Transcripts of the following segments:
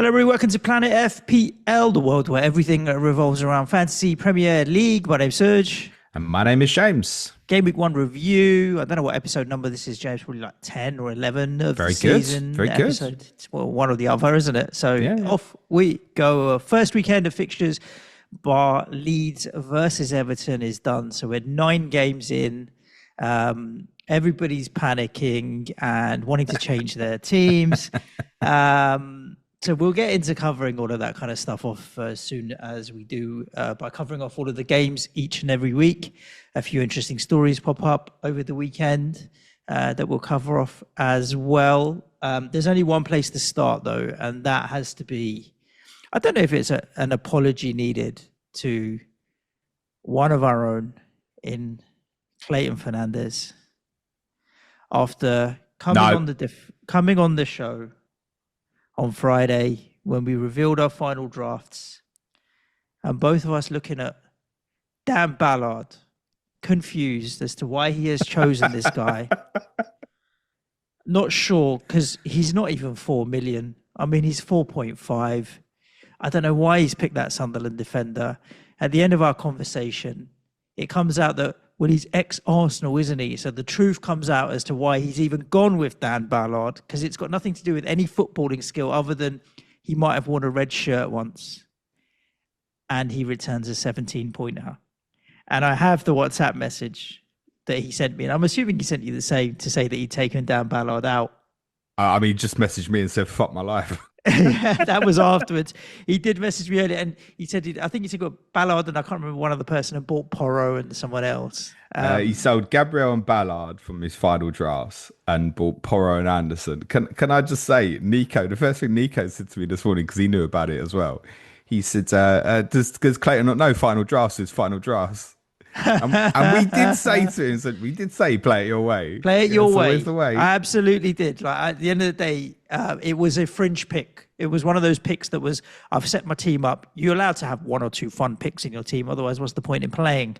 Hello, everybody. Welcome to Planet FPL, the world where everything revolves around fantasy Premier League. My name's Serge. And my name is James. Gameweek 1 review. I don't know what episode number this is, James. Probably like 10 or 11 of the season. Very episode. good. It's one or the other, isn't it? So off we go. First weekend of fixtures, bar Leeds versus Everton is done. So we're 9 games in. Everybody's panicking and wanting to change their teams. So we'll get into covering all of that kind of stuff off as soon as we do by covering off all of the games each and every week. A few interesting stories pop up over the weekend that we'll cover off as well. There's only one place to start, though, and that has to be, I don't know if it's an apology needed to one of our own in Clayton Fernandez after coming on the show on Friday when we revealed our final drafts and both of us looking at Dan Ballard, confused as to why he has chosen this guy. Not sure, because he's not even 4 million. I mean, he's 4.5. I don't know why he's picked that Sunderland defender. At the end of our conversation, it comes out that, well, he's ex-Arsenal, isn't he? So the truth comes out as to why he's even gone with Dan Ballard, because it's got nothing to do with any footballing skill other than he might have worn a red shirt once. And he returns a 17-pointer. And I have the WhatsApp message that he sent me. And I'm assuming he sent you the same to say that he'd taken Dan Ballard out. I mean, he just messaged me and said, fuck my life. Yeah, that was afterwards. He did message me earlier and he said, I think he took Ballard and I can't remember one other person and bought Porro and someone else. He sold Gabriel and Ballard from his final drafts and bought Porro and Anderson. Can I just say, Nico, the first thing Nico said to me this morning, because he knew about it as well, he said, does Clayton not know final drafts is final drafts? and we did say to him, we did say play it your way. Play it your way. The way. I absolutely did. Like at the end of the day, it was a fringe pick. It was one of those picks that was, I've set my team up. You're allowed to have 1 or 2 fun picks in your team. Otherwise, what's the point in playing?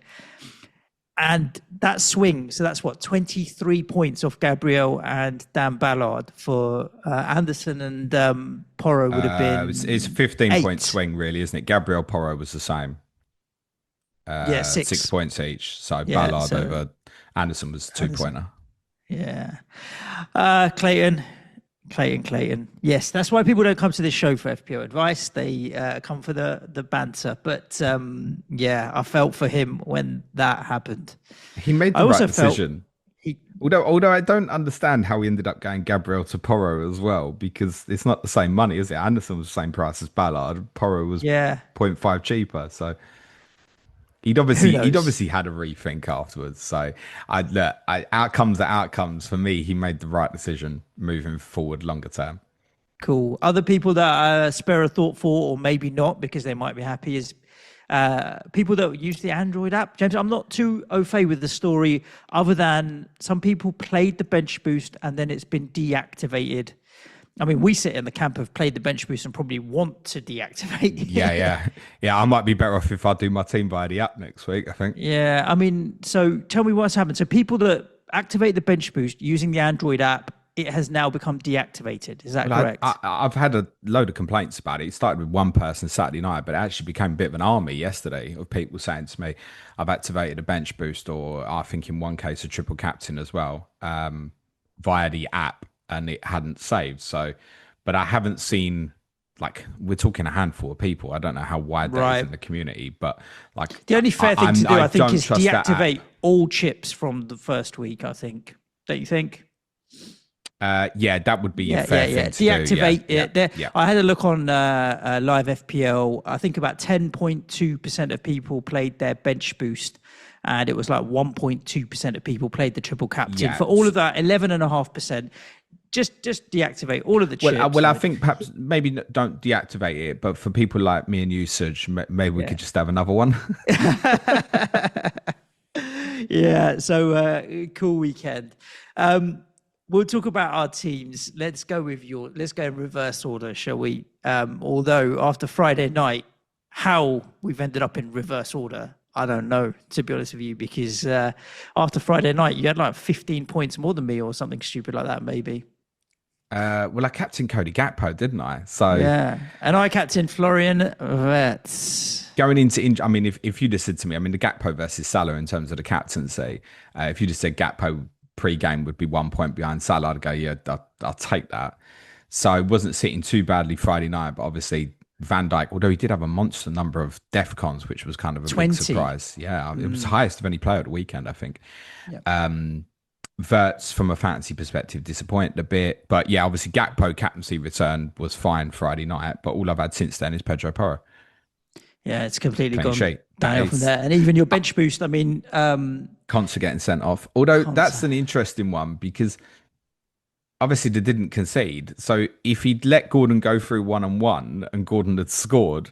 And that swing, so that's what, 23 points off Gabriel and Dan Ballard for Anderson and Porro would have been. It's a 15-point swing, really, isn't it? Gabriel Porro was the same. 6 points each. So Ballard over Anderson was 2-pointer. Yeah. Clayton. Yes, that's why people don't come to this show for FPL advice. They come for the banter. But I felt for him when that happened. He made the right decision. Although I don't understand how he ended up going Gabriel to Porro as well, because it's not the same money, is it? Anderson was the same price as Ballard. Porro was 0.5 cheaper. So He'd obviously had a rethink afterwards. So outcomes are outcomes. For me, he made the right decision moving forward longer term. Cool. Other people that spare a thought for, or maybe not, because they might be happy, is people that use the Android app. James, I'm not too au fait with the story, other than some people played the bench boost and then it's been deactivated. I mean, we sit in the camp of played the bench boost and probably want to deactivate. Yeah. I might be better off if I do my team via the app next week, I think. Yeah, I mean, so tell me what's happened. So people that activate the bench boost using the Android app, it has now become deactivated. Is that correct? I've had a load of complaints about it. It started with one person Saturday night, but it actually became a bit of an army yesterday of people saying to me, I've activated a bench boost, or I think in one case a triple captain as well, via the app. And it hadn't saved. So, but I haven't seen, like, we're talking a handful of people. I don't know how wide that is in the community, but like the only fair thing to do, I think, is deactivate all chips from the first week. I think, don't you think? That would be a fair thing to deactivate do. it. Yeah. I had a look on Live FPL. I think about 10.2% of people played their bench boost, and it was like 1.2% of people played the triple captain. For all of that, 11.5%. Just deactivate all of the chips. Well, I think perhaps maybe don't deactivate it, but for people like me and you, Serge, maybe we could just have another one. So cool weekend. We'll talk about our teams. Let's go in reverse order, shall we? Although after Friday night, how we've ended up in reverse order, I don't know, to be honest with you, because after Friday night, you had like 15 points more than me or something stupid like that, maybe. Well, I captained Cody Gakpo, didn't I? So yeah, and I captained Florian Wirtz. Going into, I mean, if you just said to me, I mean, the Gakpo versus Salah in terms of the captaincy, if you just said Gakpo pre-game would be 1 point behind Salah, I'd go, yeah, I'll take that. So I wasn't sitting too badly Friday night, but obviously Van Dijk, although he did have a monster number of DEFCONs, which was kind of a 20. Big surprise. Yeah, it was the highest of any player at the weekend, I think. Yep. Wirtz, from a fantasy perspective, disappointed a bit. But yeah, obviously Gakpo captaincy return was fine Friday night, but all I've had since then is Pedro Porro. Yeah, it's completely gone down from there. And even your bench boost, I mean... Konsa getting sent off. Although that's an interesting one because obviously they didn't concede. So if he'd let Gordon go through 1-on-1 and Gordon had scored,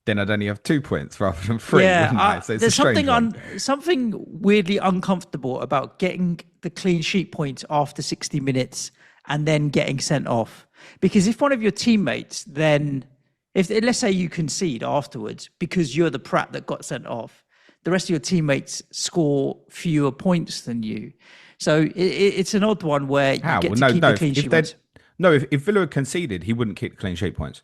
then I'd only have 2 points rather than 3. Yeah, so there's something weirdly uncomfortable about getting the clean sheet point after 60 minutes and then getting sent off. Because if one of your teammates then... let's say you concede afterwards because you're the prat that got sent off, the rest of your teammates score fewer points than you. So it's an odd one where you get to keep the clean sheet points. No, if Villa had conceded, he wouldn't keep the clean sheet points.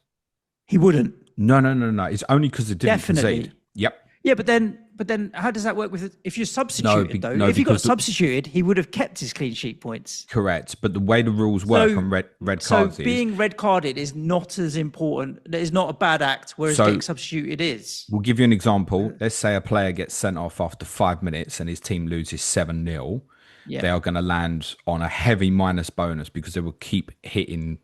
He wouldn't? No. It's only because they didn't concede. Yep. Yeah, but then how does that work with if you're substituted though? If he got substituted, he would have kept his clean sheet points. Correct, but the way the rules work on red cards, being red carded is not as important. It's not a bad act, whereas getting substituted is. We'll give you an example. Let's say a player gets sent off after 5 minutes and his team loses 7-0. Yeah. They are going to land on a heavy minus bonus because they will keep hitting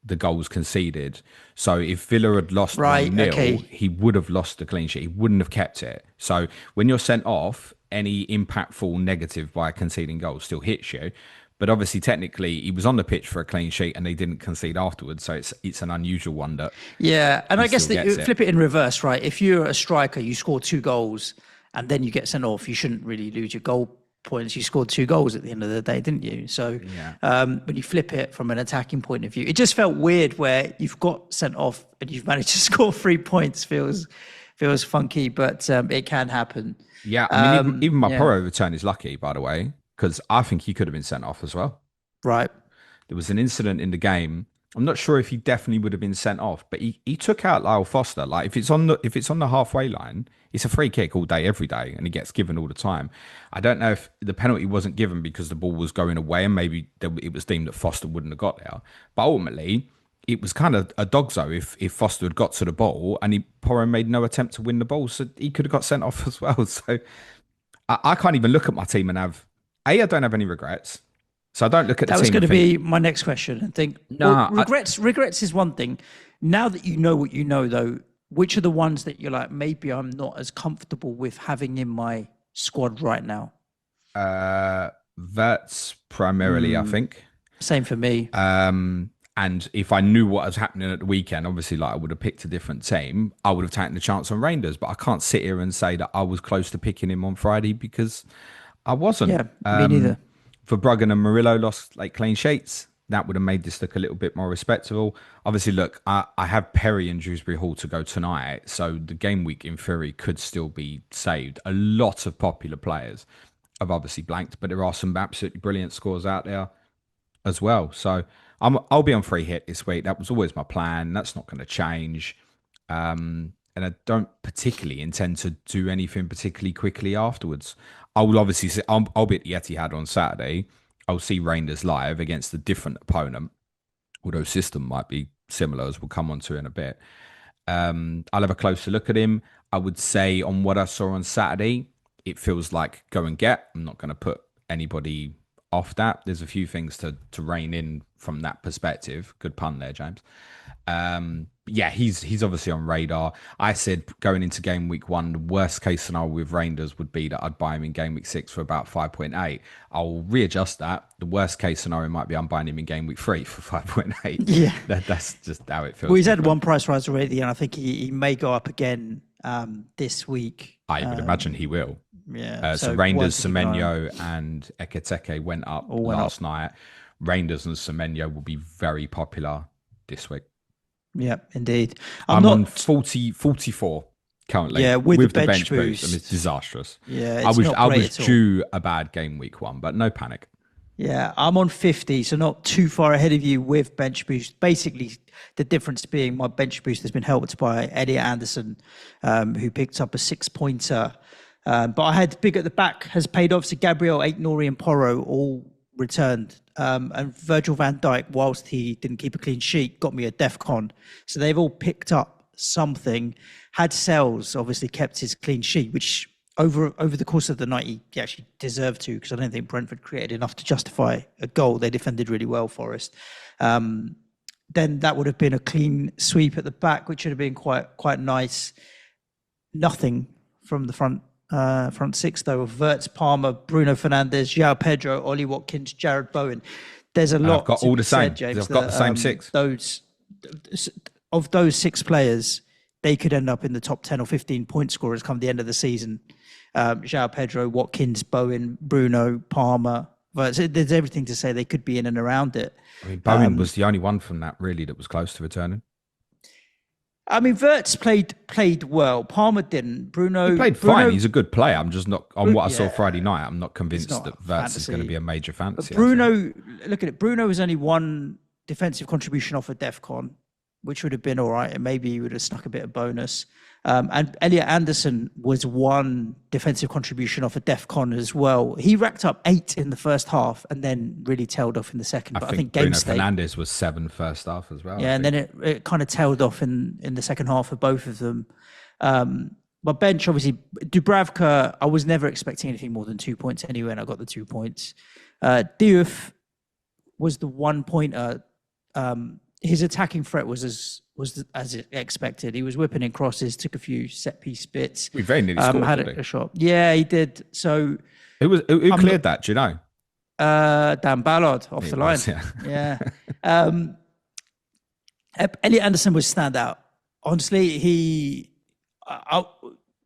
the goals conceded. So if Villa had lost 1-0, he would have lost the clean sheet. He wouldn't have kept it. So when you're sent off, any impactful negative by conceding goals still hits you. But obviously, technically, he was on the pitch for a clean sheet and they didn't concede afterwards. So it's an unusual one that... Yeah, and I guess that you flip it in reverse, right? If you're a striker, you score 2 goals and then you get sent off, you shouldn't really lose your goal points. You scored 2 goals at the end of the day, didn't you? So when you flip it from an attacking point of view, it just felt weird where you've got sent off and you've managed to score 3 points. Feels funky, but it can happen. Yeah, I mean, even my Porro return is lucky, by the way, because I think he could have been sent off as well. Right. There was an incident in the game. I'm not sure if he definitely would have been sent off, but he took out Lyle Foster. Like if it's on the halfway line, it's a free kick all day, every day, and he gets given all the time. I don't know if the penalty wasn't given because the ball was going away and maybe it was deemed that Foster wouldn't have got there. But ultimately, it was kind of a dogzo if Foster had got to the ball and Porro made no attempt to win the ball, so he could have got sent off as well. So I can't even look at my team and have... I don't have any regrets. So I don't look at the team. That was going to be my next question and think, regrets is one thing. Now that you know what you know, though, which are the ones that you're like, maybe I'm not as comfortable with having in my squad right now? That's primarily, I think. Same for me. And if I knew what was happening at the weekend, obviously, like I would have picked a different team. I would have taken the chance on Reijnders, but I can't sit here and say that I was close to picking him on Friday because I wasn't. Yeah, me neither. Verbruggen and Murillo lost like clean sheets. That would have made this look a little bit more respectable. Obviously, look, I have Perry and Dewsbury Hall to go tonight, so the game week in theory could still be saved. A lot of popular players have obviously blanked, but there are some absolutely brilliant scores out there as well. So I'll be on free hit this week. That was always my plan. That's not going to change. And I don't particularly intend to do anything particularly quickly afterwards. I will obviously see, I'll be at the Etihad on Saturday. I'll see Reijnders live against a different opponent, although system might be similar, as we'll come on to in a bit. I'll have a closer look at him. I would say on what I saw on Saturday, it feels like go and get. I'm not going to put anybody off that. There's a few things to rein in from that perspective. Good pun there, James. Yeah, he's obviously on radar. I said going into game week 1, the worst case scenario with Reijnders would be that I'd buy him in game week 6 for about 5.8. I'll readjust that. The worst case scenario might be I'm buying him in game week 3 for 5.8. Yeah, that's just how it feels. Well, he's had one price rise already, and I think he may go up again this week. I would imagine he will. Yeah. So Reijnders, Semenyo, and Ekitike went up last night. Reijnders and Semenyo will be very popular this week. Yeah, indeed. I'm on 44 currently. Yeah, with the bench boost. And it's disastrous. Yeah, I was due a bad game week 1, but no panic. Yeah, I'm on 50, so not too far ahead of you with bench boost. Basically, the difference being my bench boost has been helped by Elliot Anderson, who picked up a 6-pointer. But I had big at the back has paid off. So Gabriel, Aït-Nouri and Porro all returned. And Virgil van Dijk, whilst he didn't keep a clean sheet, got me a DEFCON. So they've all picked up something. Had Sells obviously kept his clean sheet, which over the course of the night he actually deserved to, because I don't think Brentford created enough to justify a goal. They defended really well, Forest. Then that would have been a clean sweep at the back, which would have been quite nice. Nothing from the front six though, of Wirtz, Palmer, Bruno Fernandes, João Pedro, Ollie Watkins, Jared Bowen. There's a lot. I've got all the same. James, I've got the same six. Those 6 players, they could end up in the top 10 or 15 point scorers come the end of the season. João Pedro, Watkins, Bowen, Bruno, Palmer. But there's everything to say they could be in and around it. I mean, Bowen was the only one from that really that was close to returning. I mean, Wirtz played well. Palmer didn't. Bruno... He played fine. He's a good player. I'm just not... On what I saw Friday night, I'm not convinced that Wirtz is going to be a major fantasy. But Bruno... Look at it. Bruno was only one defensive contribution off of DEFCON, which would have been all right, and maybe he would have stuck a bit of bonus. And Elliot Anderson was one defensive contribution off a DEFCON as well. He racked up 8 in the first half and then really tailed off in the second. I think Bruno Fernandes was 7 first half as well. Yeah, and then it kind of tailed off in the second half for both of them. My bench, obviously, Dubravka, I was never expecting anything more than 2 points anyway, and I got the 2 points. Diouf was the 1-pointer. His attacking threat was as expected. He was whipping in crosses, took a few set piece bits. We very nearly scored, had a shot. Yeah, he did. So who cleared that? Do you know? Dan Ballard off the line. Yeah. Elliot Anderson was standout. Honestly,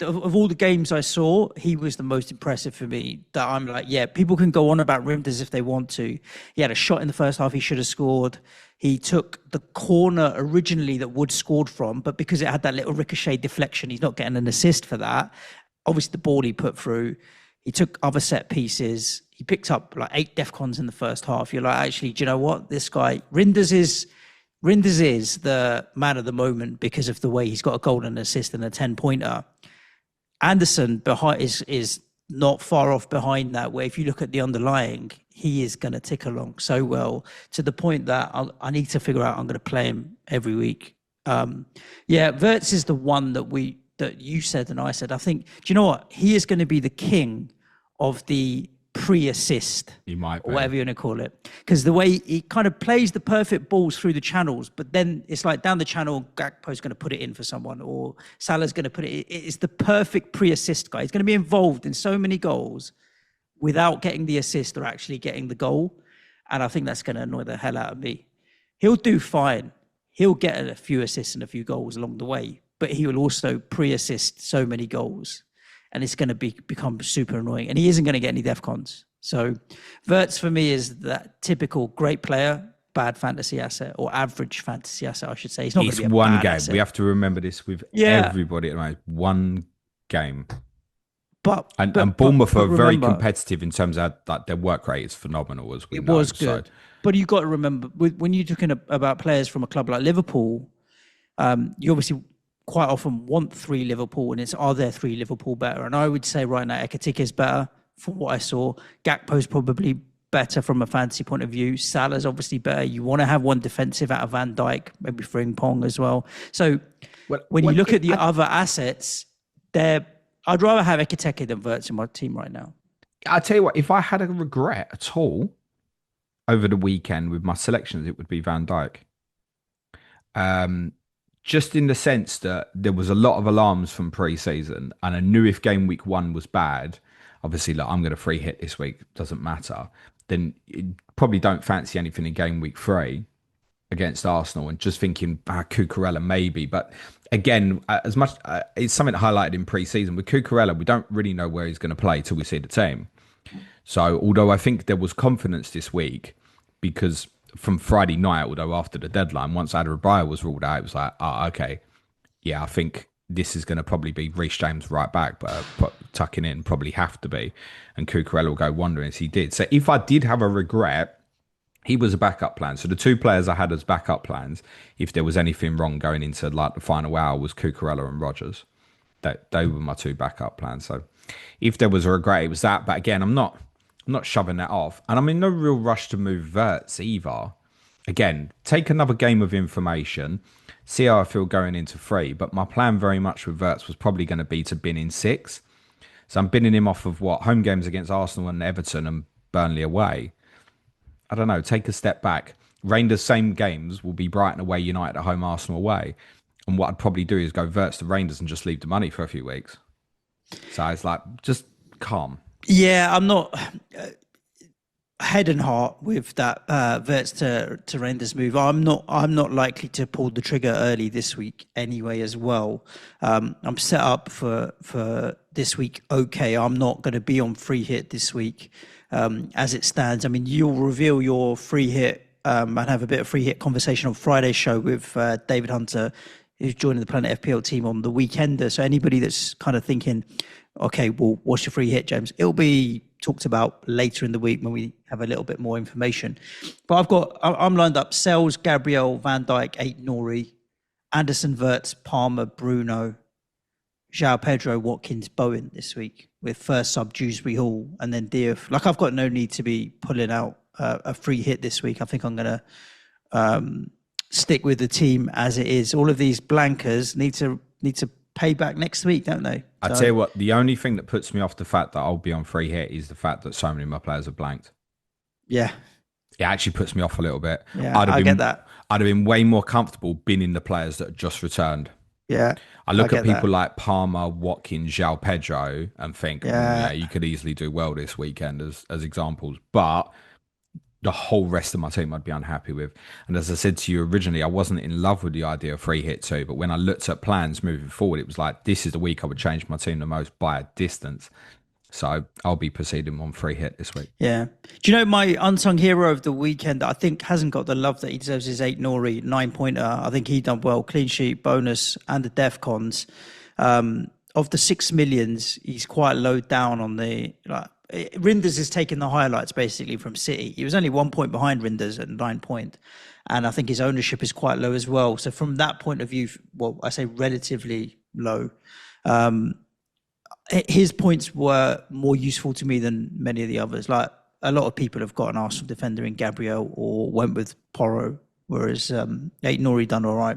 of all the games I saw, he was the most impressive for me. That I'm like, yeah, people can go on about Reijnders if they want to. He had a shot in the first half he should have scored. He took the corner originally that Wood scored from, but because it had that little ricochet deflection, he's not getting an assist for that. Obviously, the ball he put through. He took other set pieces. He picked up like 8 DEFCONs in the first half. You're like, actually, do you know what? This guy, Reijnders is the man of the moment because of the way he's got a goal and assist and a 10-pointer. Anderson is not far off behind that, where if you look at the underlying, he is going to tick along so well to the point that I need to figure out I'm going to play him every week. Wirtz is the one that you said and I said. I think, do you know what? He is going to be the king of the pre-assist, he might be, or whatever you want to call it, because the way he kind of plays the perfect balls through the channels, but then it's like down the channel, Gakpo's going to put it in for someone, or Salah's going to put it. It's the perfect pre-assist guy. He's going to be involved in so many goals without getting the assist or actually getting the goal, and I think that's going to annoy the hell out of me. He'll do fine. He'll get a few assists and a few goals along the way, but he will also pre-assist so many goals. And it's going to become super annoying. And he isn't going to get any DEFCONs. So Wirtz for me is that typical great player, bad fantasy asset, or average fantasy asset, I should say. He's not going to be a one bad game. asset. We have to remember this with everybody at the moment. One game. But Bournemouth are very competitive in terms of like their work rate is phenomenal, as we know. It was good. So. But you got to remember, when you're talking about players from a club like Liverpool, you obviously quite often want 3 Liverpool, and it's, are there 3 Liverpool better? And I would say right now Ekitike is better from what I saw. Gakpo's probably better from a fantasy point of view. Salah's obviously better. You want to have one defensive out of Van Dijk, maybe Frimpong as well. So when you look at the other assets, I'd rather have Ekitike than Wirtz in my team right now. I'll tell you what, if I had a regret at all over the weekend with my selections, it would be Van Dijk. Just in the sense that there was a lot of alarms from pre-season, and I knew if game week 1 was bad, obviously, like, I'm going to free hit this week, doesn't matter, then you probably don't fancy anything in game week 3 against Arsenal, and just thinking, Cucurella maybe. But again, as much it's something highlighted in pre-season. With Cucurella, we don't really know where he's going to play till we see the team. So although I think there was confidence this week, because from Friday night, although after the deadline, once Adarabioyo was ruled out, it was like, okay, yeah, I think this is going to probably be Reece James right back, but tucking in probably have to be, and Cucurella will go wandering as he did. So if I did have a regret, he was a backup plan. So the two players I had as backup plans, if there was anything wrong going into like the final hour, was Cucurella and Rodgers. They were my two backup plans. So if there was a regret, it was that. But again, I'm not shoving that off, and I'm in no real rush to move Verts either. Again, take another game of information, see how I feel going into 3. But my plan very much with Verts was probably going to be to bin in 6. So I'm binning him off of home games against Arsenal and Everton and Burnley away. I don't know, take a step back. Reijnders' same games will be Brighton away, United at home, Arsenal away. And what I'd probably do is go Verts to Reijnders and just leave the money for a few weeks. So it's like, just calm. Yeah, I'm not head and heart with that Verts to Reijnders move. I'm not likely to pull the trigger early this week anyway as well. I'm set up for this week. Okay, I'm not going to be on free hit this week as it stands. I mean, you'll reveal your free hit and have a bit of free hit conversation on Friday's show with David Hunter, who's joining the Planet FPL team on the Weekender. So anybody that's kind of thinking, okay, well, what's your free hit, James? It'll be talked about later in the week when we have a little bit more information. But I'm lined up Sells, Gabriel, Van Dijk, Aït-Nouri, Anderson, Verts, Palmer, Bruno, João Pedro, Watkins, Bowen this week, with first sub Dewsbury Hall and then Diouf. Like, I've got no need to be pulling out a free hit this week. I think I'm going to stick with the team as it is. All of these blankers need to pay back next week, don't they? I tell you what, the only thing that puts me off the fact that I'll be on free hit is the fact that so many of my players are blanked. Yeah. It actually puts me off a little bit. Yeah, I get that. I'd have been way more comfortable binning the players that just returned. Yeah. I look at people like Palmer, Watkins, João Pedro and think, yeah, you could easily do well this weekend as examples. But the whole rest of my team I'd be unhappy with. And as I said to you originally, I wasn't in love with the idea of free hit too. But when I looked at plans moving forward, it was like, this is the week I would change my team the most by a distance. So I'll be proceeding on free hit this week. Yeah. Do you know my unsung hero of the weekend that I think hasn't got the love that he deserves is Aït-Nouri, 9-pointer. I think he done well, clean sheet, bonus, and the DEFCONs. Of the 6 millions, he's quite low down on the... Reijnders has taken the highlights basically from City. He was only 1 point behind Reijnders at 9 point. And I think his ownership is quite low as well. So from that point of view, well, I say relatively low. His points were more useful to me than many of the others. Like, a lot of people have got an Arsenal defender in Gabriel or went with Porro, whereas Aït-Nouri done all right.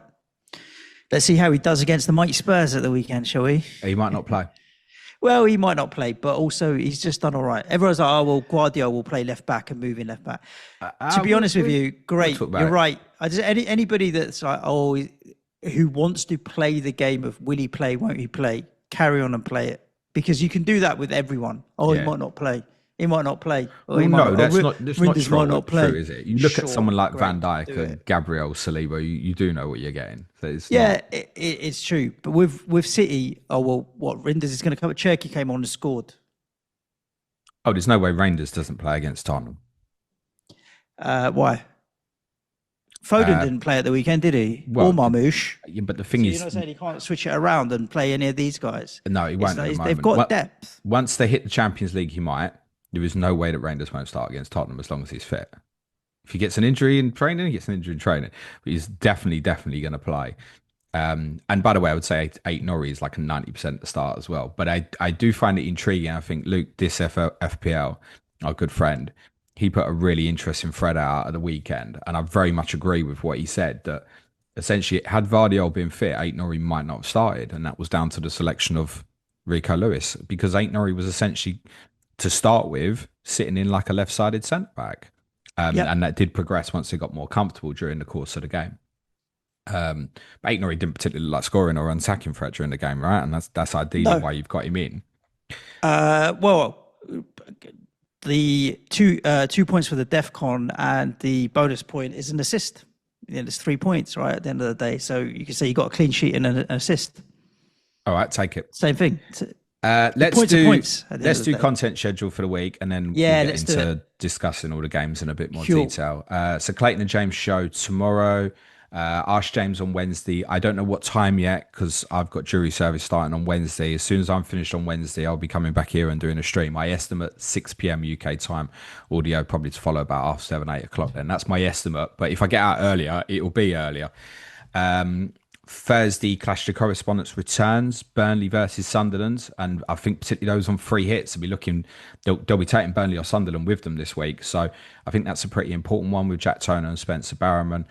Let's see how he does against the mighty Spurs at the weekend, shall we? He might not play. Well, he might not play, but also he's just done all right. Everyone's like, oh, well, Guardiola will play left back and move in left back. To be honest with you, great. You're right. Anybody that's like, oh, who wants to play the game of will he play, won't he play, carry on and play it. Because you can do that with everyone. Oh, yeah. He might not play. He might not play. That's not true, is it? You look at someone like great, Van Dijk and Gabriel Saliba, you do know what you're getting. So it's true. But with City, Reijnders is going to come. Cherky came on and scored. Oh, there's no way Reijnders doesn't play against Tottenham. Why? Foden didn't play at the weekend, did he? Or Marmoush. Yeah, but the thing is... You're not saying he can't switch it around and play any of these guys? No, he won't. They've got depth. Once they hit the Champions League, he might. There is no way that Reijnders won't start against Tottenham as long as he's fit. If he gets an injury in training, he gets an injury in training. But he's definitely going to play. And by the way, I would say Aït-Nouri is like a 90% at the start as well. But I do find it intriguing. I think Luke, this FPL, our good friend, he put a really interesting thread out at the weekend. And I very much agree with what he said, that essentially had Vardiol been fit, Aït-Nouri might not have started. And that was down to the selection of Rico Lewis, because Aït-Nouri was essentially, to start with, sitting in like a left-sided centre-back. And that did progress once they got more comfortable during the course of the game. But Aït-Nouri didn't particularly like scoring or unsacking threat during the game, right? And that's ideally why you've got him in. The 2 points for the DEFCON and the bonus point is an assist. It's 3 points, right, at the end of the day. So you can say you got a clean sheet and an assist. All right, take it. Same thing. Let's do content schedule for the week, and then we'll get into discussing all the games in a bit more detail. So Clayton and James show tomorrow. Ask James on Wednesday. I don't know what time yet because I've got jury service starting on Wednesday. As soon as I'm finished on Wednesday, I'll be coming back here and doing a stream. I estimate 6 p.m. UK time. Audio probably to follow about half 7, 8 o'clock then. That's my estimate. But if I get out earlier, it'll be earlier. Thursday, Clash of Correspondence returns, Burnley versus Sunderland, and I think particularly those on free hits will be looking, they'll be taking Burnley or Sunderland with them this week, so I think that's a pretty important one with Jack Toner and Spencer Barrowman.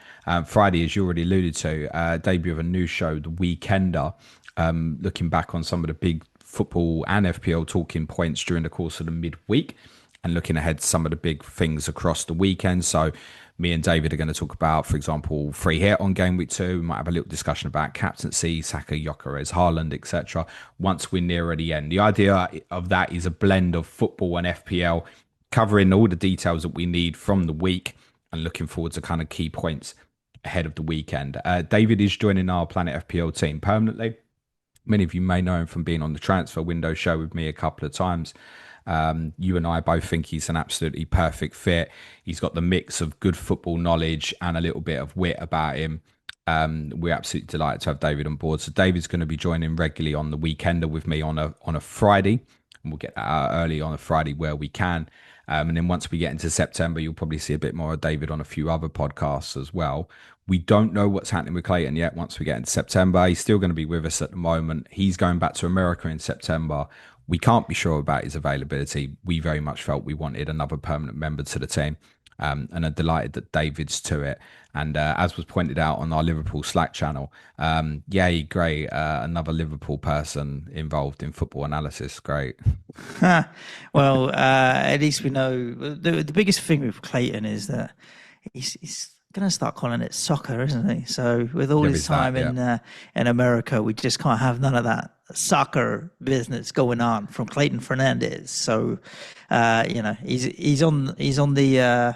Friday, as you already alluded to, debut of a new show, The Weekender, looking back on some of the big football and FPL talking points during the course of the midweek and looking ahead to some of the big things across the weekend. So me and David are going to talk about, for example, free hit on game week 2. We might have a little discussion about captaincy, Saka, Gyökeres, Haaland, etc. once we're nearer the end. The idea of that is a blend of football and FPL, covering all the details that we need from the week and looking forward to kind of key points ahead of the weekend. David is joining our Planet FPL team permanently. Many of you may know him from being on the transfer window show with me a couple of times. You and I both think he's an absolutely perfect fit. He's got the mix of good football knowledge and a little bit of wit about him. We're absolutely delighted to have David on board. So David's going to be joining regularly on the Weekender with me on a Friday, and we'll get that out early on a Friday where we can. And then once we get into September, you'll probably see a bit more of David on a few other podcasts as well. We don't know what's happening with Clayton yet. Once we get into September, he's still going to be with us at the moment. He's going back to America in September. We can't be sure about his availability. We very much felt we wanted another permanent member to the team, and are delighted that David's to it. And as was pointed out on our Liverpool Slack channel, yay, great. Another Liverpool person involved in football analysis. Great. Well, at least we know. The biggest thing with Clayton is that he's going to start calling it soccer, isn't he? So with all his time in America, we just can't have none of that soccer business going on from Clayton Fernandez. So he's on the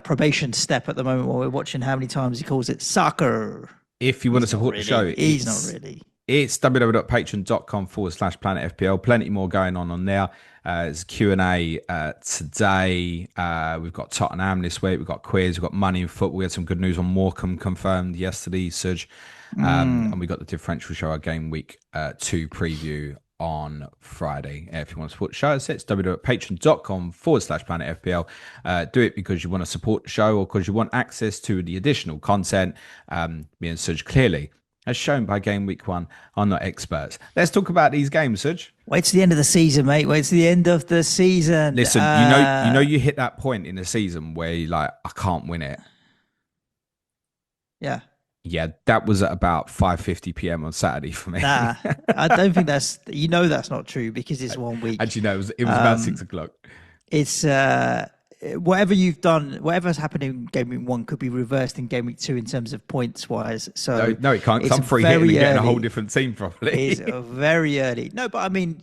probation step at the moment while we're watching how many times he calls it soccer. If you want to support the show, he's not really. It's www.patreon.com/Planet FPL. Plenty more going on there. There's Q&A today. We've got Tottenham this week. We've got quiz. We've got money in football. We had some good news on Morecambe confirmed yesterday, Suj. And we got the differential show, our game week 2 preview on Friday. If you want to support the show, it's www.patreon.com/Planet FPL. Do it because you want to support the show or because you want access to the additional content. Me and Suj clearly, as shown by game week 1, are not experts. Let's talk about these games, Suj. Wait to the end of the season, mate. Wait to the end of the season. Listen, you hit that point in the season where you're like, I can't win it. Yeah. Yeah, that was at about 5:50 p.m. on Saturday for me. Nah, I don't think that's that's not true because it's 1 week. Actually, no, it was about 6 o'clock. It's whatever you've done, whatever's happened in game week 1 could be reversed in game week 2 in terms of points wise. So no, it can't. I'm free hitting and getting a whole different team probably. It's very early. No, but I mean,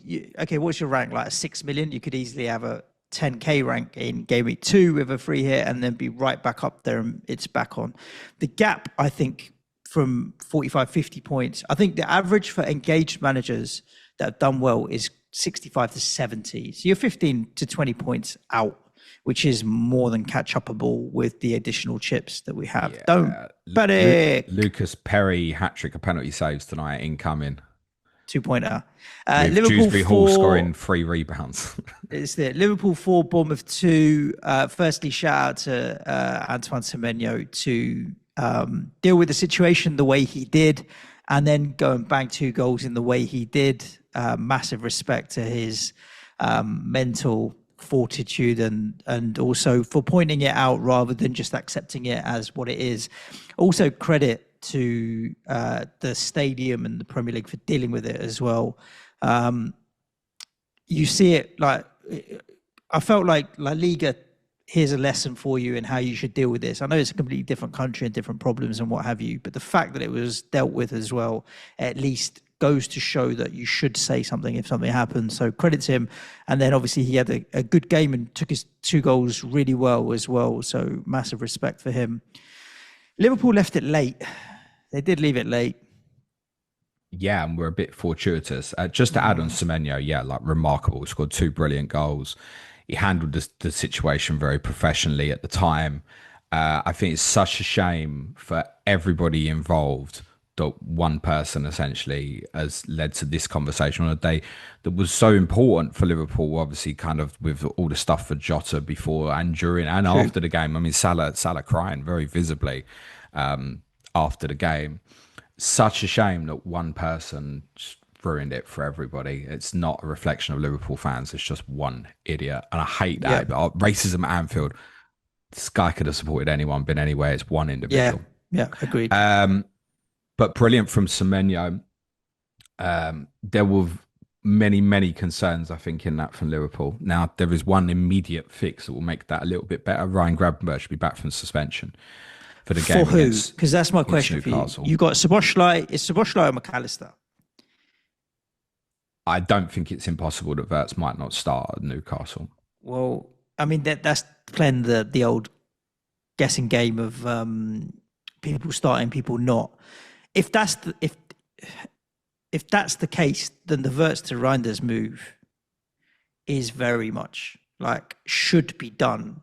what's your rank? Like 6 million? You could easily have a 10k rank in game week 2 with a free hit and then be right back up there and it's back on. The gap, I think, from 45, 50 points, I think the average for engaged managers that have done well is 65 to 70. So you're 15 to 20 points out, which is more than catch-upable with the additional chips that we have. Don't panic. Lucas Perry hat-trick of penalty saves tonight incoming. 2-pointer. Liverpool Dewsbury Hall scoring 3 rebounds. It's there. Liverpool 4, Bournemouth 2. Firstly, shout out to Antoine Semenyo to deal with the situation the way he did, and then go and bang 2 goals in the way he did. Massive respect to his mental fortitude and also for pointing it out rather than just accepting it as what it is. Also credit to the stadium and the Premier League for dealing with it as well. You see it, like, I felt like La Liga, here's a lesson for you in how you should deal with this. I know it's a completely different country and different problems and what have you, but the fact that it was dealt with as well, at least goes to show that you should say something if something happens. So credit to him. And then obviously he had a good game and took his 2 goals really well as well. So massive respect for him. Liverpool left it late. They did leave it late. Yeah, and we're a bit fortuitous. Just to add on Semenyo, like remarkable. He scored 2 brilliant goals. He handled the situation very professionally at the time. I think it's such a shame for everybody involved that one person essentially has led to this conversation on a day that was so important for Liverpool, obviously kind of with all the stuff for Jota before and during and True. after the game. I mean, Salah crying very visibly after the game. Such a shame that one person just ruined it for everybody. It's not a reflection of Liverpool fans. It's just one idiot. And I hate that. Yeah. Racism at Anfield. This guy could have supported anyone, been anywhere. It's one individual. Yeah, agreed. But brilliant from Semenyo. There were many, many concerns, I think, in that from Liverpool. Now, there is one immediate fix that will make that a little bit better. Reijn Gravenberch should be back from suspension for the game. For who? Because that's my question for you. You got Szoboszlai. Is Szoboszlai or McAllister? I don't think it's impossible that Wirtz might not start at Newcastle. Well, I mean, that's playing the old guessing game of people starting, people not. If that's the case, then the Wirtz to Reijnders move is very much like should be done.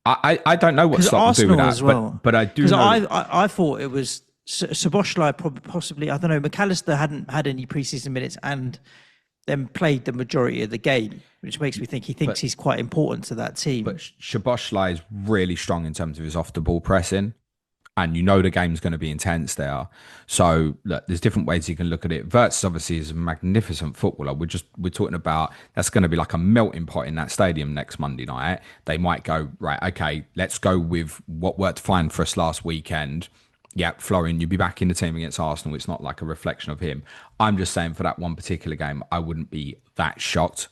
I don't know what Slot will do with that, as well. but I do know. Because I thought it was Szoboszlai possibly, I don't know, McAllister hadn't had any preseason minutes and then played the majority of the game, which makes me think he thinks he's quite important to that team. But Szoboszlai is really strong in terms of his off-the-ball pressing, and you know the game's going to be intense there. So look, there's different ways you can look at it. Wirtz obviously is a magnificent footballer. We're talking about that's going to be like a melting pot in that stadium next Monday night. They might go, right, okay, let's go with what worked fine for us last weekend. Yeah, Florian, you'll be back in the team against Arsenal. It's not like a reflection of him. I'm just saying for that one particular game, I wouldn't be that shocked.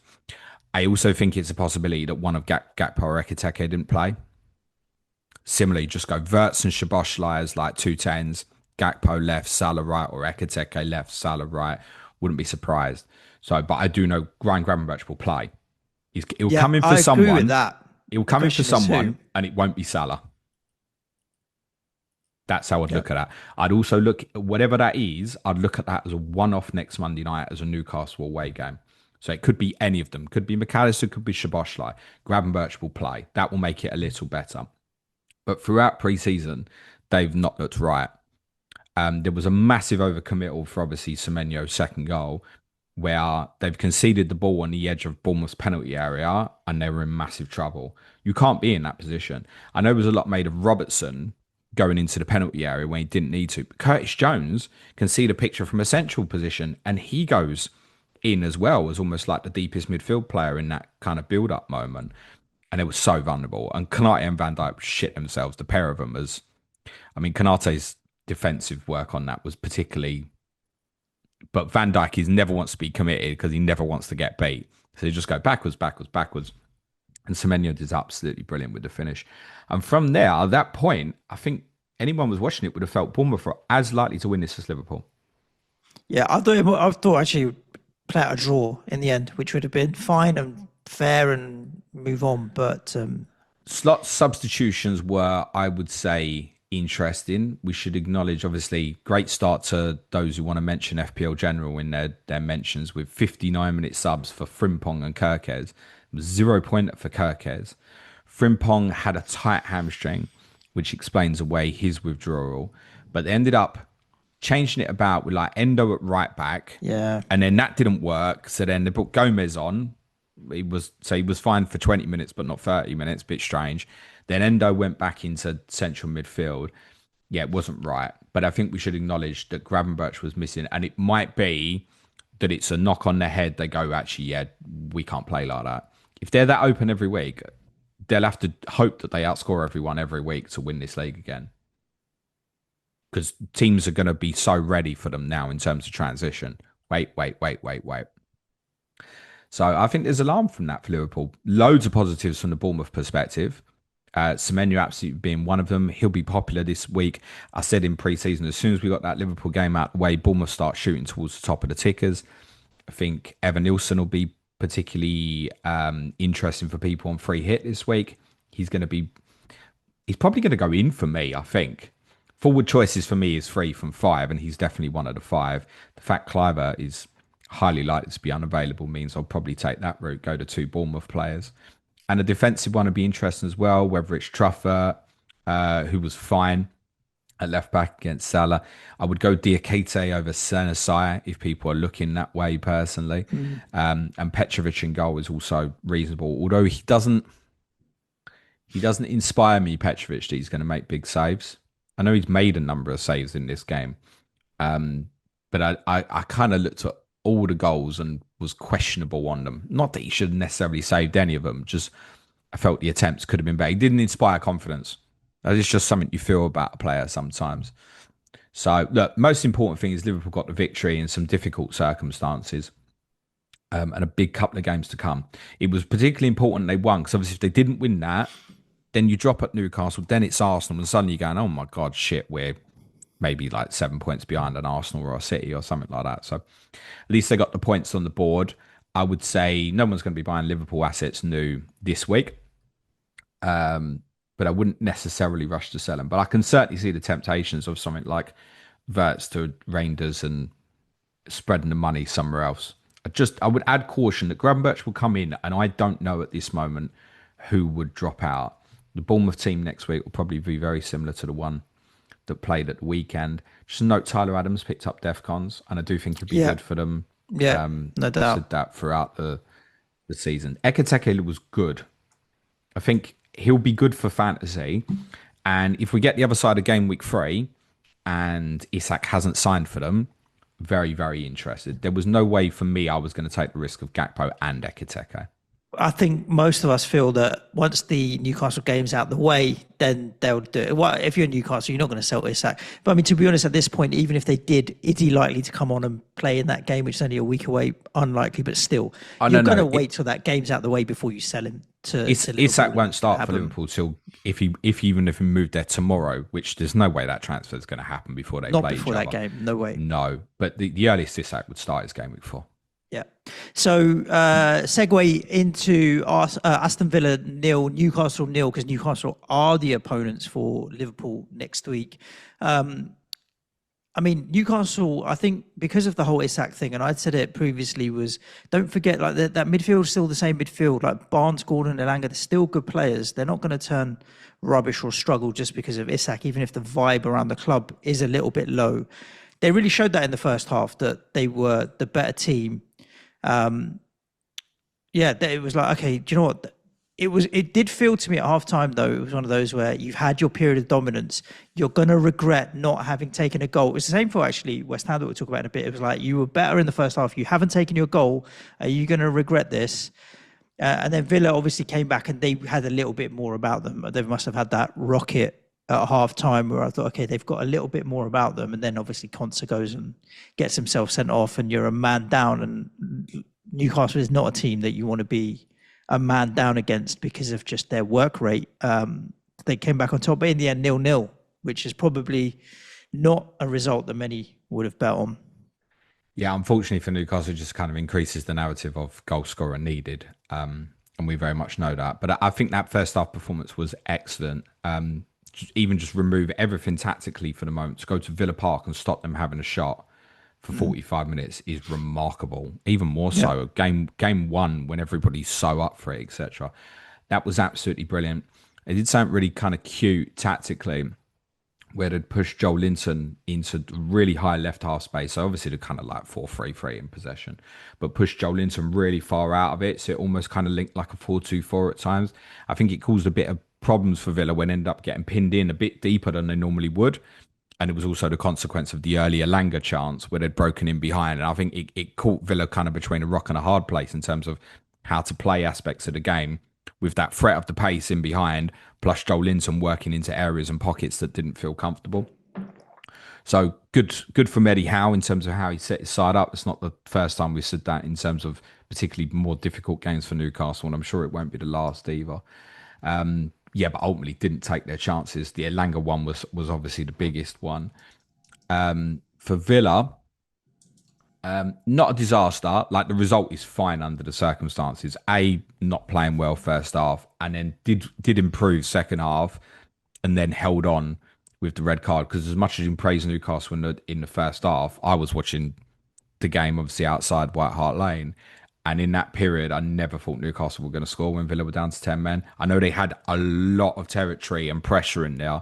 I also think it's a possibility that one of Gakpo or Ekitike didn't play. Similarly, just go Wirtz and Szoboszlai as like 2 10s, Gakpo left, Salah right, or Ekitike left, Salah right. Wouldn't be surprised. So, but I do know Reijn Gravenberch will play. He'll come in for someone. Agree with that. He'll come in for someone, and it won't be Salah. That's how I'd look at that. I'd also look, whatever that is, I'd look at that as a one-off next Monday night as a Newcastle away game. So it could be any of them. Could be McAllister, could be Szoboszlai. Gravenberch will play. That will make it a little better. But throughout pre-season, they've not looked right. There was a massive overcommittal for obviously Semenyo's second goal, where they've conceded the ball on the edge of Bournemouth's penalty area and they were in massive trouble. You can't be in that position. I know there was a lot made of Robertson going into the penalty area when he didn't need to. But Curtis Jones can see the picture from a central position and he goes in as well as almost like the deepest midfield player in that kind of build-up moment. And it was so vulnerable. And Konate and Van Dijk shit themselves, the pair of them. Konate's defensive work on that was particularly... But Van Dijk never wants to be committed because he never wants to get beat. So he just go backwards. And Semenyo is absolutely brilliant with the finish. And from there, at that point, I think anyone was watching it would have felt Bournemouth were as likely to win this as Liverpool. Yeah, I thought actually play out a draw in the end, which would have been fine and fair and move on. But slot substitutions were, I would say, interesting. We should acknowledge, obviously, great start to those who want to mention FPL General in their mentions with 59-minute subs for Frimpong and Kerkez. 0 point for Kerkez. Frimpong had a tight hamstring, which explains away his withdrawal. But they ended up changing it about with like Endo at right back. Yeah. And then that didn't work. So then they put Gomez on. He was fine for 20 minutes, but not 30 minutes. Bit strange. Then Endo went back into central midfield. Yeah, it wasn't right. But I think we should acknowledge that Gravenberch was missing. And it might be that it's a knock on the head. They go, actually, yeah, we can't play like that. If they're that open every week, they'll have to hope that they outscore everyone every week to win this league again. Because teams are going to be so ready for them now in terms of transition. Wait. So I think there's alarm from that for Liverpool. Loads of positives from the Bournemouth perspective. Semenyo absolutely being one of them. He'll be popular this week. I said in pre-season, as soon as we got that Liverpool game out of the way, Bournemouth start shooting towards the top of the tickers. I think Evan Nilsson will be particularly interesting for people on free hit this week. He's probably going to go in for me, I think. Forward choices for me is 3 from 5, and he's definitely one of the 5. The fact Cliver is highly likely to be unavailable means I'll probably take that route, go to 2 Bournemouth players. And a defensive one would be interesting as well, whether it's Truffert, who was fine at left back against Salah. I would go Ekitike over Senesi if people are looking that way personally. And Petrovic in goal is also reasonable, although he doesn't inspire me, Petrovic, that he's going to make big saves. I know he's made a number of saves in this game, but I kind of looked at all the goals and was questionable on them. Not that he should have necessarily saved any of them, just I felt the attempts could have been better. He didn't inspire confidence. It's just something you feel about a player sometimes. So, look, most important thing is Liverpool got the victory in some difficult circumstances, and a big couple of games to come. It was particularly important they won, because obviously if they didn't win that, then you drop at Newcastle, then it's Arsenal, and suddenly you're going, oh my God, shit, we're maybe like 7 points behind an Arsenal or a City or something like that. So at least they got the points on the board. I would say no one's going to be buying Liverpool assets new this week. But I wouldn't necessarily rush to sell them. But I can certainly see the temptations of something like Verts to Reijnders and spreading the money somewhere else. I would add caution that Gravenberch will come in, and I don't know at this moment who would drop out. The Bournemouth team next week will probably be very similar to the one that played at the weekend. Just a note, Tyler Adams picked up DEFCONs, and I do think it'd be good for them. Yeah, no doubt. I said that throughout the season. Ekitike was good. I think he'll be good for fantasy. And if we get the other side of game week 3 and Isak hasn't signed for them, very, very interested. There was no way for me I was going to take the risk of Gakpo and Ekitike. I think most of us feel that once the Newcastle game's out the way, then they'll do it. Well, if you're Newcastle, you're not going to sell Isak. But I mean, to be honest, at this point, even if they did, is he likely to come on and play in that game, which is only a week away? Unlikely, but still, you're going to wait till that game's out the way before you sell him to Isak won't start for Liverpool till if he moved there tomorrow, which there's no way that transfer is going to happen before they play each other. Not before that game, no way. No, but the earliest Isak would start is game week 4. Yeah. So segue into Aston Villa 0, Newcastle 0, because Newcastle are the opponents for Liverpool next week. I mean, Newcastle, I think because of the whole Isak thing, and I'd said it previously, was don't forget like that midfield is still the same midfield. Like Barnes, Gordon, Elanga, they're still good players. They're not going to turn rubbish or struggle just because of Isak, even if the vibe around the club is a little bit low. They really showed that in the first half that they were the better team. It was like, okay, do you know what? It did feel to me at halftime though, it was one of those where you've had your period of dominance. You're going to regret not having taken a goal. It's the same for actually West Ham that we'll talk about in a bit. It was like, you were better in the first half. You haven't taken your goal. Are you going to regret this? And then Villa obviously came back and they had a little bit more about them. They must have had that rocket at half time where I thought, okay, they've got a little bit more about them. And then obviously Konsa goes and gets himself sent off and you're a man down. And Newcastle is not a team that you want to be a man down against because of just their work rate. They came back on top, but in the end, 0-0, which is probably not a result that many would have bet on. Yeah, unfortunately for Newcastle, it just kind of increases the narrative of goal scorer needed. And we very much know that. But I think that first half performance was excellent. Even just remove everything tactically for the moment to go to Villa Park and stop them having a shot for 45 minutes is remarkable. Even more so, game 1 when everybody's so up for it, etc. That was absolutely brilliant. It did something really kind of cute tactically, where they'd pushed Joel Linton into really high left half space. So obviously they're kind of like 4-3-3 in possession, but pushed Joel Linton really far out of it. So it almost kind of linked like a 4-2-4 at times. I think it caused a bit of problems for Villa when they ended up getting pinned in a bit deeper than they normally would. And it was also the consequence of the earlier Elanga chance where they'd broken in behind. And I think it caught Villa kind of between a rock and a hard place in terms of how to play aspects of the game with that threat of the pace in behind, plus Joel Linton working into areas and pockets that didn't feel comfortable. So good for Mehdi Howe in terms of how he set his side up. It's not the first time we've said that in terms of particularly more difficult games for Newcastle, and I'm sure it won't be the last either. But ultimately didn't take their chances. The Elanga one was obviously the biggest one. For Villa, not a disaster. Like the result is fine under the circumstances. Not playing well first half, and then did improve second half, and then held on with the red card. Because as much as you praise Newcastle in the first half, I was watching the game obviously outside White Hart Lane, And in that period, I never thought Newcastle were going to score when Villa were down to 10 men. I know they had a lot of territory and pressure in there,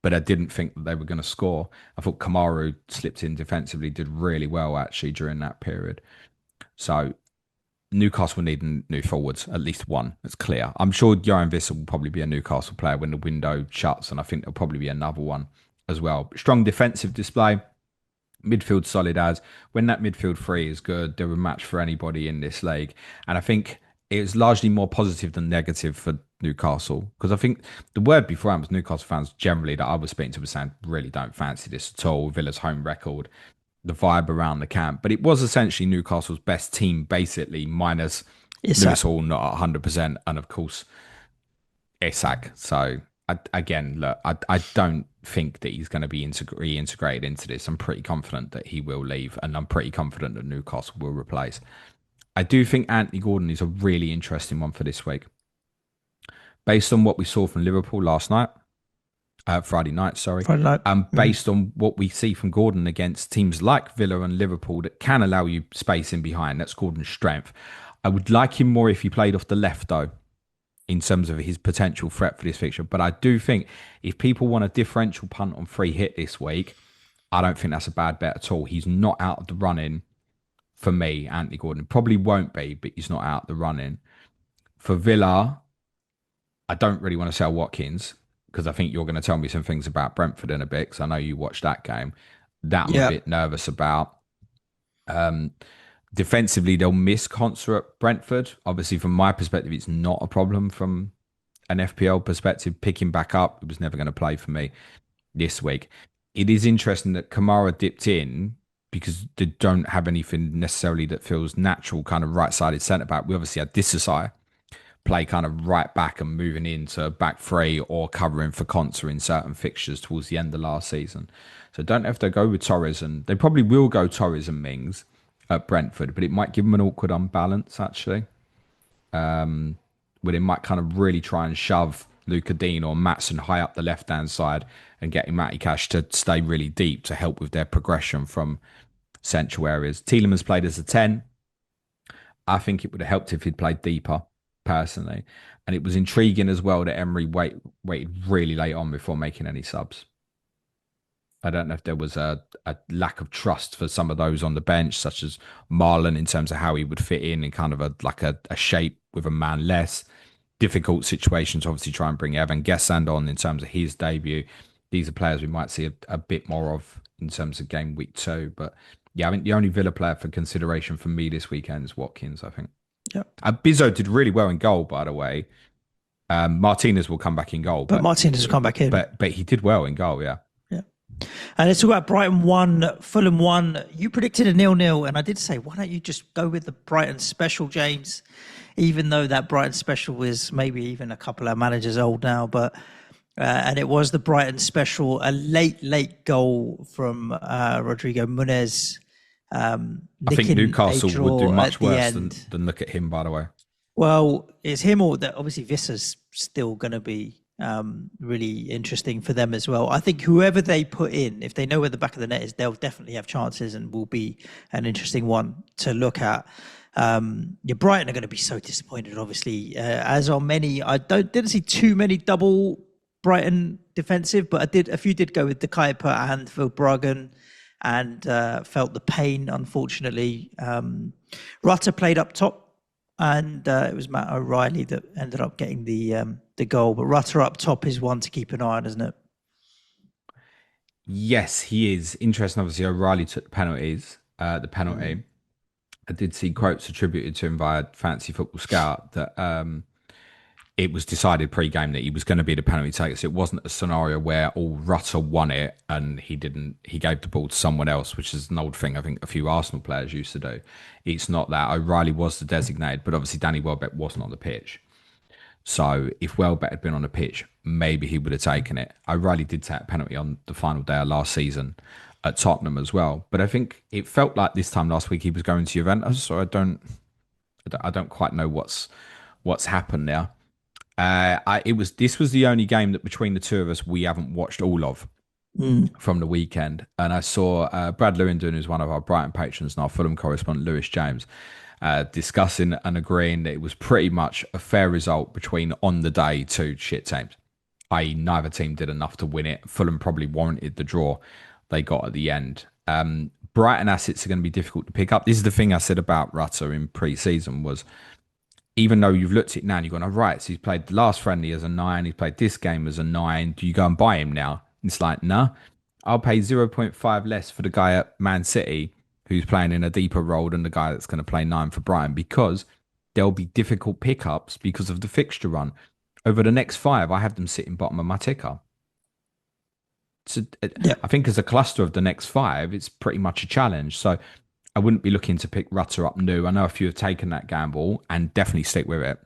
but I didn't think that they were going to score. I thought Kamaru slipped in defensively, did really well actually during that period. So Newcastle need new forwards, at least one. It's clear. I'm sure Johan Vissel will probably be a Newcastle player when the window shuts, and I think there'll probably be another one as well. Strong defensive display. Midfield solid as. When that midfield three is good, they're a match for anybody in this league. And I think it was largely more positive than negative for Newcastle, because I think the word beforehand was Newcastle fans generally that I was speaking to were saying really don't fancy this at all. Villa's home record, the vibe around the camp. But it was essentially Newcastle's best team, basically, minus Lewis Hall not at 100%. And of course, Isak. So again, look, I don't think that he's going to be reintegrated into this. I'm pretty confident that he will leave, and I'm pretty confident that Newcastle will replace. I do think Anthony Gordon is a really interesting one for this week. Based on what we saw from Liverpool last night, Friday night, based on what we see from Gordon against teams like Villa and Liverpool that can allow you space in behind, that's Gordon's strength. I would like him more if he played off the left, though, in terms of his potential threat for this fixture. But I do think if people want a differential punt on free hit this week, I don't think that's a bad bet at all. He's not out of the running for me, Anthony Gordon. Probably won't be, but he's not out of the running. For Villa, I don't really want to sell Watkins, because I think you're going to tell me some things about Brentford in a bit, because I know you watched that game. That I'm a bit nervous about. Defensively, they'll miss Konsa at Brentford. Obviously, from my perspective, it's not a problem from an FPL perspective. Picking back up, it was never going to play for me this week. It is interesting that Kamara dipped in because they don't have anything necessarily that feels natural, kind of right-sided centre-back. We obviously had Disasai play kind of right back and moving into back three or covering for Konsa in certain fixtures towards the end of last season. So don't have to go with Torres, and they probably will go Torres and Mings at Brentford, but it might give them an awkward unbalance actually, where they might kind of really try and shove Luca Dean or Maatsen high up the left-hand side and getting Matty Cash to stay really deep to help with their progression from central areas. Tielemans played as a 10. I think it would have helped if he'd played deeper, personally. And it was intriguing as well that Emery waited really late on before making any subs. I don't know if there was a lack of trust for some of those on the bench, such as Marlon, in terms of how he would fit in kind of a shape with a man less. Difficult situations, obviously, try and bring Evan Gesand on in terms of his debut. These are players we might see a bit more of in terms of game week 2. But yeah, I mean, the only Villa player for consideration for me this weekend is Watkins, I think. Yeah. Bizzo did really well in goal, by the way. Martinez will come back in goal. But Martinez will come back in. But he did well in goal, yeah. And let's talk about Brighton 1, Fulham 1. You predicted a 0-0, and I did say, why don't you just go with the Brighton special, James? Even though that Brighton special is maybe even a couple of managers old now, but and it was the Brighton special, a late goal from Rodrigo Muniz. I think Newcastle would do much worse than look at him, by the way. Well, it's him or that. Obviously, Vissa's still going to be really interesting for them as well. I think whoever they put in, if they know where the back of the net is, they'll definitely have chances and will be an interesting one to look at. Brighton are going to be so disappointed, obviously, as are many. I didn't see too many double Brighton defensive, but a few did go with De Kuyper and Verbruggen, and felt the pain, unfortunately. Rutter played up top, and it was Matt O'Reilly that ended up getting the goal. But Rutter up top is one to keep an eye on, isn't it? Yes, he is. Interesting, obviously, O'Reilly took the penalty. I did see quotes attributed to him via Fantasy Football Scout that it was decided pre-game that he was going to be the penalty taker. So it wasn't a scenario where Rutter won it and he gave the ball to someone else, which is an old thing I think a few Arsenal players used to do. It's not that. O'Reilly was the designated, but obviously Danny Welbeck wasn't on the pitch. So if Welbeck had been on the pitch, maybe he would have taken it. O'Reilly did take a penalty on the final day of last season at Tottenham as well. But I think it felt like this time last week he was going to Juventus, so I don't quite know what's happened there. This was the only game that between the two of us we haven't watched all of from the weekend. And I saw Brad Lewington, who's one of our Brighton patrons and our Fulham correspondent, Lewis James. discussing and agreeing that it was pretty much a fair result between on the day two shit teams, i.e. neither team did enough to win it. Fulham probably warranted the draw they got at the end. Brighton assets are going to be difficult to pick up. This is the thing I said about Rutter in pre-season was, even though you've looked at it now and you've gone, oh, right, so he's played the last friendly as a 9, he's played this game as a 9, do you go and buy him now? And it's like, nah, I'll pay 0.5 less for the guy at Man City who's playing in a deeper role than the guy that's going to play 9 for Brighton, because there'll be difficult pickups because of the fixture run. Over the next 5, I have them sitting bottom of my ticker. So I think as a cluster of the next 5, it's pretty much a challenge. So I wouldn't be looking to pick Rutter up new. I know a few have taken that gamble, and definitely stick with it.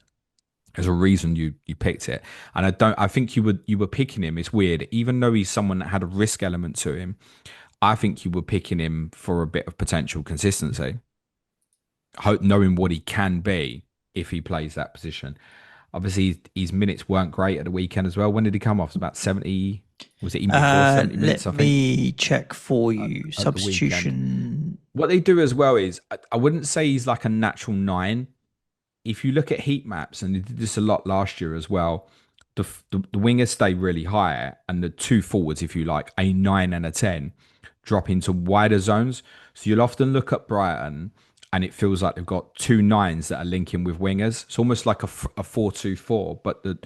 There's a reason you picked it. And I think you were picking him. It's weird. Even though he's someone that had a risk element to him, I think you were picking him for a bit of potential consistency. Knowing what he can be if he plays that position. Obviously, his minutes weren't great at the weekend as well. When did he come off? It was about 70. Was it even before 70 minutes? Let me check for you. Substitution. What they do as well is, I wouldn't say he's like a natural 9. If you look at heat maps, and they did this a lot last year as well, the wingers stay really high, and the 2 forwards, if you like, a 9 and a 10, drop into wider zones. So you'll often look at Brighton, and it feels like they've got 2 9s that are linking with wingers. It's almost like a 4-2-4, but the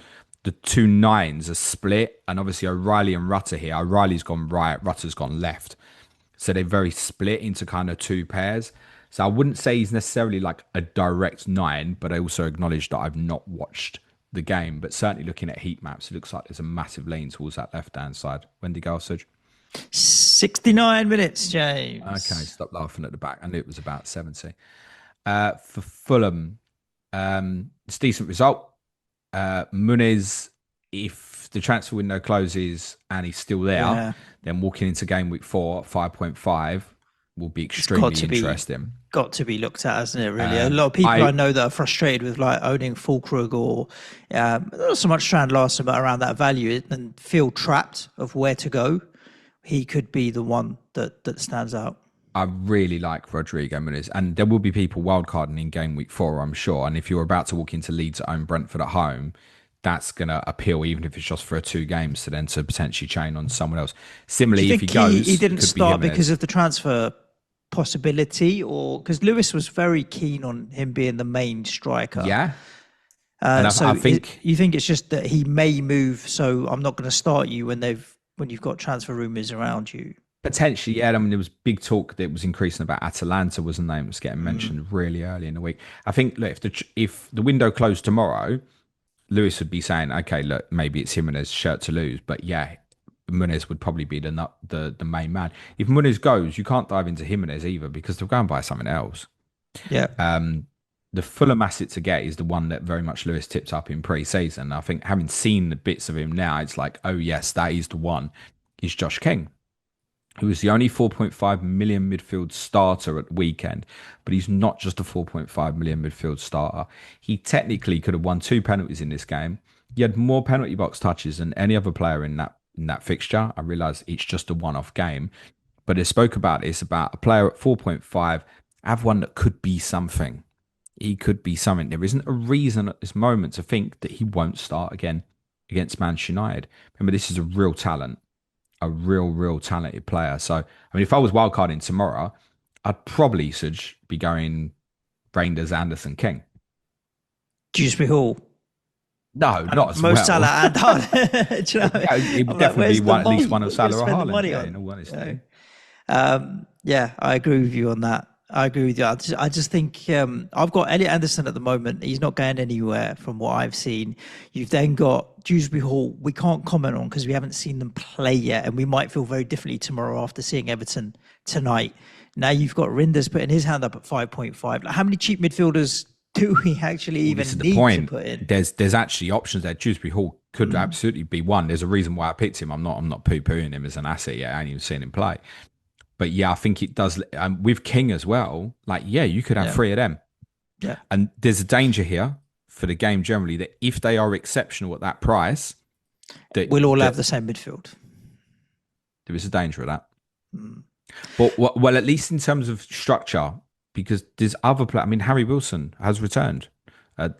2 9s are split. And obviously O'Reilly and Rutter here. O'Reilly's gone right, Rutter's gone left. So they're very split into kind of 2 pairs. So I wouldn't say he's necessarily like a direct 9, but I also acknowledge that I've not watched the game. But certainly looking at heat maps, it looks like there's a massive lean towards that left-hand side. When did he go off, Suj? 69 minutes, James. Okay, stop laughing at the back. I knew it was about 70. For Fulham, it's a decent result. Muniz, if the transfer window closes and he's still there, then walking into game week 4 at 5.5 will be extremely interesting. Got to be looked at, hasn't it, really? A lot of people I know that are frustrated with like owning Fulkrug or not so much Strand Larson, but around that value and feel trapped of where to go. He could be the one that stands out. I really like Rodrigo Muniz, and there will be people wildcarding in game week 4, I'm sure. And if you're about to walk into Leeds at home, Brentford at home, that's going to appeal, even if it's just for 2 games, to then to potentially chain on someone else. Similarly, if he goes, he didn't start because of the transfer possibility, or because Lewis was very keen on him being the main striker. Yeah. So I think you think it's just that he may move, so I'm not going to start you when you've got transfer rumours around you. Potentially, yeah. I mean, there was big talk that was increasing about Atalanta, wasn't there? It was getting mentioned really early in the week. I think, look, if the window closed tomorrow, Lewis would be saying, okay, look, maybe it's Jimenez's shirt to lose. But yeah, Muniz would probably be the main man. If Muniz goes, you can't dive into Jimenez either, because they'll go and buy something else. Yeah. The Fulham asset to get is the one that very much Lewis tipped up in pre-season. I think having seen the bits of him now, it's like, oh yes, that is the one. Is Josh King, who was the only 4.5 million midfield starter at the weekend, but he's not just a 4.5 million midfield starter. He technically could have won 2 penalties in this game. He had more penalty box touches than any other player in that fixture. I realise it's just a one-off game, but they spoke about this, about a player at 4.5, have one that could be something. He could be something. There isn't a reason at this moment to think that he won't start again against Manchester United. Remember, this is a real talent. A real talented player. So, I mean, if I was wildcarding tomorrow, I'd probably be going Reijnders, Anderson, King. Dewsbury Hall. No, not as well. Most Salah and Haaland. It would definitely be at least one of Salah or Haaland. In all honesty. Yeah, I agree with you on that. I agree with you. I just think I've got Elliot Anderson at the moment. He's not going anywhere from what I've seen. You've then got Dewsbury Hall. We can't comment on because we haven't seen them play yet, and we might feel very differently tomorrow after seeing Everton tonight. Now you've got Reijnders putting his hand up at 5.5. Like, how many cheap midfielders do we actually even need to put in? There's actually options there. Dewsbury Hall could absolutely be one. There's a reason why I picked him. I'm not poo-pooing him as an asset yet. I haven't even seen him play. But yeah, I think it does. With King as well, like, yeah, you could have 3 of them. Yeah. And there's a danger here for the game generally that if they are exceptional at that price, we'll all have the same midfield. There is a danger of that. But well, at least in terms of structure, because there's other players. I mean, Harry Wilson has returned.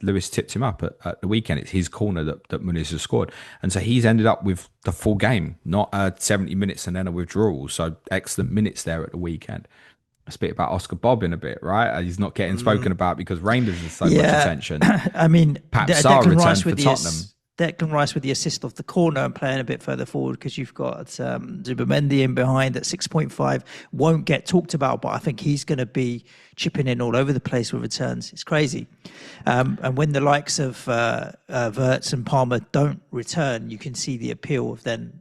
Lewis tipped him up at the weekend. It's his corner that Muniz has scored. And so he's ended up with the full game, not 70 minutes and then a withdrawal. So excellent minutes there at the weekend. I speak about Oscar Bob in a bit, right? He's not getting spoken about because Reijnders has so much attention. I mean, perhaps Sarr returned for Tottenham. Declan Rice with the assist off the corner and playing a bit further forward because you've got Zubimendi in behind at 6.5. Won't get talked about, but I think he's going to be chipping in all over the place with returns. It's crazy. And when the likes of Wirtz and Palmer don't return, you can see the appeal of then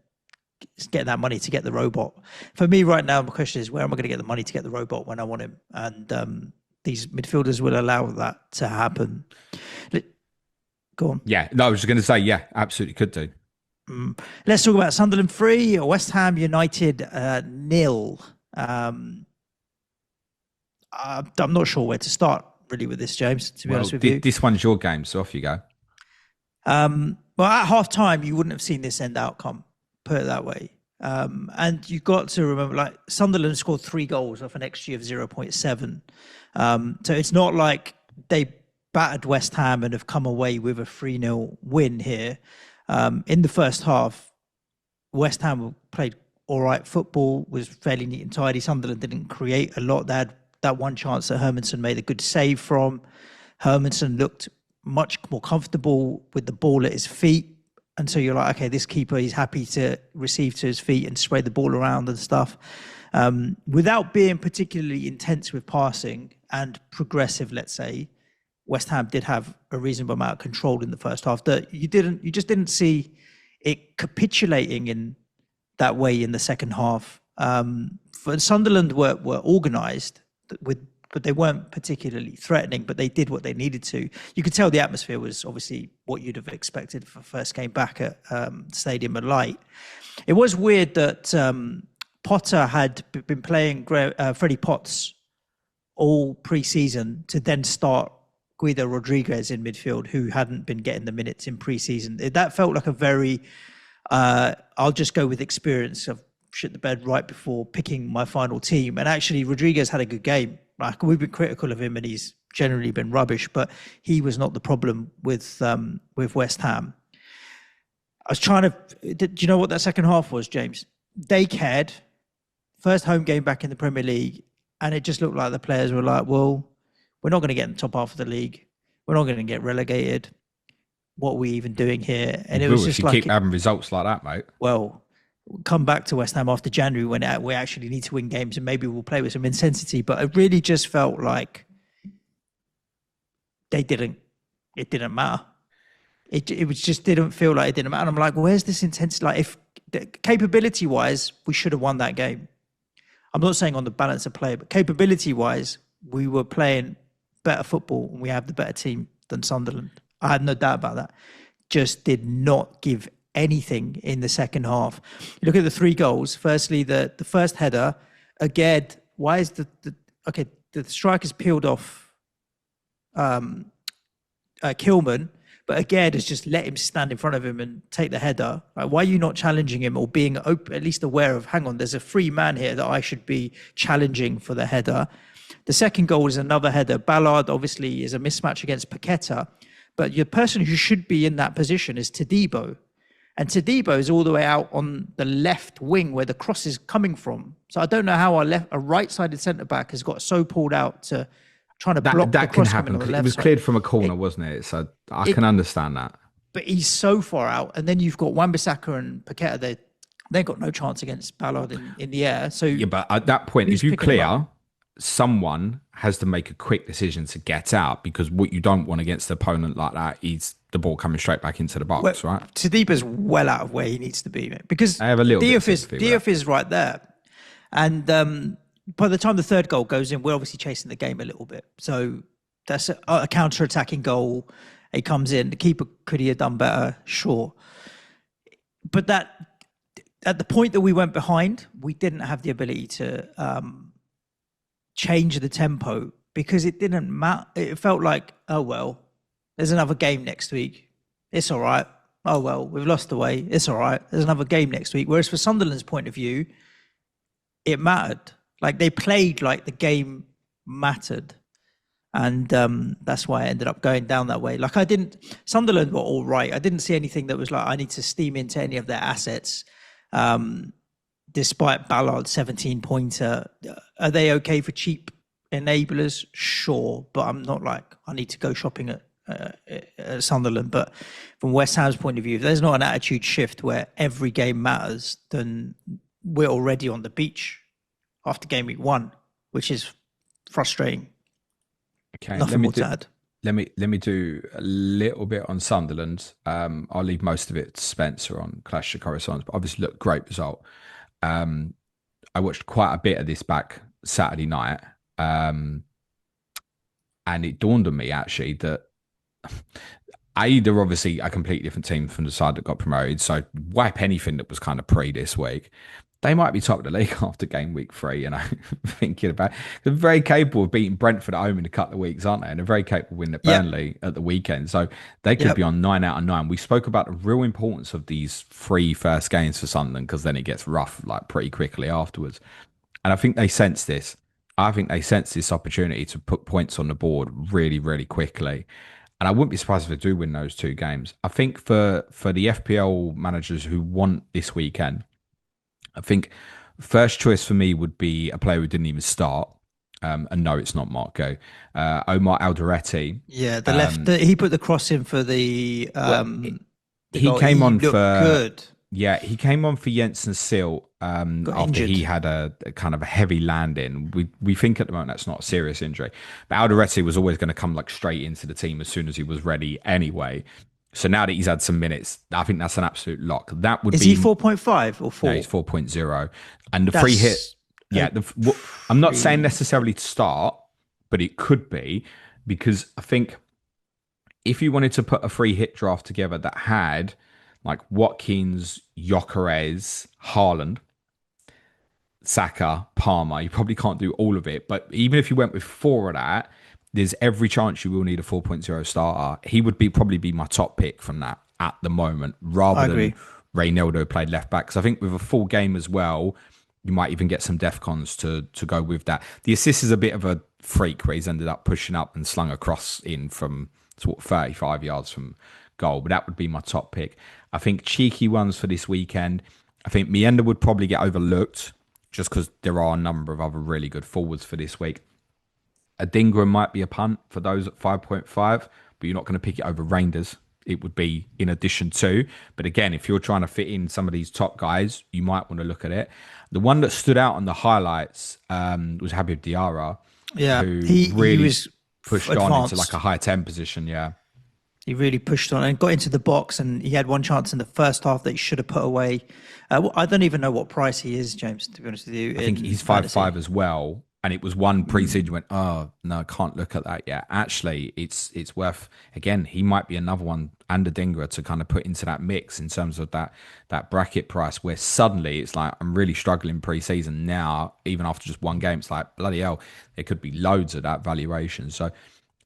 getting that money to get the robot. For me right now, my question is, where am I going to get the money to get the robot when I want him? And these midfielders will allow that to happen. Go on. Yeah, no, I was just going to say, yeah, absolutely could do. Let's talk about Sunderland 3, West Ham United 0. I'm not sure where to start really with this, James, to be honest with you. This one's your game, so off you go. Well, at half-time, you wouldn't have seen this end outcome, put it that way. And you've got to remember, like, Sunderland scored 3 goals off an XG of 0.7. So it's not like they battered West Ham and have come away with a 3-0 win here. In the first half, West Ham played all right football, was fairly neat and tidy. Sunderland didn't create a lot. They had that one chance that Hermansen made a good save from. Hermansen looked much more comfortable with the ball at his feet. And so you're like, okay, this keeper, he's happy to receive to his feet and spread the ball around and stuff. Without being particularly intense with passing and progressive, let's say, West Ham did have a reasonable amount of control in the first half. That you just didn't see it capitulating in that way in the second half. For Sunderland were organised but they weren't particularly threatening, but they did what they needed to. You could tell the atmosphere was obviously what you'd have expected for first game back at Stadium of Light. It was weird that Potter had been playing Freddie Potts all pre-season to then start Guido Rodriguez in midfield, who hadn't been getting the minutes in pre-season. That felt like a very, I'll just go with experience of shit the bed right before picking my final team. And actually, Rodriguez had a good game. Like, we've been critical of him and he's generally been rubbish, but he was not the problem with West Ham. I was trying to, do you know what that second half was, James? They cared. First home game back in the Premier League. And it just looked like the players were like, well, we're not going to get in the top half of the league. We're not going to get relegated. What are we even doing here? And it was just like, keep having results like that, mate. Well, come back to West Ham after January when we actually need to win games and maybe we'll play with some intensity. But it really just felt like it didn't matter. It just didn't feel like it didn't matter. And I'm like, where's this intensity? Like, if capability wise, we should have won that game. I'm not saying on the balance of play, but capability wise, we were playing better football and we have the better team than Sunderland. I had no doubt about that. Just did not give anything in the second half. You look at the 3 goals. Firstly, the first header, again, why is the striker's peeled off Kilman, but again has just let him stand in front of him and take the header. Like, why are you not challenging him or being at least aware of, hang on, there's a free man here that I should be challenging for the header. The second goal is another header. Ballard obviously is a mismatch against Paqueta, but your person who should be in that position is Todibo. And Todibo is all the way out on the left wing where the cross is coming from. So I don't know how a right-sided centre-back has got so pulled out to trying to block the cross coming on the left side. It was cleared from a corner, wasn't it? So I can understand that. But he's so far out. And then you've got Wan-Bissaka and Paqueta. They've got no chance against Ballard in the air. So yeah, but at that point, if you clear, someone has to make a quick decision to get out, because what you don't want against an opponent like that is the ball coming straight back into the box, right? Tadiba's well out of where he needs to be, because I have a little Diouf is right there. And by the time the third goal goes in, we're obviously chasing the game a little bit. So that's a counter-attacking goal. It comes in. The keeper, could he have done better? Sure. But that at the point that we went behind, we didn't have the ability to change the tempo, because it didn't matter. It felt like, oh, well, there's another game next week. It's all right. Oh, well, we've lost away. It's all right. There's another game next week. Whereas for Sunderland's point of view, it mattered. Like, they played like the game mattered. And that's why I ended up going down that way. Like Sunderland were all right. I didn't see anything that was like, I need to steam into any of their assets. Despite Ballard's 17-pointer, are they okay for cheap enablers? Sure. But I'm not like, I need to go shopping at Sunderland. But from West Ham's point of view, if there's not an attitude shift where every game matters, then we're already on the beach after Gameweek 1, which is frustrating. Okay, nothing more to add. Let me do a little bit on Sunderland. I'll leave most of it to Spencer on Clash of Coruscants, but obviously, look, great result. I watched quite a bit of this back Saturday night, and it dawned on me actually that they're obviously a completely different team from the side that got promoted. So wipe anything that was kind of pre this week. They might be top of the league after game week 3, thinking about it. They're very capable of beating Brentford at home in a couple of weeks, aren't they? And they're very capable of winning at Burnley at the weekend. So they could be on 9 out of 9. We spoke about the real importance of these 3 first games for Sunderland, because then it gets rough like pretty quickly afterwards. And I think they sense this. I think they sense this opportunity to put points on the board really, really quickly. And I wouldn't be surprised if they do win those 2 games. I think for the FPL managers who want this weekend, I think first choice for me would be a player who didn't even start. And no, it's not Marco. Omar Alderete. Yeah, the left. He put the cross in for the. He came on for. Good. Yeah, he came on for Jensen Silt after injured. He had a kind of a heavy landing. We think at the moment that's not a serious injury. But Alderete was always going to come like straight into the team as soon as he was ready anyway. So now that he's had some minutes, I think that's an absolute lock. That would Is he 4.5 or 4? No, he's 4.0. And the free hit, I'm not saying necessarily to start, but it could be, because I think if you wanted to put a free hit draft together that had like Watkins, Gyökeres, Haaland, Saka, Palmer, you probably can't do all of it. But even if you went with 4 of that, there's every chance you will need a 4.0 starter. He would probably be my top pick from that at the moment, rather than Reynaldo played left back. Because I think with a full game as well, you might even get some defcons to go with that. The assist is a bit of a freak where he's ended up pushing up and slung a cross in from sort of 35 yards from goal. But that would be my top pick. I think cheeky ones for this weekend. I think Mienda would probably get overlooked just because there are a number of other really good forwards for this week. Adingra might be a punt for those at 5.5, but you're not going to pick it over Reijnders. It would be in addition to. But again, if you're trying to fit in some of these top guys, you might want to look at it. The one that stood out on the highlights was Habib Diarra. Yeah, who he was pushed advanced on into like a high 10 position. Yeah. He really pushed on and got into the box, and he had one chance in the first half that he should have put away. I don't even know what price he is, James, to be honest with you. I think he's 5.5 as well. And it was one pre-season went, oh, no, I can't look at that yet. Actually, it's worth, again, he might be another one, and Adingra, to kind of put into that mix in terms of that bracket price, where suddenly it's like, I'm really struggling pre-season now, even after just one game. It's like, bloody hell, there could be loads of that valuation. So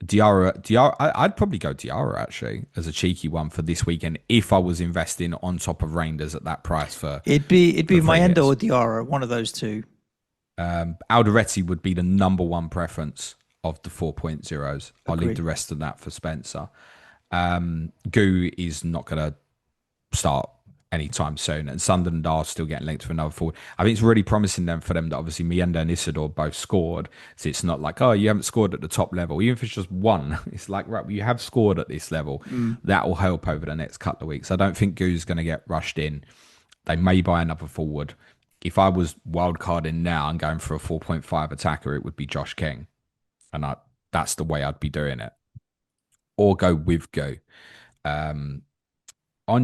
Diarra, I'd probably go Diarra actually as a cheeky one for this weekend if I was investing on top of Reijnders at that price for. It'd be Mienda or Diarra, one of those two. Alderete would be the number one preference of the 4.0s. I'll leave the rest of that for Spencer. Gu is not going to start anytime soon, and Sunderland are still getting linked for another forward. I think it's really promising for them that obviously Mienda and Isidore both scored, so it's not like, oh, you haven't scored at the top level. Even if it's just one, it's like, right, well, you have scored at this level. That will help over the next couple of weeks. I don't think Gu's going to get rushed in. They may buy another forward. If I was wildcarding now and going for a 4.5 attacker, it would be Josh King. And that's the way I'd be doing it. Or go with Go. On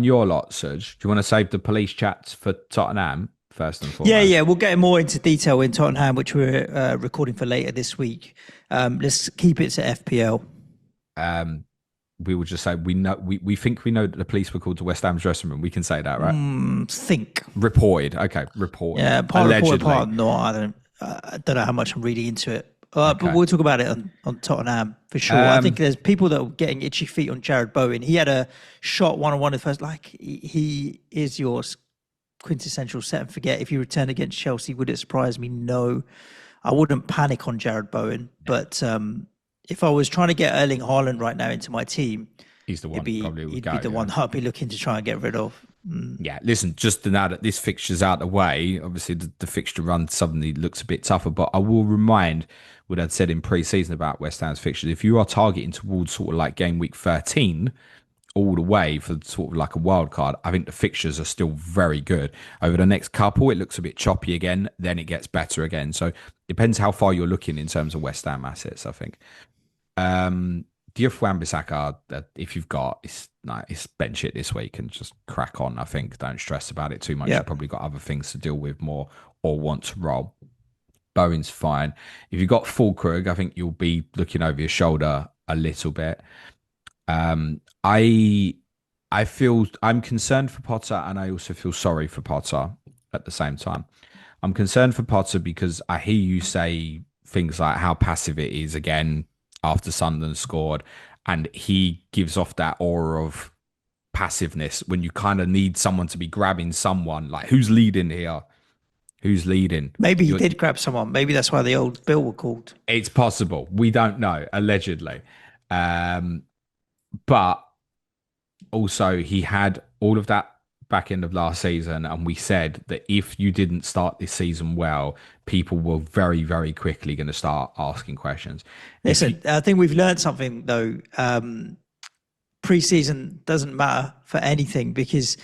your lot, Serge, do you want to save the police chats for Tottenham first and foremost? Yeah. We'll get more into detail in Tottenham, which we're recording for later this week. Let's keep it to FPL. We will just say we think we know that the police were called to West Ham's dressing room. We can say that, right? Think. Reported. Okay, reported. Yeah, part reported, part no. I don't know how much I'm reading into it. But we'll talk about it on Tottenham for sure. I think there's people that are getting itchy feet on Jared Bowen. He had a shot one-on-one at first. Like, he is your quintessential set and forget. If you return against Chelsea, would it surprise me? No. I wouldn't panic on Jared Bowen. But if I was trying to get Erling Haaland right now into my team, he's the one. He'd be the one I'd be looking to try and get rid of. Yeah, listen, just now that this fixture's out of the way, obviously the fixture run suddenly looks a bit tougher, but I will remind what I'd said in pre-season about West Ham's fixtures. If you are targeting towards sort of like game week 13 all the way for sort of like a wild card, I think the fixtures are still very good. Over the next couple, it looks a bit choppy again, then it gets better again. So depends how far you're looking in terms of West Ham assets, I think. Diouf Wan-Bissaka, if you've got, it's bench it this week and just crack on. I think don't stress about it too much. You've probably got other things to deal with more or want to roll. Bowen's fine. If you've got Fulkrug, I think you'll be looking over your shoulder a little bit. I feel I'm concerned for Potter, and I also feel sorry for Potter at the same time. I'm concerned for Potter because I hear you say things like how passive it is again after Sunderland scored, and he gives off that aura of passiveness when you kind of need someone to be grabbing someone. Like, who's leading here? Who's leading? Maybe he did grab someone. Maybe that's why the old bill were called. It's possible. We don't know, allegedly. But also, he had all of that back end of last season, and we said that if you didn't start this season well, people were very, very quickly going to start asking questions. Listen, I think we've learned something, though. Pre-season doesn't matter for anything because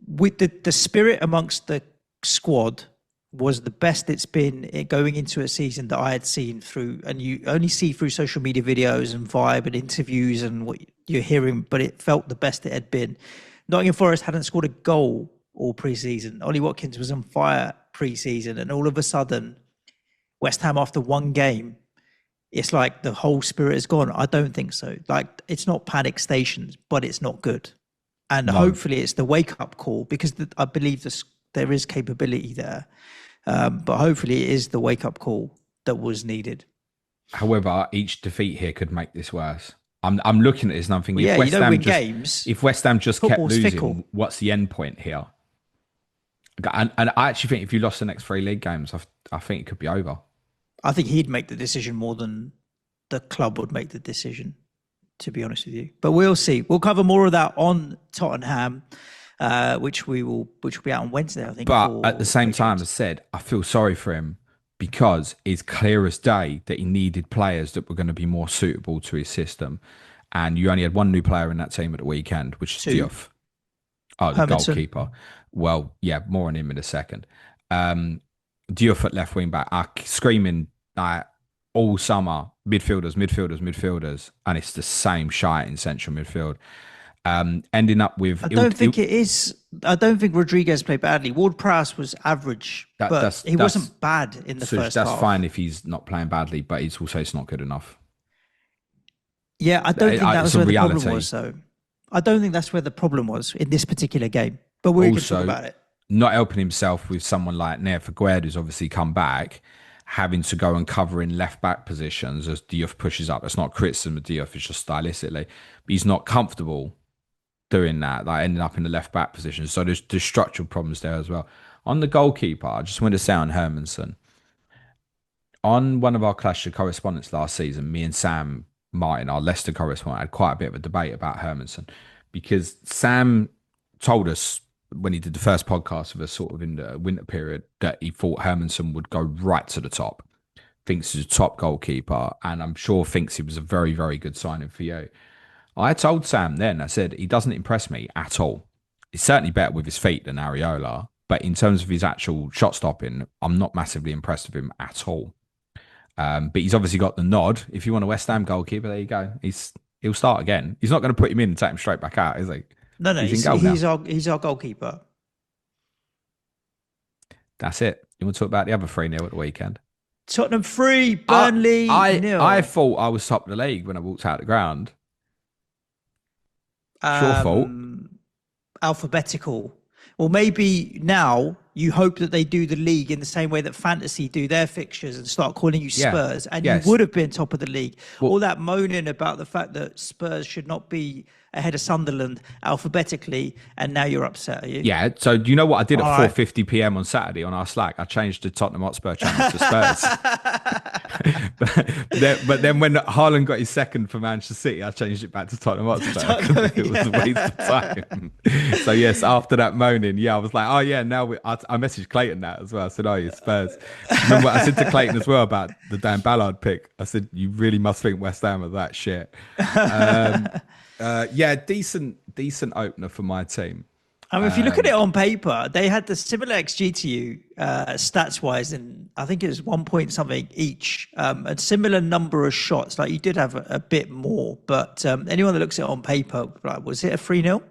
with the spirit amongst the squad was the best it's been going into a season that I had seen through, and you only see through social media videos and vibe and interviews and what you're hearing, but it felt the best it had been. Nottingham Forest hadn't scored a goal all pre-season. Ollie Watkins was on fire pre-season, and all of a sudden, West Ham after one game, it's like the whole spirit is gone. I don't think so. Like, it's not panic stations, but it's not good. And hopefully it's the wake-up call because I believe there is capability there. But hopefully it is the wake-up call that was needed. However, each defeat here could make this worse. I'm looking at this and I'm thinking, if West Ham just kept losing, what's the end point here? And I actually think if you lost the next 3 league games, I think it could be over. I think he'd make the decision more than the club would make the decision, to be honest with you. But we'll see. We'll cover more of that on Tottenham, which will be out on Wednesday, I think. But at the same time, as I said, I feel sorry for him because it's clear as day that he needed players that were going to be more suitable to his system. And you only had one new player in that team at the weekend, which is Diouf. Oh, the goalkeeper. Well, yeah, more on him in a second. Diouf at left wing back, screaming all summer, midfielders, and it's the same shite in central midfield. Ending up with... I don't think Rodriguez played badly. Ward-Prowse was average, but he wasn't bad in the first half. That's fine if he's not playing badly, but it's not good enough. Yeah, I don't think that was where the problem was, though. I don't think that's where the problem was in this particular game, but we can talk about it. Not helping himself with someone like Nair Figueroa, who's obviously come back, having to go and cover in left-back positions as Diouf pushes up. It's not criticism of Diouf, it's just stylistically. But he's not comfortable doing that, like ending up in the left-back position. So there's structural problems there as well. On the goalkeeper, I just want to say on Hermansen, on one of our Clash of Correspondents last season, me and Sam Martin, our Leicester correspondent, had quite a bit of a debate about Hermansen because Sam told us when he did the first podcast of us sort of in the winter period that he thought Hermansen would go right to the top. Thinks he's a top goalkeeper, and I'm sure thinks he was a very, very good signing for you. I told Sam then, I said, he doesn't impress me at all. He's certainly better with his feet than Areola, but in terms of his actual shot stopping, I'm not massively impressed with him at all. But he's obviously got the nod. If you want a West Ham goalkeeper, there you go. He'll start again. He's not going to put him in and take him straight back out, is he? No, he's our goalkeeper. That's it. You want to talk about the other 3-0 at the weekend? Tottenham 3, Burnley 0. I thought I was top of the league when I walked out of the ground. Your fault. Alphabetical. Well, maybe now you hope that they do the league in the same way that Fantasy do their fixtures and start calling you Spurs, and you would have been top of the league. Well, all that moaning about the fact that Spurs should not be ahead of Sunderland alphabetically, and now you're upset, are you? Yeah. So do you know what I did at 4:50 p.m. on Saturday on our Slack? I changed the Tottenham Hotspur channel to Spurs. but then when Haaland got his second for Manchester City, I changed it back to Tottenham Hotspur. It was a waste of time. So yes, after that moaning, I was like, oh yeah, now I messaged Clayton that as well. I said, oh, you Spurs. Remember what I said to Clayton as well about the Dan Ballard pick? I said, you really must think West Ham are that shit. Decent opener for my team. I mean, if you look at it on paper, they had the similar XG to you, stats-wise, and I think it was 1 point something each, a similar number of shots. Like, you did have a bit more, but anyone that looks at it on paper, like, was it a 3-0?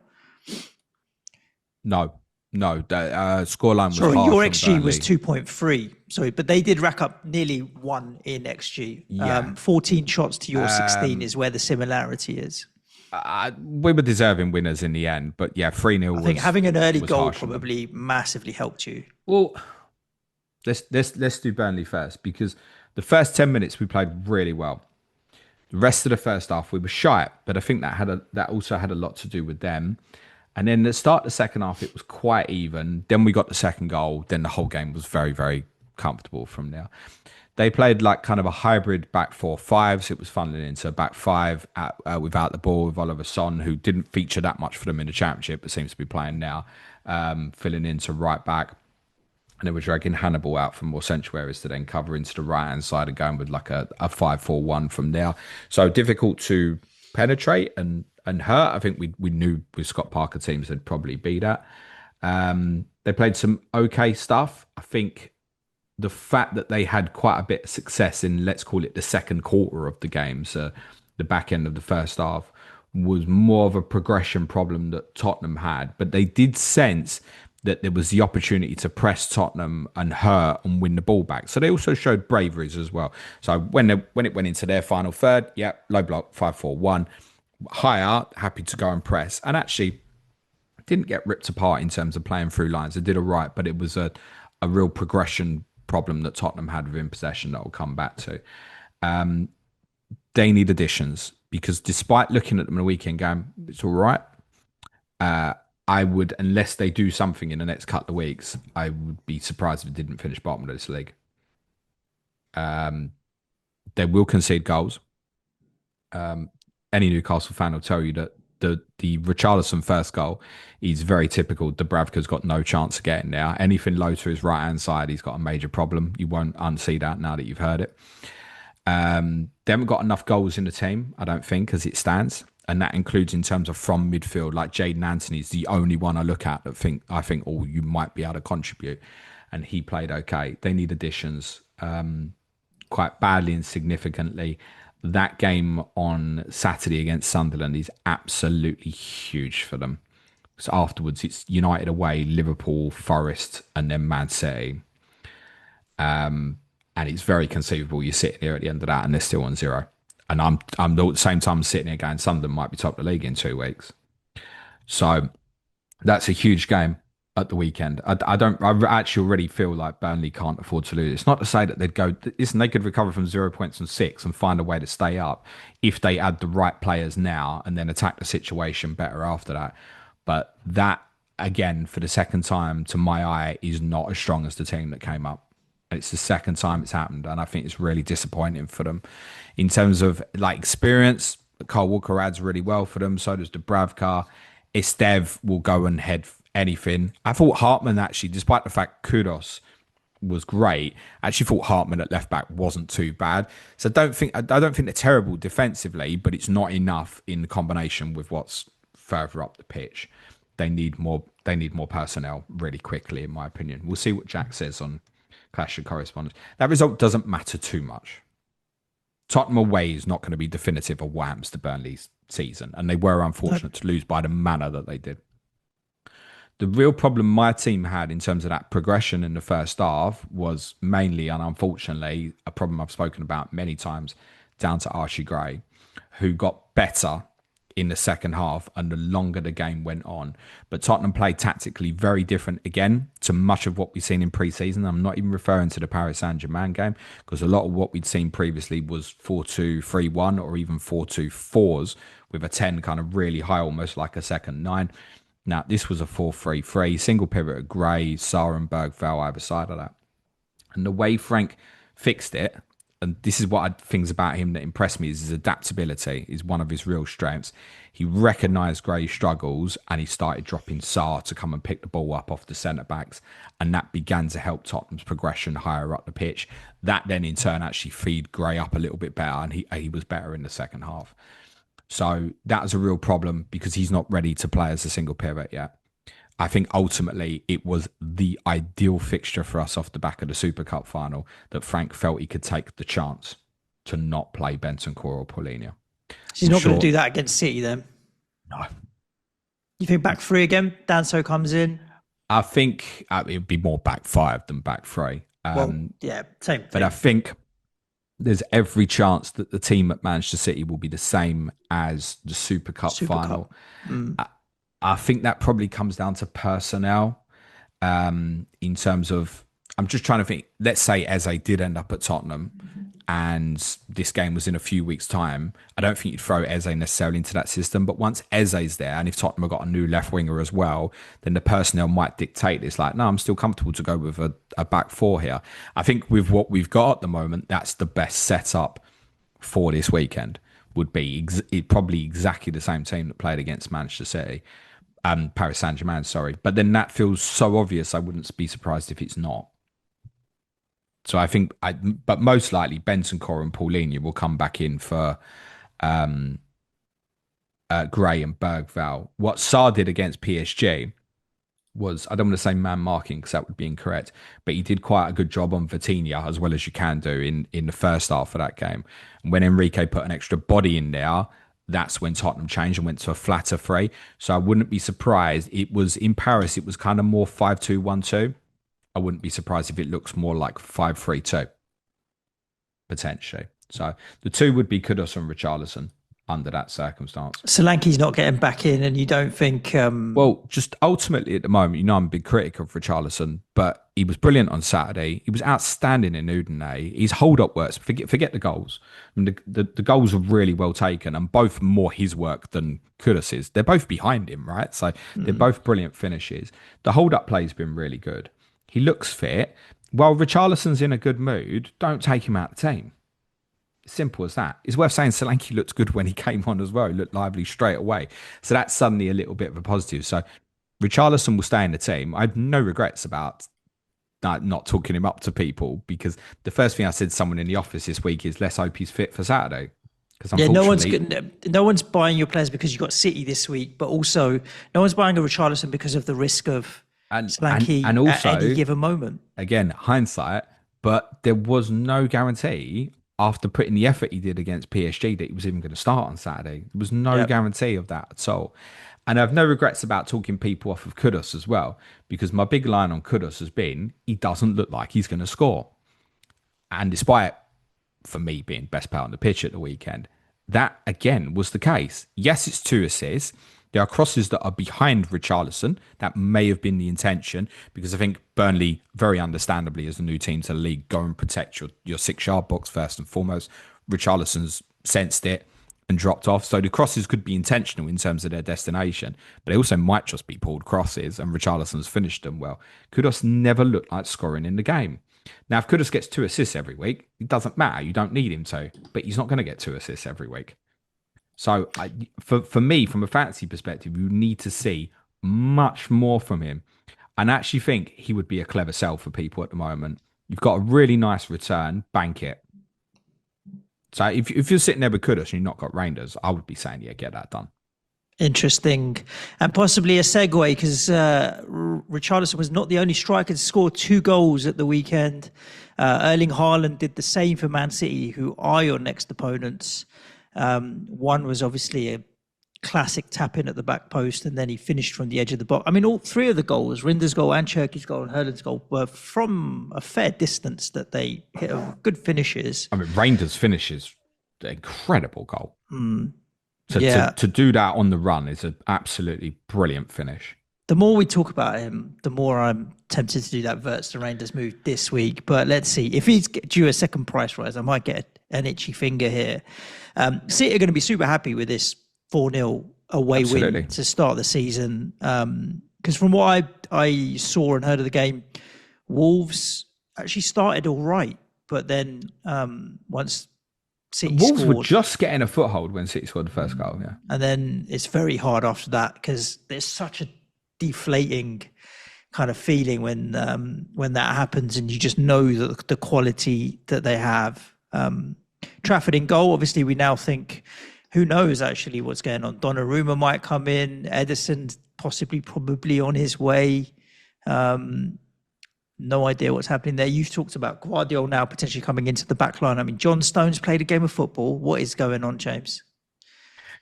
No. Scoreline was Sorry, half your XG was 2.3. Sorry, but they did rack up nearly 1 in XG. Yeah. 14 shots to your 16 is where the similarity is. We were deserving winners in the end, but yeah, 3-0. I think having an early goal probably massively helped you. Well, let's do Burnley first, because the first 10 minutes we played really well. The rest of the first half we were shy, but I think that also had a lot to do with them. And then the start of the second half, it was quite even. Then we got the second goal. Then the whole game was very, very comfortable from there. They played like kind of a hybrid back 4-5, so it was funneling into back 5 without the ball, with Oliver Son, who didn't feature that much for them in the Championship, but seems to be playing now, filling into right back. And they were dragging Hannibal out from more central areas to then cover into the right-hand side and going with like a 5-4-1 from there. So difficult to penetrate and hurt. I think we knew with Scott Parker teams they'd probably be that. They played some okay stuff. I think the fact that they had quite a bit of success in, let's call it the second quarter of the game, so the back end of the first half, was more of a progression problem that Tottenham had. But they did sense that there was the opportunity to press Tottenham and hurt and win the ball back. So they also showed braveries as well. So when it went into their final third, low block, 5-4-1, higher, happy to go and press. And actually didn't get ripped apart in terms of playing through lines. They did all right, but it was a real progression problem that Tottenham had within possession that we'll come back to. They need additions, because despite looking at them in a weekend game, it's all right. I would, unless they do something in the next couple of weeks, I would be surprised if it didn't finish bottom of this league. They will concede goals. Any Newcastle fan will tell you that the Richarlison first goal is very typical. Dubravka's got no chance of getting there. Anything low to his right-hand side, he's got a major problem. You won't unsee that now that you've heard it. They haven't got enough goals in the team, I don't think, as it stands. And that includes in terms of from midfield. Like Jadon Anthony is the only one I look at that I think, oh, you might be able to contribute. And he played okay. They need additions quite badly and significantly. That game on Saturday against Sunderland is absolutely huge for them. So afterwards, it's United away, Liverpool, Forest, and then Man City. And it's very conceivable you're sitting here at the end of that and they're still on 0. And I'm at the same time sitting here going, Sunderland might be top of the league in 2 weeks. So that's a huge game at the weekend. I actually already feel like Burnley can't afford to lose. It's not to say that they'd go, listen, they could recover from 0 points and 6 and find a way to stay up if they add the right players now and then attack the situation better after that. But that, again, for the second time, to my eye, is not as strong as the team that came up. It's the second time it's happened, and I think it's really disappointing for them. In terms of like experience, Kyle Walker adds really well for them. So does Dubravka. Estev will go and head anything. I thought Hartman actually, despite the fact Kudos was great, I actually thought Hartman at left back wasn't too bad. So I don't think they're terrible defensively, but it's not enough in combination with what's further up the pitch. They need more personnel really quickly, in my opinion. We'll see what Jack says on Clash of Correspondence. That result doesn't matter too much. Tottenham away is not going to be definitive of what happens to Burnley's season, and they were unfortunate to lose by the manner that they did. The real problem my team had in terms of that progression in the first half was mainly, and unfortunately, a problem I've spoken about many times, down to Archie Gray, who got better in the second half and the longer the game went on. But Tottenham played tactically very different again to much of what we've seen in pre-season. I'm not even referring to the Paris Saint-Germain game, because a lot of what we'd seen previously was 4-2-3-1 or even 4-2-4s with a 10 kind of really high, almost like a second 9. Now, this was a 4-3-3, single pivot of Gray, Sarr and Bergvall either side of that. And the way Frank fixed it, and this is what things about him that impressed me, is his adaptability is one of his real strengths. He recognised Gray's struggles and he started dropping Sarr to come and pick the ball up off the centre-backs. And that began to help Tottenham's progression higher up the pitch. That then in turn actually feed Gray up a little bit better, and he was better in the second half. So that was a real problem because he's not ready to play as a single pivot yet. I think ultimately it was the ideal fixture for us off the back of the Super Cup final that Frank felt he could take the chance to not play Bentancur or Paulinho. He's not going to do that against City then? No. You think back three again? Danso comes in? I think it would be more back five than back three. Same thing. But I think there's every chance that the team at Manchester City will be the same as the Super Cup final. I think that probably comes down to personnel in terms of, I'm just trying to think, let's say Eze did end up at Tottenham and this game was in a few weeks' time. I don't think you'd throw Eze necessarily into that system, but once Eze's there, and if Tottenham have got a new left winger as well, then the personnel might dictate this. Like, no, I'm still comfortable to go with a back four here. I think with what we've got at the moment, that's the best setup for this weekend. Would be probably exactly the same team that played against Manchester City. Paris Saint-Germain, sorry. But then that feels so obvious, I wouldn't be surprised if it's not. So I think, but most likely Bentancur and Paulinho will come back in for Gray and Bergvall. What Sarr did against PSG was, I don't want to say man marking because that would be incorrect, but he did quite a good job on Vitinha, as well as you can do in the first half of that game. And when Enrique put an extra body in there, that's when Tottenham changed and went to a flatter three. So I wouldn't be surprised. It was in Paris, it was kind of more 5-2-1-2. I wouldn't be surprised if it looks more like 5-3-2, potentially. So the two would be Kudus and Richarlison under that circumstance. Solanke's not getting back in, and you don't think... Well, just ultimately at the moment, I'm a big critic of Richarlison, but he was brilliant on Saturday. He was outstanding in Udine. His hold-up works. Forget the goals. I mean, the goals are really well taken, and both more his work than Kudus's. They're both behind him, right? So they're both brilliant finishes. The hold-up play has been really good. He looks fit. While Richarlison's in a good mood, don't take him out of the team. Simple as that. It's worth saying Solanke looked good when he came on as well. He looked lively straight away. So that's suddenly a little bit of a positive. So Richarlison will stay in the team. I have no regrets about not talking him up to people, because the first thing I said to someone in the office this week is, let's hope he's fit for Saturday. Because no one's buying your players because you've got City this week, but also no one's buying a Richarlison because of the risk of Solanke and also, at any given moment. Again, hindsight, but there was no guarantee after putting the effort he did against PSG that he was even going to start on Saturday. There was no guarantee of that at all. And I have no regrets about talking people off of Kudus as well, because my big line on Kudus has been, he doesn't look like he's going to score. And despite, for me, being best player on the pitch at the weekend, that again was the case. Yes, it's 2 assists. There are crosses that are behind Richarlison. That may have been the intention, because I think Burnley, very understandably, as a new team to the league, go and protect your 6-yard box first and foremost. Richarlison's sensed it and dropped off. So the crosses could be intentional in terms of their destination, but they also might just be pulled crosses, and Richarlison's finished them well. Kudus never looked like scoring in the game. Now, if Kudus gets 2 assists every week, it doesn't matter. You don't need him to, but he's not going to get 2 assists every week. So for me, from a fantasy perspective, you need to see much more from him. And I actually think he would be a clever sell for people at the moment. You've got a really nice return, bank it. So if you're sitting there with Kudus and you've not got Reijnders, I would be saying, yeah, get that done. Interesting. And possibly a segue, because Richarlison was not the only striker to score 2 goals at the weekend. Erling Haaland did the same for Man City, who are your next opponents. One was obviously a classic tap in at the back post, and then he finished from the edge of the box. I mean, all 3 of the goals, Rinder's goal and Cherki's goal and Haaland's goal, were from a fair distance that they hit good finishes. I mean, Reijnders finishes an incredible goal. To do that on the run is an absolutely brilliant finish. The more we talk about him, the more I'm tempted to do that Wirtz to Reijnders move this week. But let's see. If he's due a second price rise, I might get an itchy finger here. City are going to be super happy with this 4-0 away win to start the season. Because from what I saw and heard of the game, Wolves actually started all right. But then once City Wolves scored, were just getting a foothold when City scored the first goal, yeah. And then it's very hard after that because there's such a deflating kind of feeling when that happens, and you just know the quality that they have. Trafford in goal, obviously we now think, who knows actually what's going on. Donnarumma might come in, Ederson's probably on his way. No idea what's happening there. You've talked about Guardiola now potentially coming into the back line. I mean, John Stones played a game of football. What is going on, James?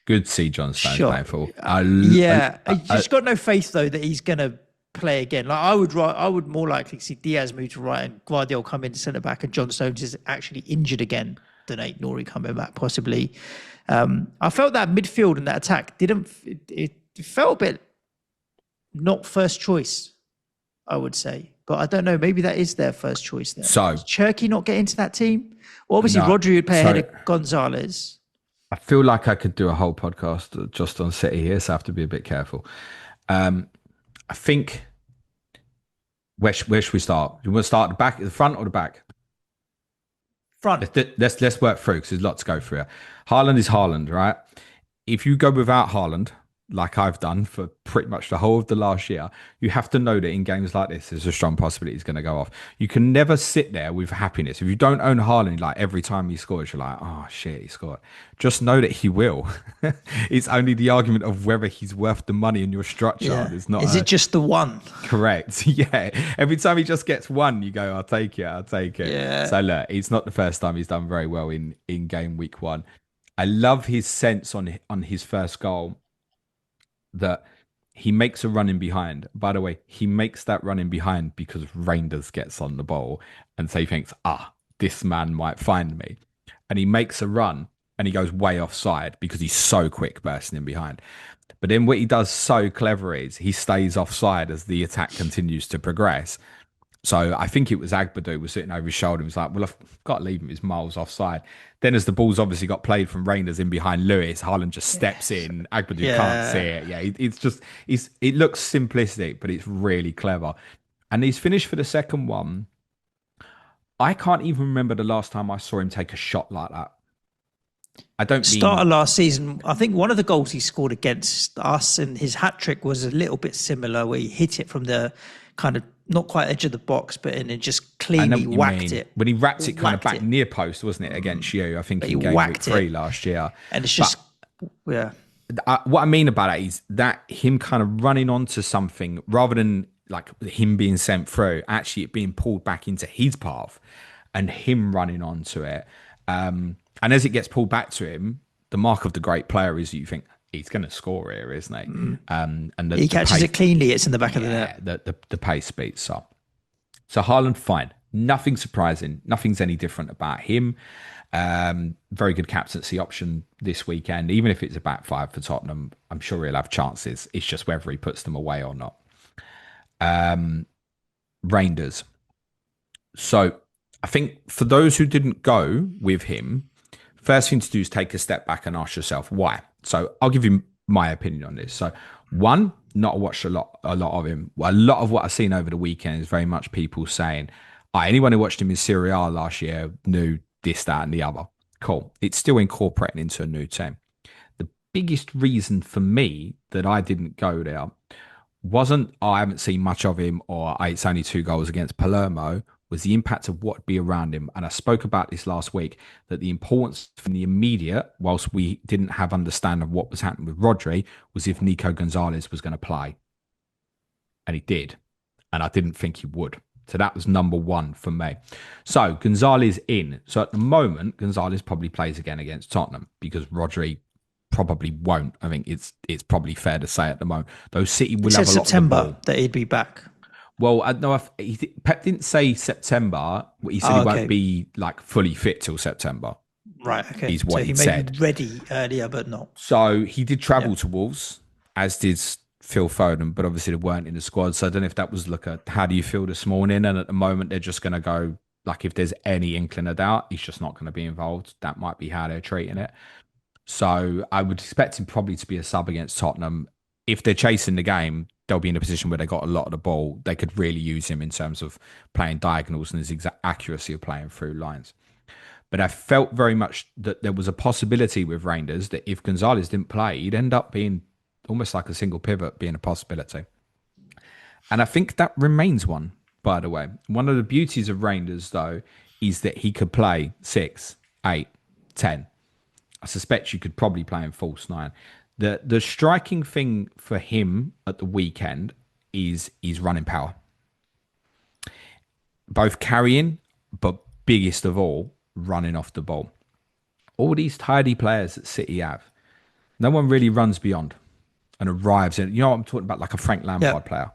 Good to see John Stones playing football. I just got no faith though that he's going to play again. Like I would more likely see Diaz move to right and Guardiola come into centre back, and John Stones is actually injured again than Nori coming back possibly. I felt that midfield and that attack it felt a bit not first choice, I would say. But I don't know, maybe that is their first choice there. So does Cherky not get into that team? Well, obviously Rodri would play ahead of Gonzalez. I feel like I could do a whole podcast just on City here, so I have to be a bit careful. I think, where should we start? You want to start at the front or the back? Front. Let's work through because there's lots to go through here. Haaland is Haaland, right? If you go without Haaland, like I've done for pretty much the whole of the last year, you have to know that in games like this, there's a strong possibility he's going to go off. You can never sit there with happiness. If you don't own Haaland, like every time he scores, you're like, oh shit, he scored. Just know that he will. It's only the argument of whether he's worth the money in your structure. Yeah. It's not. Is it just the one? Correct. Yeah. Every time he just gets one, you go, I'll take it. Yeah. So look, it's not the first time he's done very well in game week 1. I love his sense on his first goal, that he makes a run in behind. By the way, he makes that run in behind because Reijnders gets on the ball, and so he thinks, this man might find me. And he makes a run and he goes way offside because he's so quick bursting in behind. But then what he does so clever is he stays offside as the attack continues to progress. So I think it was Agbadou was sitting over his shoulder and was like, well, I've got to leave him. He's miles offside. Then as the ball's obviously got played from Reijnders in behind Lewis, Haaland just steps in. Agbadou can't see it. Yeah, it looks simplistic, but it's really clever. And he's finished for the second one. I can't even remember the last time I saw him take a shot like that. I don't start of last season. I think one of the goals he scored against us and his hat trick was a little bit similar, where he hit it from the kind of not quite edge of the box, but and it just cleanly whacked it. When he whacked it kind of back near post, wasn't it, against you? I think in game week 3 last year. And it's just, what I mean about it is that him kind of running onto something rather than like him being sent through, actually it being pulled back into his path and him running onto it. And as it gets pulled back to him, the mark of the great player is you think, he's going to score here, isn't he? And he catches it cleanly. It's in the back of the net. The pace beats up. So Haaland, fine. Nothing surprising. Nothing's any different about him. Very good captaincy option this weekend. Even if it's a back 5 for Tottenham, I'm sure he'll have chances. It's just whether he puts them away or not. Reijnders. So I think for those who didn't go with him, first thing to do is take a step back and ask yourself why. So I'll give you my opinion on this. So one, not watched a lot of him. A lot of what I've seen over the weekend is very much people saying, anyone who watched him in Serie A last year knew this, that, and the other. Cool. It's still incorporating into a new team. The biggest reason for me that I didn't go there wasn't, I haven't seen much of him, or it's only 2 goals against Palermo, was the impact of what would be around him. And I spoke about this last week, that the importance from the immediate, whilst we didn't have understanding of what was happening with Rodri, was if Nico Gonzalez was going to play. And he did. And I didn't think he would. So that was number 1 for me. So Gonzalez in. So at the moment, Gonzalez probably plays again against Tottenham because Rodri probably won't. I think it's probably fair to say at the moment. Though City will have a lot September of the ball. that he'd be back. Well, Pep didn't say September. He said he won't be like fully fit till September. Right, okay. Is what so he may said. Be ready earlier, but not. So he did travel to Wolves, as did Phil Foden, but obviously they weren't in the squad. So I don't know if that was how do you feel this morning? And at the moment, they're just going to go, like, if there's any inkling of doubt, he's just not going to be involved. That might be how they're treating it. So I would expect him probably to be a sub against Tottenham. If they're chasing the game, they'll be in a position where they got a lot of the ball. They could really use him in terms of playing diagonals and his exact accuracy of playing through lines. But I felt very much that there was a possibility with Reijnders that if Gonzalez didn't play, he'd end up being almost like a single pivot being a possibility. And I think that remains one, by the way. One of the beauties of Reijnders, though, is that he could play 6, 8, 10. I suspect you could probably play him false 9. The striking thing for him at the weekend is his running power. Both carrying, but biggest of all, running off the ball. All these tidy players that City have, no one really runs beyond and arrives in. You know what I'm talking about, like a Frank Lampard player.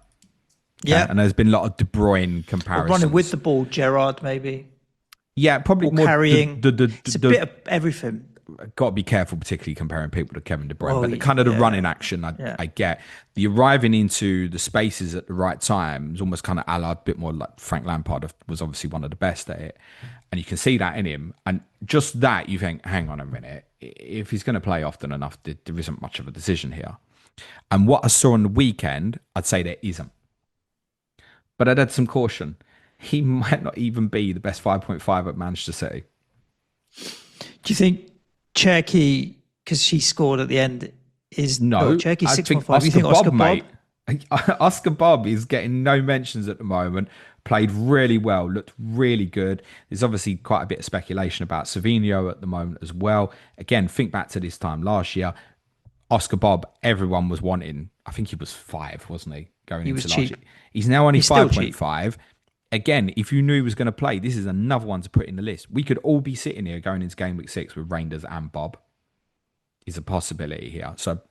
Okay? Yeah. And there's been a lot of De Bruyne comparisons. Or running with the ball, Gerrard maybe. Yeah, probably or more carrying. It's a bit of everything. Got to be careful, particularly comparing people to Kevin De Bruyne. But the running action, I get. The arriving into the spaces at the right time is almost kind of a bit more like Frank Lampard was obviously one of the best at it. And you can see that in him. And just that, you think, hang on a minute. If he's going to play often enough, there isn't much of a decision here. And what I saw on the weekend, I'd say there isn't. But I'd add some caution. He might not even be the best 5.5 at Manchester City. Do you think Cherky, because she scored at the end, is Cherky 6.5? You think Oscar Bob? Oscar Bob is getting no mentions at the moment. Played really well, looked really good. There's obviously quite a bit of speculation about Semenyo at the moment as well. Again, think back to this time last year. Oscar Bob, everyone was wanting. I think he was 5, wasn't he? He was cheap. He's now only 5.5. Again, if you knew he was going to play, this is another one to put in the list. We could all be sitting here going into Gameweek 6 with Reijnders and Bob. Is a possibility here. So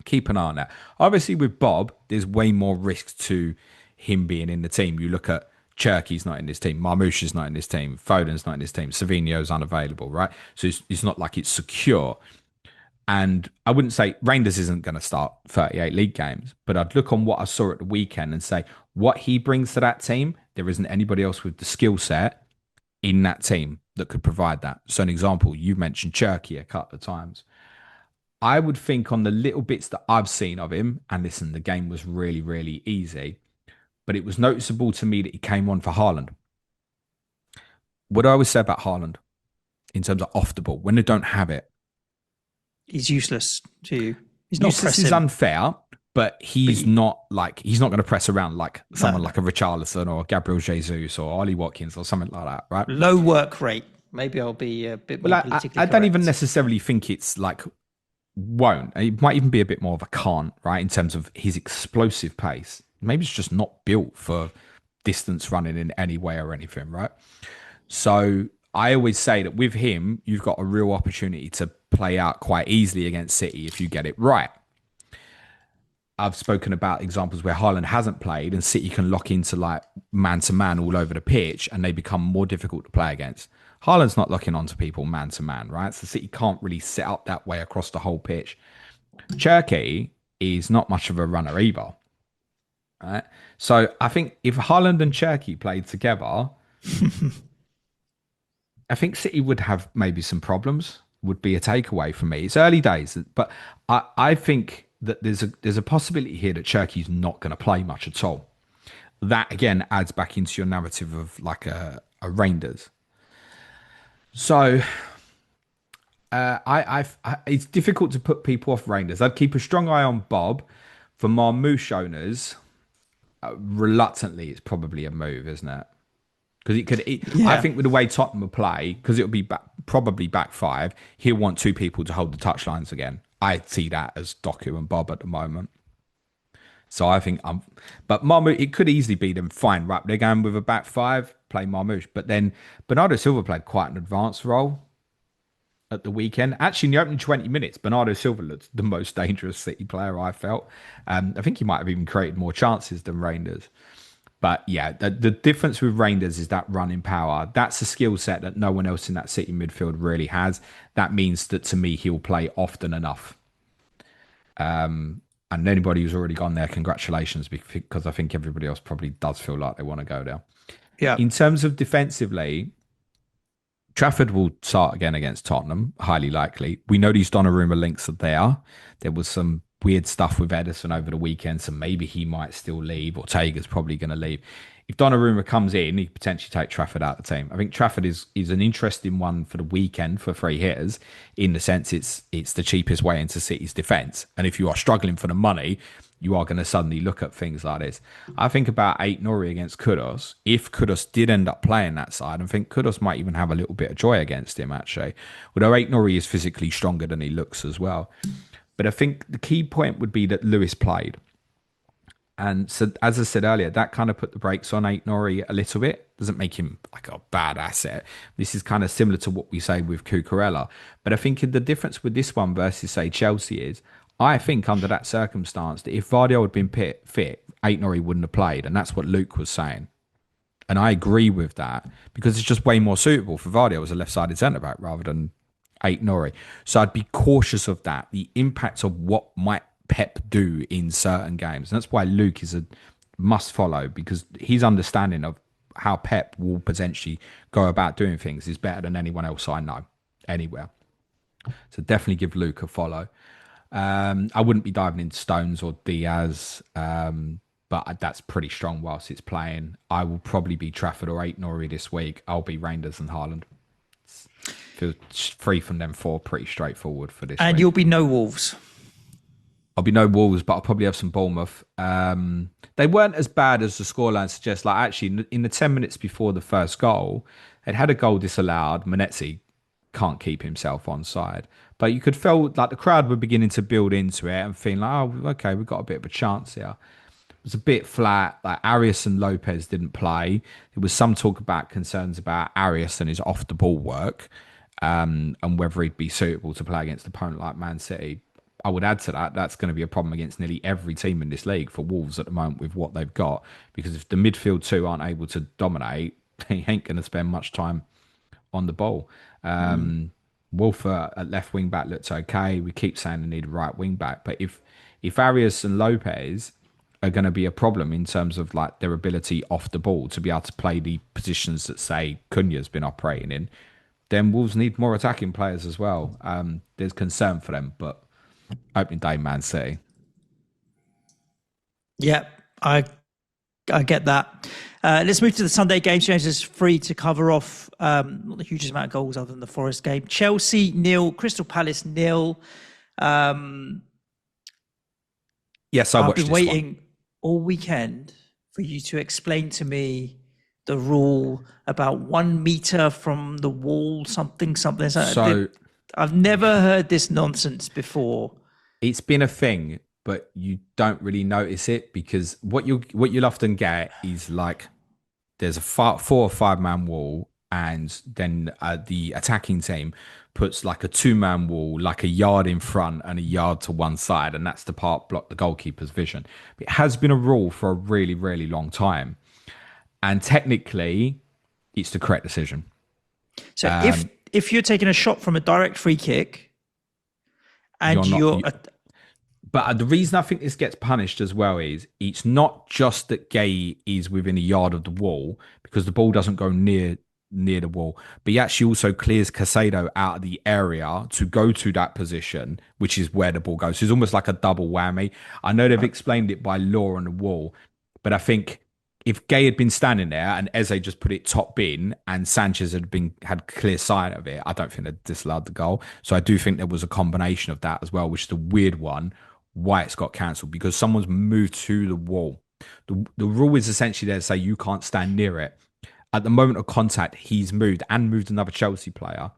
keep an eye on that. Obviously, with Bob, there's way more risk to him being in the team. You look at Cherky's not in this team. Marmoush is not in this team. Foden's not in this team. Semenyo's unavailable, right? So it's not like it's secure. And I wouldn't say Reijnders isn't going to start 38 league games, but I'd look on what I saw at the weekend and say what he brings to that team, there isn't anybody else with the skill set in that team that could provide that. So an example, you mentioned Cherky a couple of times. I would think on the little bits that I've seen of him, and listen, the game was really, really easy, but it was noticeable to me that he came on for Haaland. What I always say about Haaland in terms of off the ball, when they don't have it, he's useless to you. He's not useless is unfair, but he's not going to press around like someone like a Richarlison or Gabriel Jesus or Ollie Watkins or something like that, right? Low work rate. Maybe I'll be a bit more politically I don't even necessarily think it's like won't. It might even be a bit more of a can't, right? In terms of his explosive pace. Maybe it's just not built for distance running in any way or anything, right? So I always say that with him, you've got a real opportunity to play out quite easily against City if you get it right. I've spoken about examples where Haaland hasn't played and City can lock into like man-to-man all over the pitch and they become more difficult to play against. Haaland's not locking onto people man-to-man, right? So City can't really set up that way across the whole pitch. Cherky is not much of a runner either, right? So I think if Haaland and Cherky played together, I think City would have maybe some problems, would be a takeaway for me. It's early days, but I think that there's a possibility here that Cherky's not going to play much at all. That, again, adds back into your narrative of like a Reijnders. So it's difficult to put people off Reijnders. I'd keep a strong eye on Bob. For Marmoush owners, reluctantly, it's probably a move, isn't it? Because I think with the way Tottenham will play, because it'll be probably back 5, he'll want 2 people to hold the touchlines again. I see that as Doku and Bob at the moment. So I think but Marmoush, it could easily be them fine, right? They're going with a back 5, play Marmoush. But then Bernardo Silva played quite an advanced role at the weekend. Actually, in the opening 20 minutes, Bernardo Silva looked the most dangerous City player, I felt. I think he might have even created more chances than Reijnders. But yeah, the difference with Reijnders is that running power. That's a skill set that no one else in that City midfield really has. That means that to me, he'll play often enough. And anybody who's already gone there, congratulations, because I think everybody else probably does feel like they want to go there. Yeah. In terms of defensively, Trafford will start again against Tottenham, highly likely. We know these Donnarumma links are there. There was some weird stuff with Ederson over the weekend, so maybe he might still leave, or Tager's probably going to leave. If Donnarumma comes in, he could potentially take Trafford out of the team. I think Trafford is an interesting one for the weekend for free hitters, in the sense it's the cheapest way into City's defence. And if you are struggling for the money, you are going to suddenly look at things like this. I think about Aït-Nouri against Kudus. If Kudus did end up playing that side, I think Kudus might even have a little bit of joy against him, actually. Although Aït-Nouri is physically stronger than he looks as well. But I think the key point would be that Lewis played. And so, as I said earlier, that kind of put the brakes on Aït-Nouri a little bit. Doesn't make him like a bad asset. This is kind of similar to what we say with Cucurella. But I think the difference with this one versus, say, Chelsea is, I think under that circumstance, that if Vardy had been fit, Aït-Nouri wouldn't have played. And that's what Luke was saying. And I agree with that, because it's just way more suitable for Vardy as a left-sided centre-back rather than Aït-Nouri. So I'd be cautious of that. The impact of what might Pep do in certain games. And that's why Luke is a must follow, because his understanding of how Pep will potentially go about doing things is better than anyone else I know anywhere. So definitely give Luke a follow. I wouldn't be diving into Stones or Diaz, but that's pretty strong whilst it's playing. I will probably be Trafford or Aït-Nouri this week. I'll be Reijnders and Haaland. Feel free from them four, pretty straightforward for this And week. You'll be no Wolves. I'll be no Wolves, but I'll probably have some Bournemouth. They weren't as bad as the scoreline suggests. Like, actually, in the 10 minutes before the first goal, they'd had a goal disallowed. Menezes can't keep himself on side. But you could feel like the crowd were beginning to build into it and feeling like, oh, okay, we've got a bit of a chance here. It was a bit flat. Like, Arias and Lopez didn't play. There was some talk about concerns about Arias and his off-the-ball work, and whether he'd be suitable to play against an opponent like Man City. I would add to that, that's going to be a problem against nearly every team in this league for Wolves at the moment with what they've got. Because if the midfield two aren't able to dominate, he ain't going to spend much time on the ball. Wolf at left wing back looked okay. We keep saying they need a right wing back. But if Arias and Lopez are going to be a problem in terms of like their ability off the ball to be able to play the positions that, say, Cunha's been operating in, then Wolves need more attacking players as well. There's concern for them, but opening day, Man City. Yeah, I get that. Let's move to the Sunday games. James is free to cover off not the hugest amount of goals other than the Forest game. Chelsea 0, Crystal Palace 0. Yes, I've been waiting all weekend for you to explain to me the rule about 1 meter from the wall, something. So I've never heard this nonsense before. It's been a thing, but you don't really notice it, because what you'll often get is like there's a 4 or 5 man wall, and then the attacking team puts like a 2-man wall, like a yard in front and a yard to one side, and that's the part block the goalkeeper's vision. It has been a rule for a really, really long time, and technically, it's the correct decision. So if you're taking a shot from a direct free kick, and but the reason I think this gets punished as well is it's not just that Gay is within a yard of the wall, because the ball doesn't go near the wall, but he actually also clears Caicedo out of the area to go to that position, which is where the ball goes. So it's almost like a double whammy. I know they've explained it by law on the wall, but I think if Gay had been standing there and Eze just put it top bin and Sanchez had clear sight of it, I don't think they'd disallowed the goal. So I do think there was a combination of that as well, which is the weird one, why it's got cancelled, because someone's moved to the wall. The rule is essentially there to say you can't stand near it. At the moment of contact, he's moved another Chelsea player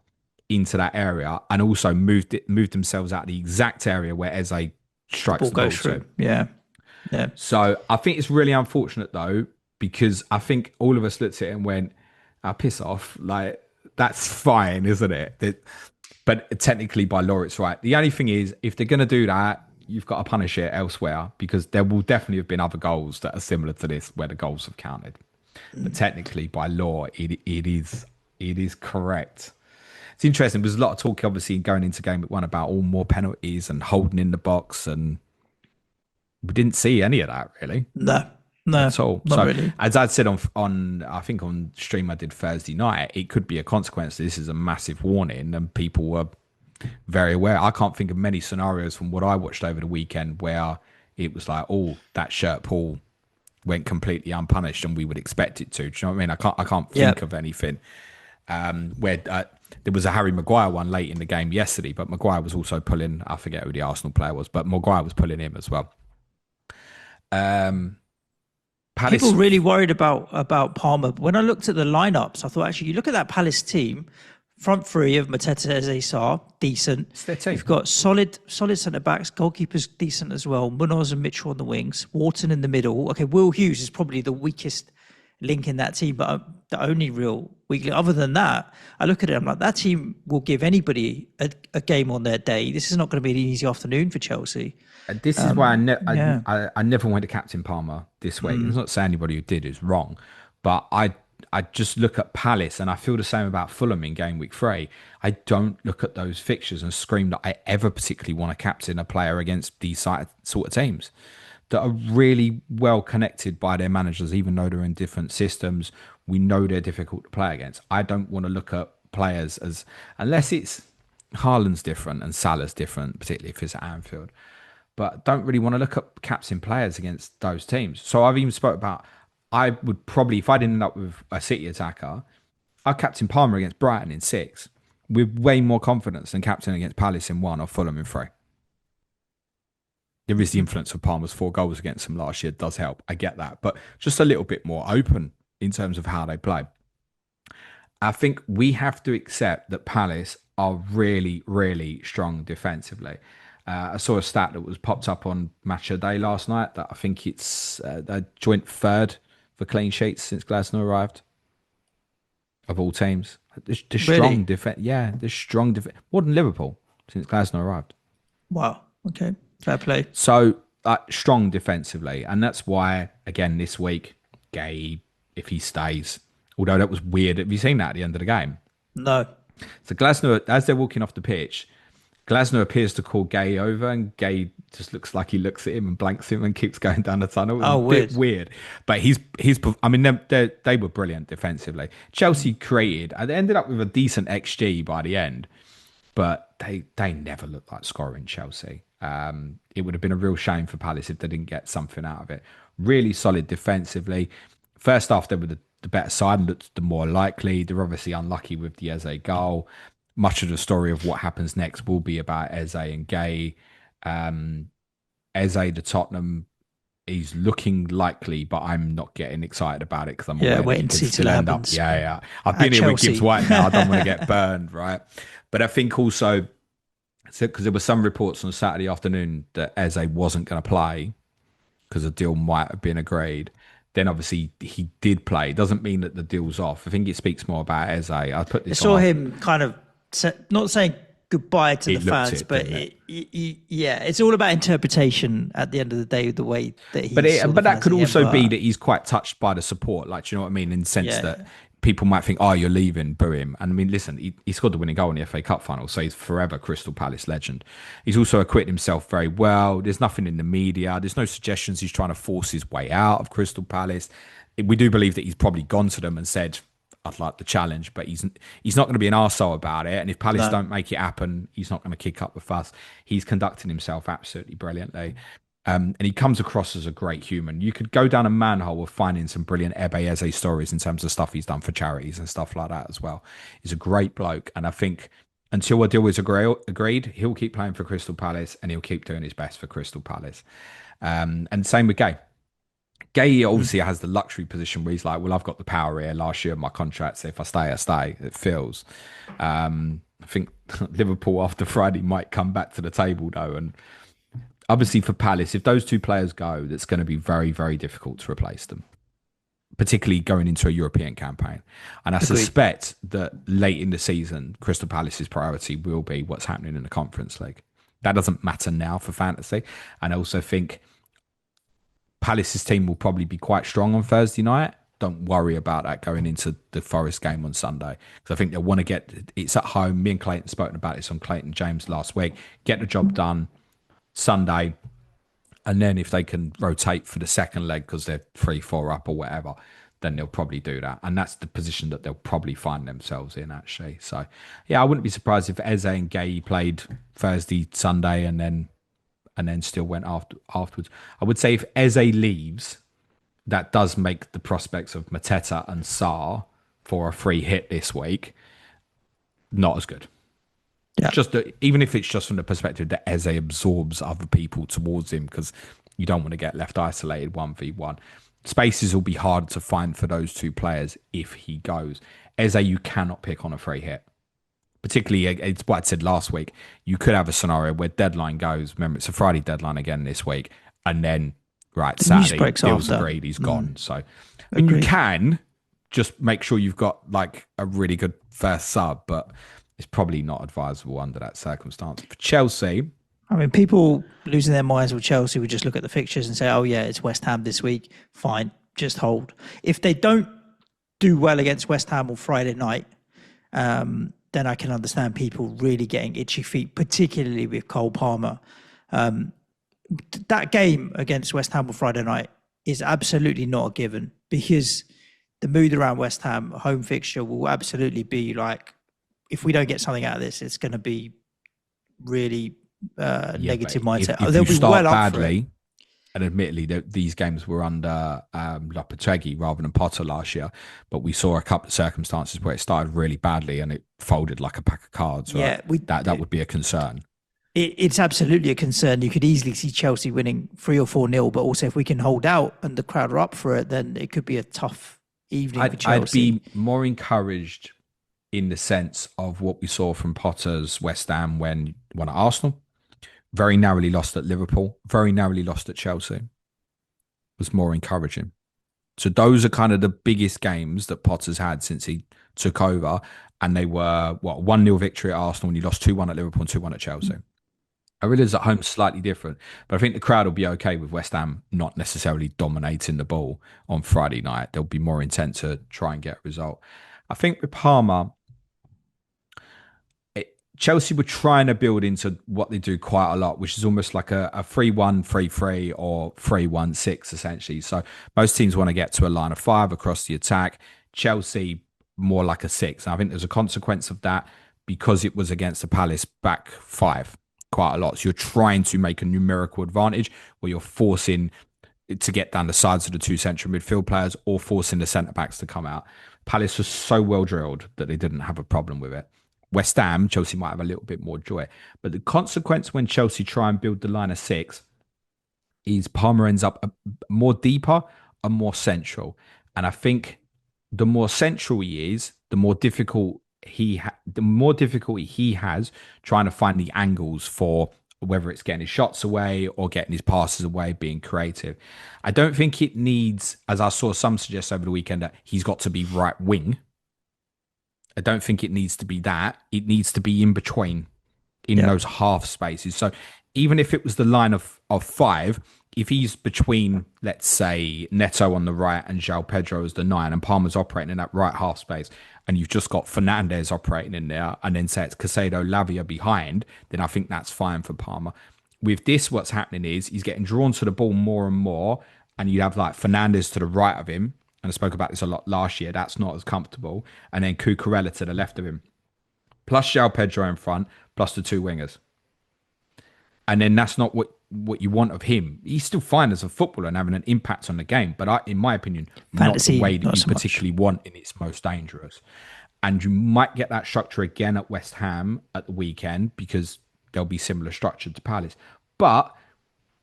into that area, and also moved themselves out of the exact area where Eze strikes the ball goes through. Yeah. So I think it's really unfortunate though, because I think all of us looked at it and went, piss off. Like, that's fine, isn't it? But technically by law, it's right. The only thing is, if they're going to do that, you've got to punish it elsewhere, because there will definitely have been other goals that are similar to this where the goals have counted. But technically, by law, it is correct. It's interesting. There's a lot of talk, obviously, going into Game1 about all more penalties and holding in the box, and we didn't see any of that really. No, at all. Not really. As I said on I think on stream I did Thursday night, it could be a consequence. This is a massive warning, and people were very aware. I can't think of many scenarios from what I watched over the weekend where it was like, oh, that shirt pull went completely unpunished, and we would expect it to. Do you know what I mean? I can't think of anything where there was a Harry Maguire one late in the game yesterday, but Maguire was also pulling. I forget who the Arsenal player was, but Maguire was pulling him as well. Palace, people really worried about Palmer. When I looked at the lineups, I thought, actually, you look at that Palace team. Front three of Mateta, Eze, Sarr, decent. It's their team. You've got solid centre backs, goalkeepers decent as well. Munoz and Mitchell on the wings, Wharton in the middle. Okay, Will Hughes is probably the weakest link in that team, but the only real weak link. Other than that, I look at it, I'm like, that team will give anybody a game on their day. This is not going to be an easy afternoon for Chelsea. This is why I never went to captain Palmer this week. It's not saying anybody who did is wrong, but I just look at Palace, and I feel the same about Fulham in game week 3. I don't look at those fixtures and scream that I ever particularly want to captain a player against these sort of teams that are really well connected by their managers, even though they're in different systems. We know they're difficult to play against. I don't want to look at players as, unless it's Haaland's different and Salah's different, particularly if it's at Anfield, but don't really want to look at captain players against those teams. So I've even spoke about, I would probably, if I didn't end up with a City attacker, I'd captain Palmer against Brighton in 6 with way more confidence than captain against Palace in 1 or Fulham in 3. There is the influence of Palmer's 4 goals against them last year. It does help. I get that. But just a little bit more open in terms of how they play. I think we have to accept that Palace are really, really strong defensively. I saw a stat that was popped up on Match of the Day last night that I think it's a joint 3rd for clean sheets since Glasner arrived of all teams. The strong defense. Yeah, the strong defense. More than Liverpool since Glasner arrived. Wow. Okay. Fair play. So strong defensively. And that's why, again, this week, Gay, if he stays, although that was weird. Have you seen that at the end of the game? No. So Glasner, as they're walking off the pitch, Glasner appears to call Gay over, and Gay just looks like he looks at him and blanks him and keeps going down the tunnel. It was a bit weird. But I mean, they were brilliant defensively. Chelsea created, and they ended up with a decent XG by the end, but they never looked like scoring Chelsea. It would have been a real shame for Palace if they didn't get something out of it. Really solid defensively. First half, they were the better side and looked the more likely. They're obviously unlucky with the Eze goal. Much of the story of what happens next will be about Eze and Gay. Eze, the Tottenham, he's looking likely, but I'm not getting excited about it because I'm wait and see till it happens. Yeah. I've been here with Gibbs White now. I don't want to get burned, right? But I think also, because there were some reports on Saturday afternoon that Eze wasn't going to play because a deal might have been agreed. Then obviously he did play. It doesn't mean that the deal's off. I think it speaks more about Eze. I saw him kind of not saying goodbye to the fans, but it's all about interpretation at the end of the day, the way that he. But that could also be that he's quite touched by the support. Like, do you know what I mean? In the sense that people might think, "Oh, you're leaving, boo him." And I mean, listen, he scored the winning goal in the FA Cup final, so he's forever Crystal Palace legend. He's also acquitted himself very well. There's nothing in the media. There's no suggestions he's trying to force his way out of Crystal Palace. We do believe that he's probably gone to them and said, I'd like the challenge, but he's not going to be an arsehole about it. And if Palace don't make it happen, he's not going to kick up the fuss. He's conducting himself absolutely brilliantly. And he comes across as a great human. You could go down a manhole of finding some brilliant Ebe Eze stories in terms of stuff he's done for charities and stuff like that as well. He's a great bloke. And I think until a deal is agreed, he'll keep playing for Crystal Palace and he'll keep doing his best for Crystal Palace. And same with Gay. Gay obviously has the luxury position where he's like, well, I've got the power here. Last year, my contract, so if I stay, I stay. It feels. I think Liverpool after Friday might come back to the table, though. And obviously for Palace, if those 2 players go, that's going to be very, very difficult to replace them, particularly going into a European campaign. And I suspect that late in the season, Crystal Palace's priority will be what's happening in the Conference League. That doesn't matter now for fantasy. And I also think Palace's team will probably be quite strong on Thursday night. Don't worry about that going into the Forest game on Sunday, because I think they'll want to it's at home. Me and Clayton spoken about this on Clayton James last week. Get the job done Sunday, and then if they can rotate for the second leg because they're 3-4 up or whatever, then they'll probably do that. And that's the position that they'll probably find themselves in, actually. So, yeah, I wouldn't be surprised if Eze and Gay played Thursday, Sunday, and then still went afterwards. I would say if Eze leaves, that does make the prospects of Mateta and Sarr for a free hit this week not as good. Yeah. Even if it's just from the perspective that Eze absorbs other people towards him, because you don't want to get left isolated 1v1. Spaces will be hard to find for those two players if he goes. Eze, you cannot pick on a free hit. Particularly, it's what I said last week. You could have a scenario where deadline goes. Remember, it's a Friday deadline again this week. And then, right, Saturday, deals agreed, he's gone. So, and you can just make sure you've got like a really good first sub, but it's probably not advisable under that circumstance. For Chelsea, I mean, people losing their minds with Chelsea would just look at the fixtures and say, oh, yeah, it's West Ham this week. Fine, just hold. If they don't do well against West Ham on Friday night, then I can understand people really getting itchy feet, particularly with Cole Palmer. That game against West Ham on Friday night is absolutely not a given, because the mood around West Ham home fixture will absolutely be like, if we don't get something out of this, it's going to be really negative mindset. If you start badly, and admittedly these games were under Lopetegui rather than Potter last year, but we saw a couple of circumstances where it started really badly and it folded like a pack of cards. Right? Yeah, that would be a concern. It's absolutely a concern. You could easily see Chelsea winning 3 or 4-0, but also if we can hold out and the crowd are up for it, then it could be a tough evening for Chelsea. I'd be more encouraged in the sense of what we saw from Potter's West Ham when he won at Arsenal. Very narrowly lost at Liverpool. Very narrowly lost at Chelsea. Was more encouraging. So those are kind of the biggest games that Potter's had since he took over. And they were, 1-0 victory at Arsenal, and he lost 2-1 at Liverpool and 2-1 at Chelsea. I realize at home slightly different, but I think the crowd will be okay with West Ham not necessarily dominating the ball on Friday night. They'll be more intent to try and get a result. I think with Palmer, Chelsea were trying to build into what they do quite a lot, which is almost like a 3-1, 3-3 or 3-1-6 essentially. So most teams want to get to a line of 5 across the attack. Chelsea more like a 6. And I think there's a consequence of that because it was against the Palace back 5 quite a lot. So you're trying to make a numerical advantage where you're forcing to get down the sides of the 2 central midfield players or forcing the centre-backs to come out. Palace was so well drilled that they didn't have a problem with it. West Ham, Chelsea might have a little bit more joy. But the consequence when Chelsea try and build the line of 6 is Palmer ends up more deeper and more central. And I think the more central he is, the more difficult he has trying to find the angles for whether it's getting his shots away or getting his passes away, being creative. I don't think it needs, as I saw some suggest over the weekend, that he's got to be right wing. I don't think it needs to be that. It needs to be in between, in those half spaces. So even if it was the line of 5, if he's between, let's say, Neto on the right and João Pedro as the 9, and Palmer's operating in that right half space, and you've just got Fernandes operating in there, and then say it's Caicedo, Lavia behind, then I think that's fine for Palmer. With this, what's happening is he's getting drawn to the ball more and more, and you have like Fernandes to the right of him, and I spoke about this a lot last year, that's not as comfortable, and then Cucurella to the left of him, plus João Pedro in front, plus the 2 wingers. And then that's not what you want of him. He's still fine as a footballer and having an impact on the game, but in my opinion, Fantasy, not the way that you particularly want in its most dangerous. And you might get that structure again at West Ham at the weekend because there'll be similar structure to Palace. But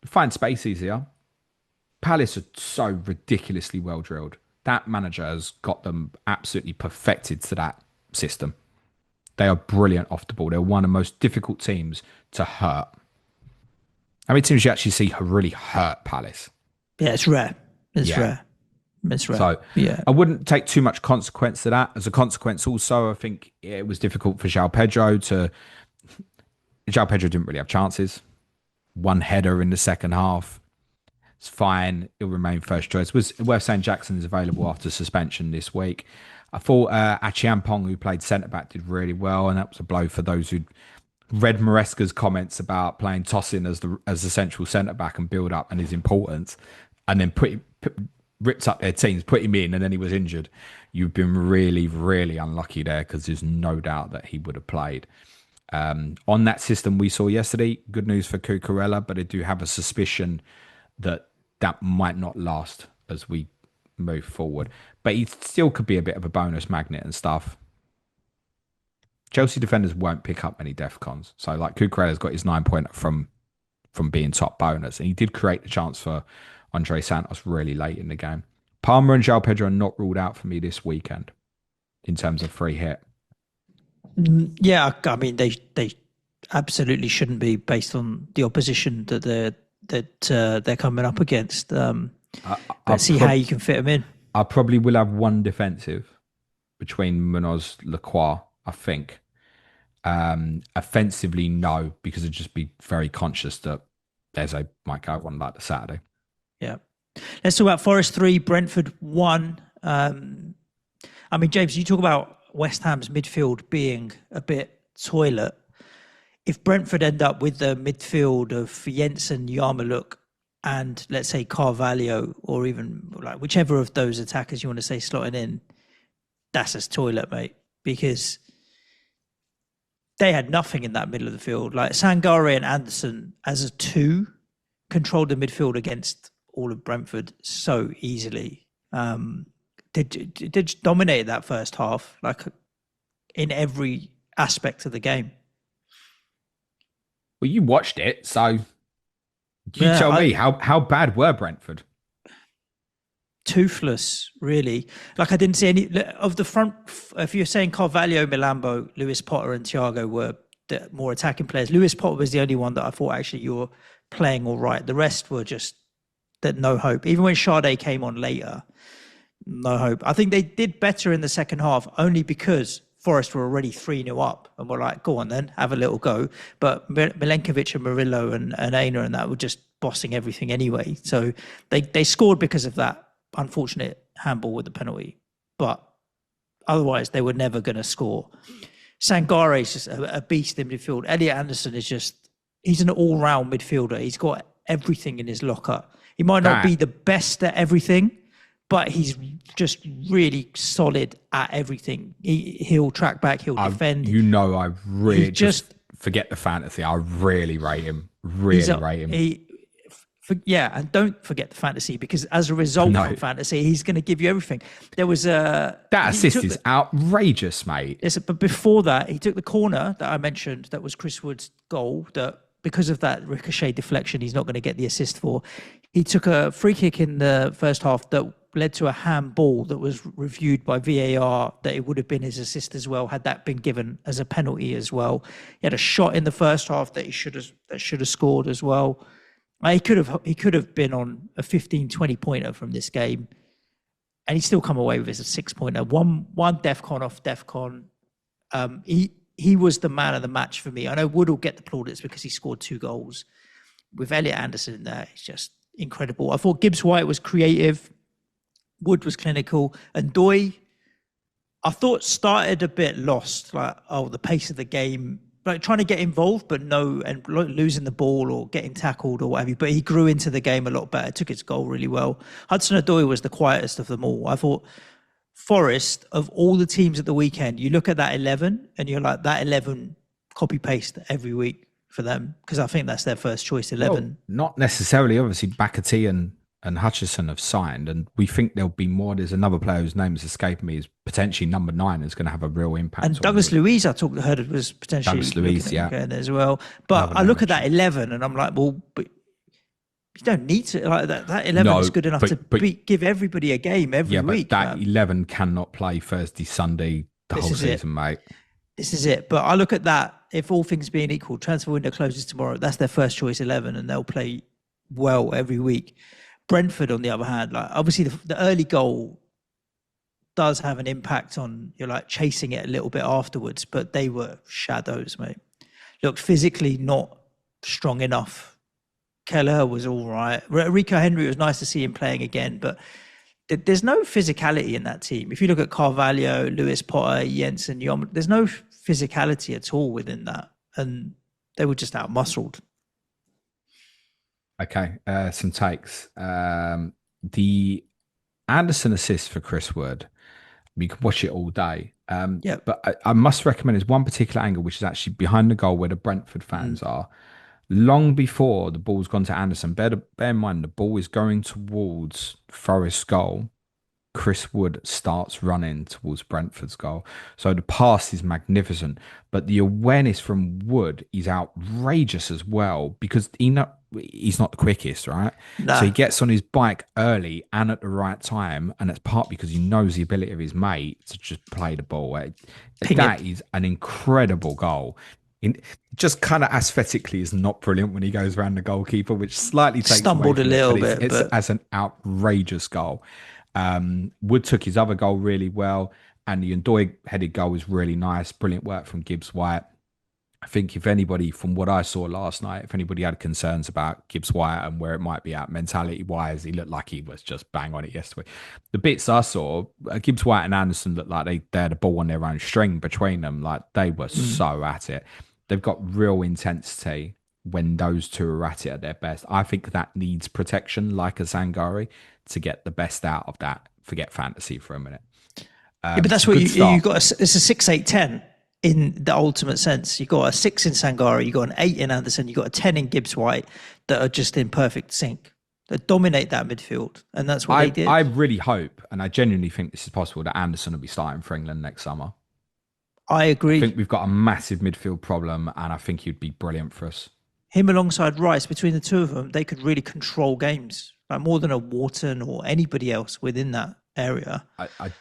find space easier. Palace are so ridiculously well drilled. That manager has got them absolutely perfected to that system. They are brilliant off the ball. They're one of the most difficult teams to hurt. How many teams you actually see really hurt Palace? Yeah, it's rare. It's rare. So I wouldn't take too much consequence to that. As a consequence, also, I think it was difficult for João Pedro to João Pedro didn't really have chances. One header in the second half. It's fine. He'll remain first choice. Was worth saying Jackson is available after suspension this week. I thought Achiampong, who played centre-back, did really well, and that was a blow for those who read Maresca's comments about playing Tosin as the central centre-back and build up and his importance, and then ripped up their teams, put him in, and then he was injured. You've been really, really unlucky there, because there's no doubt that he would have played. On that system we saw yesterday, good news for Cucurella, but I do have a suspicion that might not last as we move forward. But he still could be a bit of a bonus magnet and stuff. Chelsea defenders won't pick up many DEFCONs. So like Cucurella's got his 9-pointer from being top bonus. And he did create the chance for Andre Santos really late in the game. Palmer and João Pedro are not ruled out for me this weekend in terms of free hit. Yeah, I mean, they absolutely shouldn't be, based on the opposition that they're coming up against. Let's see how you can fit them in. I probably will have one defensive between Munoz, Lacroix, I think. Offensively, no, because I'd just be very conscious that Eze might go on like the Saturday. Yeah. Let's talk about Forest 3, Brentford 1. I mean, James, you talk about West Ham's midfield being a bit toilet. If Brentford end up with the midfield of Jensen, Yarmouk, and let's say Carvalho, or even like whichever of those attackers you want to say slotting in, that's as toilet, mate, because they had nothing in that middle of the field. Like Sangare and Anderson as a two controlled the midfield against all of Brentford so easily. They just dominated that first half, like in every aspect of the game. Well, you watched it, so you tell me, how bad were Brentford? Toothless, really. Like I didn't see any of the front. If you're saying Carvalho, Milambo, Lewis Potter and Thiago were the more attacking players, Lewis Potter was the only one that I thought actually you were playing all right. The rest were just that no hope. Even when Sade came on later, no hope. I think they did better in the second half only because Forest were already 3-0 up and were like, go on then, have a little go. But Milenkovic and Murillo and Aina and that were just bossing everything anyway. So they scored because of that unfortunate handball with the penalty. But otherwise, they were never going to score. Sangare is just a beast in midfield. Elliot Anderson is he's an all-round midfielder. He's got everything in his locker. He might not be the best at everything, but he's just really solid at everything. He'll track back, he'll defend. I really just forget the fantasy. I really rate him. Rate him. And don't forget the fantasy, because as a result from fantasy, he's going to give you everything. There was that assist is outrageous, mate. Listen, but before that, he took the corner that I mentioned. That was Chris Wood's goal. That because of that ricochet deflection, he's not going to get the assist for. He took a free kick in the first half that led to a handball that was reviewed by VAR that it would have been his assist as well had that been given as a penalty as well. He had a shot in the first half that he should have scored as well. He could have been on a 15-20 pointer from this game, and he'd still come away with his 6-pointer. One DEFCON off DEFCON. He was the man of the match for me. I know Wood will get the plaudits because he scored 2 goals. With Elliot Anderson in there, it's just incredible. I thought Gibbs White was creative. Wood was clinical. And Doy, I thought started a bit lost. Like, the pace of the game, like trying to get involved, but no, and losing the ball or getting tackled or whatever. But he grew into the game a lot better, took his goal really well. Hudson-Odoi was the quietest of them all. I thought Forest, of all the teams at the weekend, you look at that 11 and you're like, that 11 copy-paste every week for them, because I think that's their first choice 11. Well, not necessarily. Obviously, Bakati and Hutchison have signed, and we think there'll be more. There's another player whose name has escaped me, is potentially number 9, is going to have a real impact. And Douglas Luiz, I heard was potentially Douglas Luiz, as well. But I look at that 11 and I'm like, well, but you don't need to. Like that 11 is good enough to give everybody a game every week. But that 11 cannot play Thursday, Sunday, the whole season, mate. This is it. But I look at that, if all things being equal, transfer window closes tomorrow, that's their first choice 11 and they'll play well every week. Brentford, on the other hand, like obviously the early goal does have an impact on, you're like chasing it a little bit afterwards, but they were shadows, mate. looked physically not strong enough. Keller was all right. Rico Henry, was nice to see him playing again, but there's no physicality in that team. If you look at Carvalho, Lewis Potter, Jensen, there's no physicality at all within that. And they were just out-muscled. Okay, some takes. The Anderson assist for Chris Wood, you can watch it all day. But I must recommend there's one particular angle, which is actually behind the goal where the Brentford fans are. Long before the ball's gone to Anderson, bear in mind the ball is going towards Forest's goal. Chris Wood starts running towards Brentford's goal. So the pass is magnificent, but the awareness from Wood is outrageous as well, because he's not the quickest, right? Nah. So he gets on his bike early and at the right time, and that's part because he knows the ability of his mate to just play the ball. That is an incredible goal. Just kind of aesthetically is not brilliant when he goes around the goalkeeper, which slightly takes stumbled away from a little bit. It's as an outrageous goal. Wood took his other goal really well, and the Ndoye headed goal was really nice. Brilliant work from Gibbs White. I think if anybody, from what I saw last night, if anybody had concerns about Gibbs White and where it might be at mentality wise, he looked like he was just bang on it yesterday. The bits I saw, Gibbs White and Anderson looked like they had the ball on their own string between them. Like they were so at it. They've got real intensity when those two are at it at their best. I think that needs protection, like a Sangari, to get the best out of that. Forget fantasy for a minute. But that's what you got. It's a 6-8-10 in the ultimate sense. You got a 6 in Sangari, you got an 8 in Anderson, you got a 10 in Gibbs White that are just in perfect sync. That dominate that midfield, and that's what they did. I really hope, and I genuinely think this is possible, that Anderson will be starting for England next summer. I agree. I think we've got a massive midfield problem, and I think he'd be brilliant for us. Him alongside Rice, between the two of them, they could really control games, like more than a Wharton or anybody else within that area.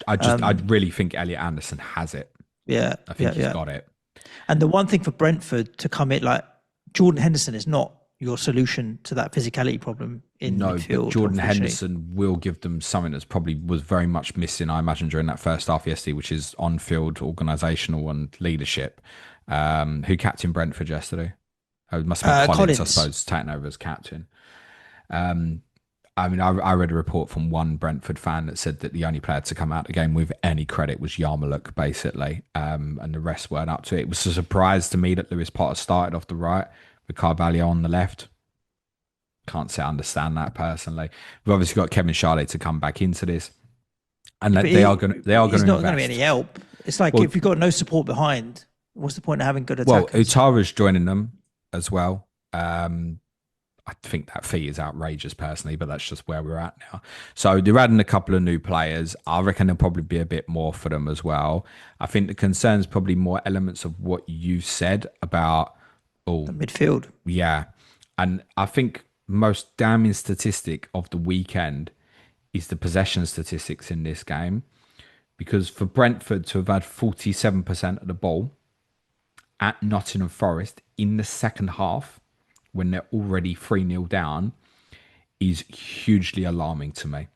I really think Elliot Anderson has it. Yeah, I think he's got it. And the one thing for Brentford to come in, like Jordan Henderson is not your solution to that physicality problem in midfield. But Jordan Henderson will give them something that's probably was very much missing, I imagine, during that first half yesterday, which is on-field organisational and leadership. Who captained Brentford yesterday? It must have been Collins, I suppose, taking over as captain. I mean, I read a report from one Brentford fan that said that the only player to come out of the game with any credit was Yarmouk, basically, and the rest weren't up to it. It was a surprise to me that Lewis Potter started off the right with Carvalho on the left. Can't say I understand that personally. We've obviously got Kevin Charlotte to come back into this, and they are going to. He's not going to be any help. It's like if you've got no support behind, what's the point of having good attackers? Well, Utara's joining them as well. I think that fee is outrageous personally, but that's just where we're at now. So they're adding a couple of new players. I reckon there'll probably be a bit more for them as well. I think the concern's probably more elements of what you said about the midfield. Yeah. And I think most damning statistic of the weekend is the possession statistics in this game. Because for Brentford to have had 47% of the ball at Nottingham Forest in the second half, when they're already 3-0 down, is hugely alarming to me.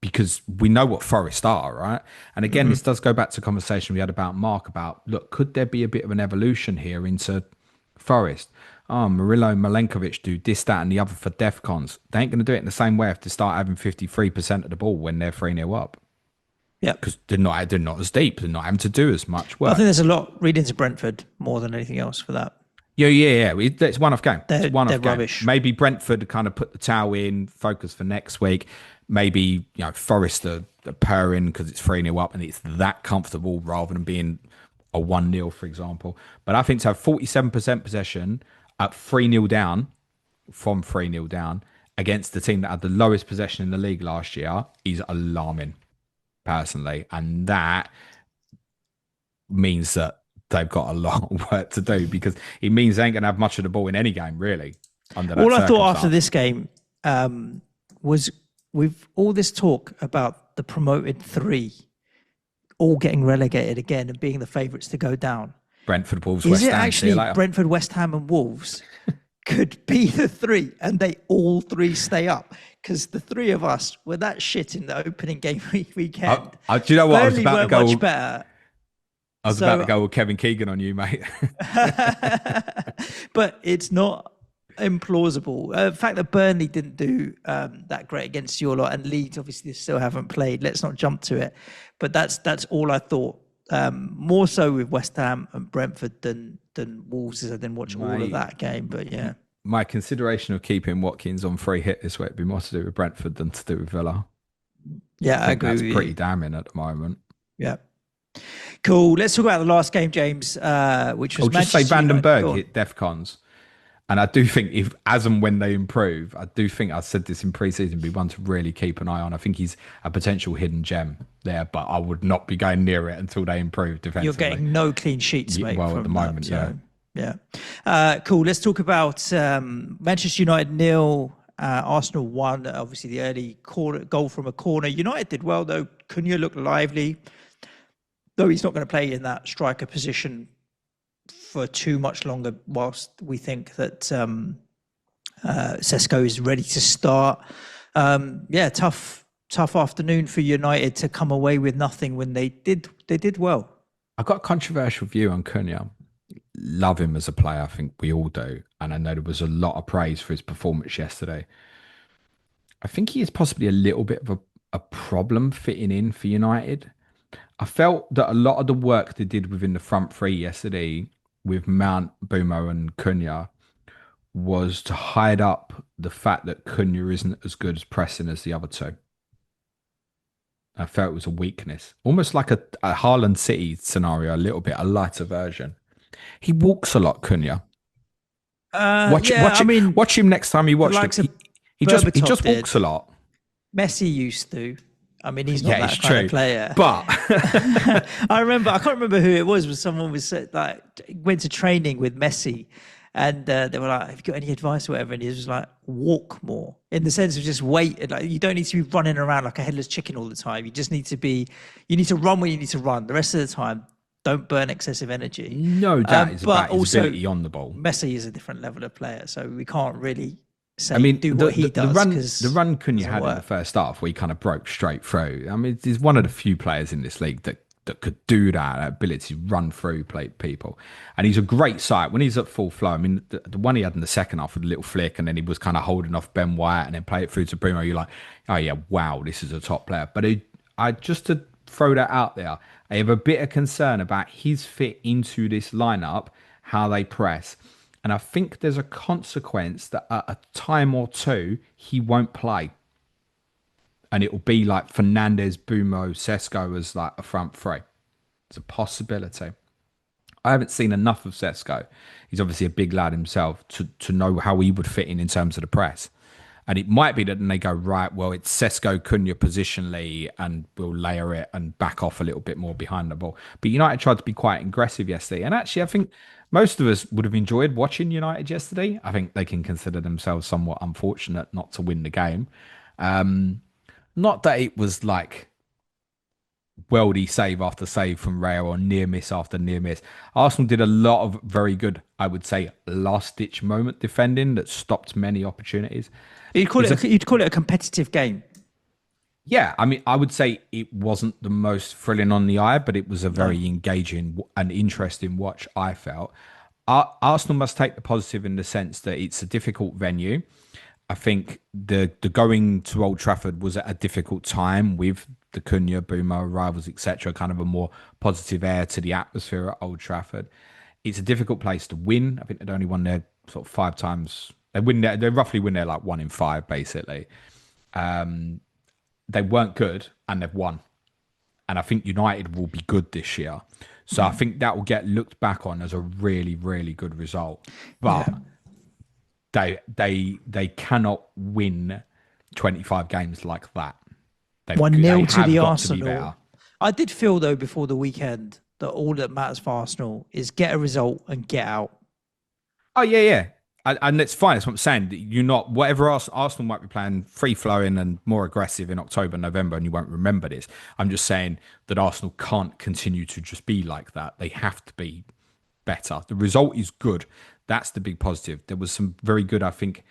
Because we know what Forest are, right? And again, this does go back to a conversation we had about Mark about, look, could there be a bit of an evolution here into Forest? Oh, Murillo and Milenkovic do this, that, and the other for DEFCONs. They ain't going to do it in the same way if they start having 53% of the ball when they're 3-0 up. Yeah, because they're not as deep. They're not having to do as much work. I think there's a lot reading to Brentford more than anything else for that. Yeah. It's one-off game. They're rubbish. Maybe Brentford kind of put the towel in, focus for next week. Maybe Forest are purring because it's 3-0 up and it's that comfortable rather than being a 1-0, for example. But I think to have 47% possession at 3-0 down, from 3-0 down, against the team that had the lowest possession in the league last year is alarming, personally. And that means that they've got a lot of work to do, because it means they ain't going to have much of the ball in any game, really. All I thought after this game was, with all this talk about the promoted 3 all getting relegated again and being the favourites to go down. Brentford, Wolves, West Ham. Is it actually Brentford, West Ham and Wolves could be the 3 and they all 3 stay up? Because the 3 of us were that shit in the opening game weekend. Do you know what? Burnley weren't much better. I was about to go with Kevin Keegan on you, mate. But it's not implausible. The fact that Burnley didn't do that great against your lot, and Leeds obviously still haven't played. Let's not jump to it. But that's all I thought. More so with West Ham and Brentford than Wolves, as I didn't watch all of that game. But yeah. My consideration of keeping Watkins on free hit this week would be more to do with Brentford than to do with Villa. Yeah, I agree. That's pretty damning at the moment. Yeah. Cool. Let's talk about the last game, James, which was Manchester just say Vandenberg hit DEFCONs. And I do think if, as and when they improve, I do think, I said this in pre-season, be one to really keep an eye on. I think he's a potential hidden gem there, but I would not be going near it until they improve defensively. You're getting no clean sheets, mate. Well, at the moment, yeah. Cool. Let's talk about Manchester United 0, Arsenal 1. Obviously, the early goal from a corner. United did well, though. Cunha looked lively, though he's not going to play in that striker position for too much longer, whilst we think that Sesko is ready to start. Tough afternoon for United to come away with nothing when they did well. I've got a controversial view on Cunha. Love him as a player, I think we all do. And I know there was a lot of praise for his performance yesterday. I think he is possibly a little bit of a problem fitting in for United. I felt that a lot of the work they did within the front three yesterday with Mount, Bumo and Cunha was to hide up the fact that Cunha isn't as good as pressing as the other two. I felt it was a weakness. Almost like a Haaland City scenario, a little bit, a lighter version. He walks a lot, Cunha. Watch him next time you watch him. He just walks a lot. Messi used to. I mean, he's not that kind of player. But I can't remember who it was, but someone was like, went to training with Messi, and they were like, have you got any advice or whatever? And he was like, walk more, in the sense of just wait. Like, you don't need to be running around like a headless chicken all the time. You just need to run when you need to run. The rest of the time, don't burn excessive energy. No doubt it's about his ability on the ball. Messi is a different level of player, so we can't really do what he does. The run Cunha had in the first half, where he kind of broke straight through. I mean, he's one of the few players in this league that could do that ability to run through people. And he's a great sight when he's at full flow. I mean, the one he had in the second half with a little flick, and then he was kind of holding off Ben White and then play it through to Bruno. You're like, oh yeah, wow, this is a top player. But I just to throw that out there, I have a bit of concern about his fit into this lineup, how they press. And I think there's a consequence that at a time or two, he won't play. And it will be like Fernandes, Bumo, Sesko as like a front three. It's a possibility. I haven't seen enough of Sesko. He's obviously a big lad himself to know how he would fit in terms of the press. And it might be that then they go, right, well, it's Sesko, Cunha positionally, and we'll layer it and back off a little bit more behind the ball. But United tried to be quite aggressive yesterday. And actually, I think most of us would have enjoyed watching United yesterday. I think they can consider themselves somewhat unfortunate not to win the game. Not that it was like worldy save after save from Reijn or near miss after near miss. Arsenal did a lot of very good, I would say, last-ditch moment defending that stopped many opportunities. You'd call it a competitive game. Yeah, I mean, I would say it wasn't the most thrilling on the eye, but it was a very engaging and interesting watch, I felt. Arsenal must take the positive in the sense that it's a difficult venue. I think the going to Old Trafford was at a difficult time with the Cunha, Bumo, rivals, etc. Kind of a more positive air to the atmosphere at Old Trafford. It's a difficult place to win. I think they'd only won there sort of 5 times. They roughly win there like 1 in 5, basically. They weren't good and they've won. And I think United will be good this year. So I think that will get looked back on as a really, really good result. But they cannot win 25 games like that. 1-0 to the Arsenal. I did feel, though, before the weekend that all that matters for Arsenal is get a result and get out. Oh, yeah. And it's fine. That's what I'm saying. You're not, whatever Arsenal might be playing free-flowing and more aggressive in October, November, and you won't remember this. I'm just saying that Arsenal can't continue to just be like that. They have to be better. The result is good. That's the big positive. There was some very good, I think,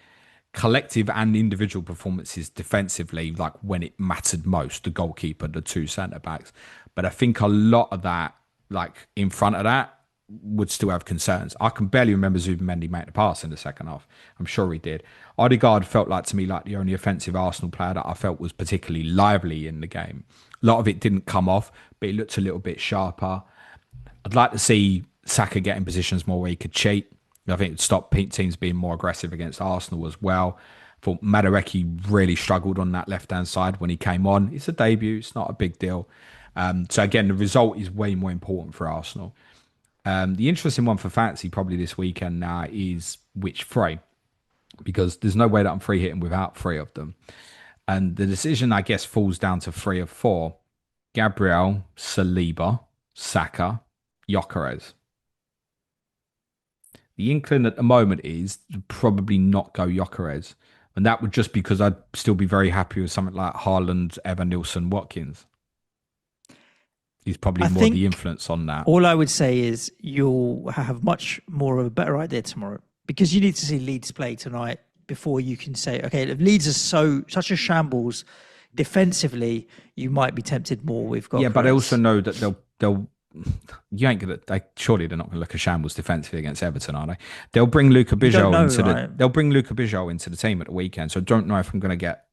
collective and individual performances defensively, like when it mattered most, the goalkeeper, the 2 centre-backs. But I think a lot of that like in front of that, would still have concerns. I can barely remember Zubimendi making a pass in the second half. I'm sure he did. Odegaard felt like to me like the only offensive Arsenal player that I felt was particularly lively in the game. A lot of it didn't come off, but it looked a little bit sharper. I'd like to see Saka get in positions more where he could cheat. I think it would stop teams being more aggressive against Arsenal as well. I thought Madueke really struggled on that left-hand side when he came on. It's a debut. It's not a big deal. So again, the result is way more important for Arsenal. The interesting one for fantasy probably this weekend now is which three, because there's no way that I'm free hitting without three of them. And the decision, I guess, falls down to 3 of 4. Gabriel, Saliba, Saka, Gyökeres. The inkling at the moment is to probably not go Gyökeres. And that would just because I'd still be very happy with something like Haaland, Evan Nilsson, Watkins. He's probably more the influence on that. All I would say is you'll have much more of a better idea tomorrow, because you need to see Leeds play tonight before you can say, okay, if Leeds are such a shambles defensively, you might be tempted more with Gyökeres. Yeah, but I also know that they'll you ain't gonna. Surely they're not gonna look a shambles defensively against Everton, are they? They'll bring Luca Bijol They'll bring Luca Bijol into the team at the weekend. So I don't know if I'm gonna get.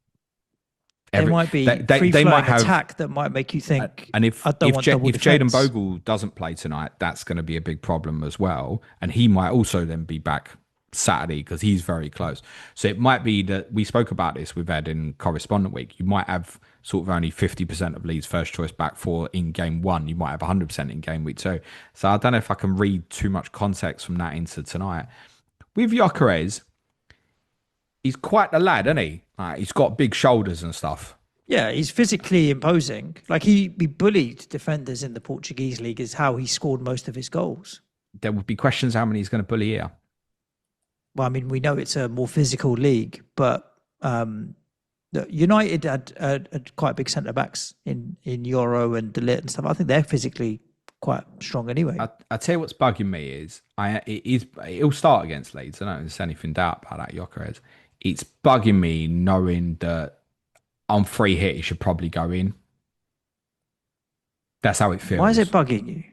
There might be they might have attack that might make you think. And if Jadon Bogle doesn't play tonight, that's going to be a big problem as well. And he might also then be back Saturday because he's very close. So it might be that we spoke about this with Ed in correspondent week. You might have sort of only 50% of Leeds' first choice back for in game 1. You might have 100% in game week 2. So I don't know if I can read too much context from that into tonight. With Gyökeres, he's quite the lad, isn't he? He's got big shoulders and stuff. Yeah, he's physically imposing. Like he bullied defenders in the Portuguese league is how he scored most of his goals. There would be questions how many he's going to bully here. Well, I mean, we know it's a more physical league, but United had quite big centre-backs in Euro and De Ligt and stuff. I think they're physically quite strong anyway. I tell you what's bugging me is, it'll start against Leeds. I don't think there's anything doubt about that, Gyökeres. It's bugging me knowing that on free hit, he should probably go in. That's how it feels. Why is it bugging you?